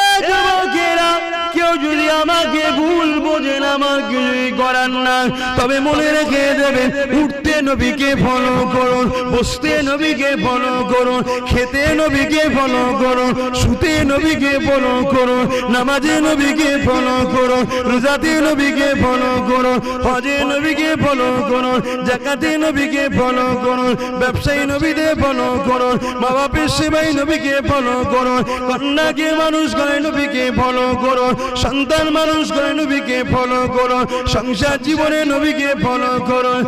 এ যুবকেরা, কেউ যদি আমাকে ভুল বোঝেন, আমার কিছুই করার না, তবে মনে রেখে দেবেন, উঠতে নবীকে ফলো করুন, বসতে নবীকে ফলো করুন, খেতে নবীকে ফলো করুন, শুতে নবীকে ফলো করুন, নামাজে নবীকে ফলো করুন, রোজাতে নবীকে ফলো করুন, হজে নবীকে ফলো করুন, যাকাতে নবীকে ফলো করুন, ব্যবসায়ী নবীদের ফলো করুন, মা বাপের সেবায় নবীকে ফলো করুন, কন্যাকে মানুষ করে নবীকে ফলো করুন, সন্তান মানুষ করে নবীকে ফলো করুন, সংসার জীবনে নবীকে ফলো করুন।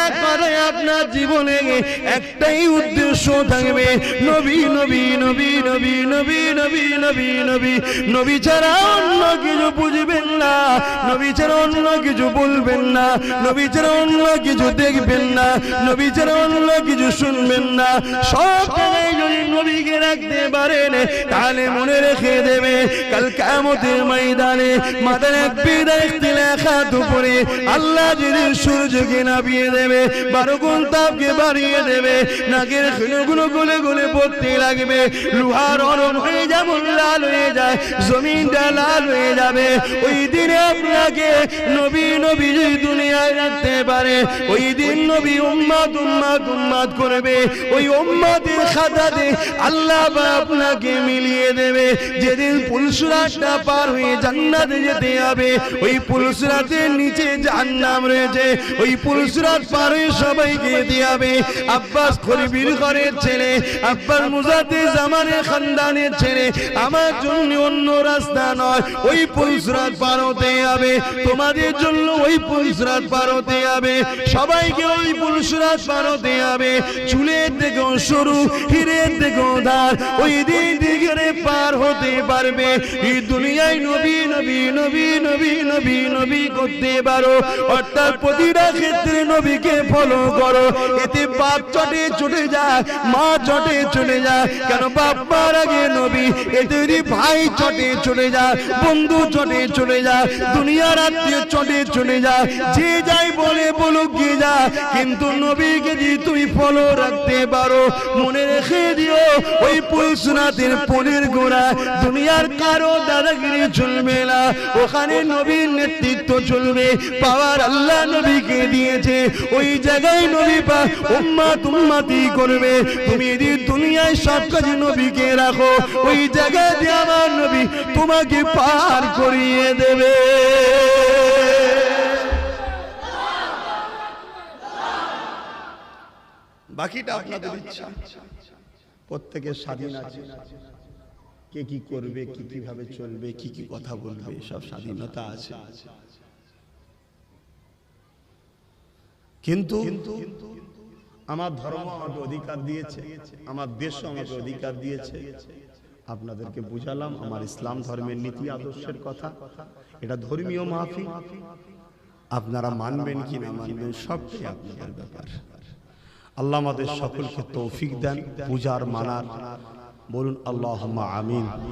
এক কথায় আপনার জীবনে একটাই উদ্দেশ্য থাকবে, নবী নবী নবী নবী নবী নবী নবী নবী। নবী ছাড়া অন্য কিছু বুঝবেন না, নবী ছাড়া অন্য কিছু বলবেন না, নবী ছাড়া অন্য কিছু দেখবেন না, নবী ছাড়া অন্য কিছু শুনবেন না। সব জায়গায় যদি নবীকে রাখতে পারেন, তাহলে মনে রেখে দেবে, কাল কিয়ামতের ময়দানে মাথার এক বিদায় ইখতিলাফাত উপরে আল্লাহ যেদিন সূর্যকে নামিয়ে দেবে, 12 গুণ তাপকে বাড়িয়ে দেবে, নাকের খুলগুলো গলে গলে পড়তে লাগবে, লোহার নরম হয়ে যেমন লাল হয়ে যায়, জমিনটা লাল হয়ে যাবে। ওই দিনে আপনাকে নবী নবী যদি দুনিয়ায় রাখতে পারে, ওই দিন নবী উম্মত উম্মত উম্মত করবে, ওই উম্মতের খাতাতে আল্লাহ আপনাকে মিলিয়ে দেবে। যেদিন পুলসিরাতটা পার হয়ে জান্নাতে যেতে হবে, ওই পুলসিরাতের নিচে জাহান্নাম রয়েছে, ওই পুলসিরাত পার ঘরে সবাইকে দিয়াবে। আব্বাস খলিবির ঘরের ছেলে, আব্বাস মুজাদ্দিদ জামানের খানদানের ছেলে, আমার জন্য অন্য রাস্তা নয়, ওই পুলসরাত পার হতে হবে। তোমাদের জন্য ওই পুলসরাত পার হতে হবে, সবাইকে ওই পুলসরাত পার হতে হবে। চুলের থেকে সরু, হিরের থেকে ধার, ওই দিক দিকে পার হতে পারবে। এই দুনিয়ায় নবী নবী নবী নবী নবী নবী করতে পারো, অর্থাৎ প্রতিটা ক্ষেত্রে নবীকে ফলো করো। এতে বাপ চটে চলে যায়, মা চটে চলে যায়, কেন বাপ্পার আগে নবী। এতে যদি ভাই চটে চলে যায়, বন্ধু চটে চলে যায়, দুনিয়ার আত্মীয় চটে চলে যায়, যে যাই বলে বলুক গিয়ে যা, কিন্তু নবীকে যদি তুমি ফলো রাখতে পারো, মনে রেখে দিও ওই পুলসরাতের পনের গোড়া দুনিয়ার কারো দাদাগিরি চলবে না, ওখানে নবীর নেতৃত্ব চলবে। পাওয়ার আল্লাহ নবীকে দিয়েছে, ওই জায়গায় নবী পা উম্মাত উম্মতি করবে। তুমি যদি দুনিয়ায় সব কাজে নবীকে রাখো, ওই জায়গায় দিয়ে আমার নবী তোমাকে পার করিয়ে দেবে। বাকিটা আপনাদের ইচ্ছা, প্রত্যেকের স্বাধীন আছে, কে কি করবে, কি কিভাবে চলবে, কি কি কথা বলবে, সব স্বাধীনতা আছে। কিন্তু আমার ধর্ম আমাকে অধিকার দিয়েছে, আমার দেশ আমাকে অধিকার দিয়েছে। আপনাদেরকে বুঝালাম আমার ইসলাম ধর্মের নীতি আদর্শের কথা। এটা ধর্মীয় মাহফিল, আপনারা মানবেন কি না মানবেন সবটাই আপনাদের ব্যাপার। আল্লাহ আমাদের সকলকে তৌফিক দেন বুঝার মানার। বলুন আল্লাহুম্মা আমিন।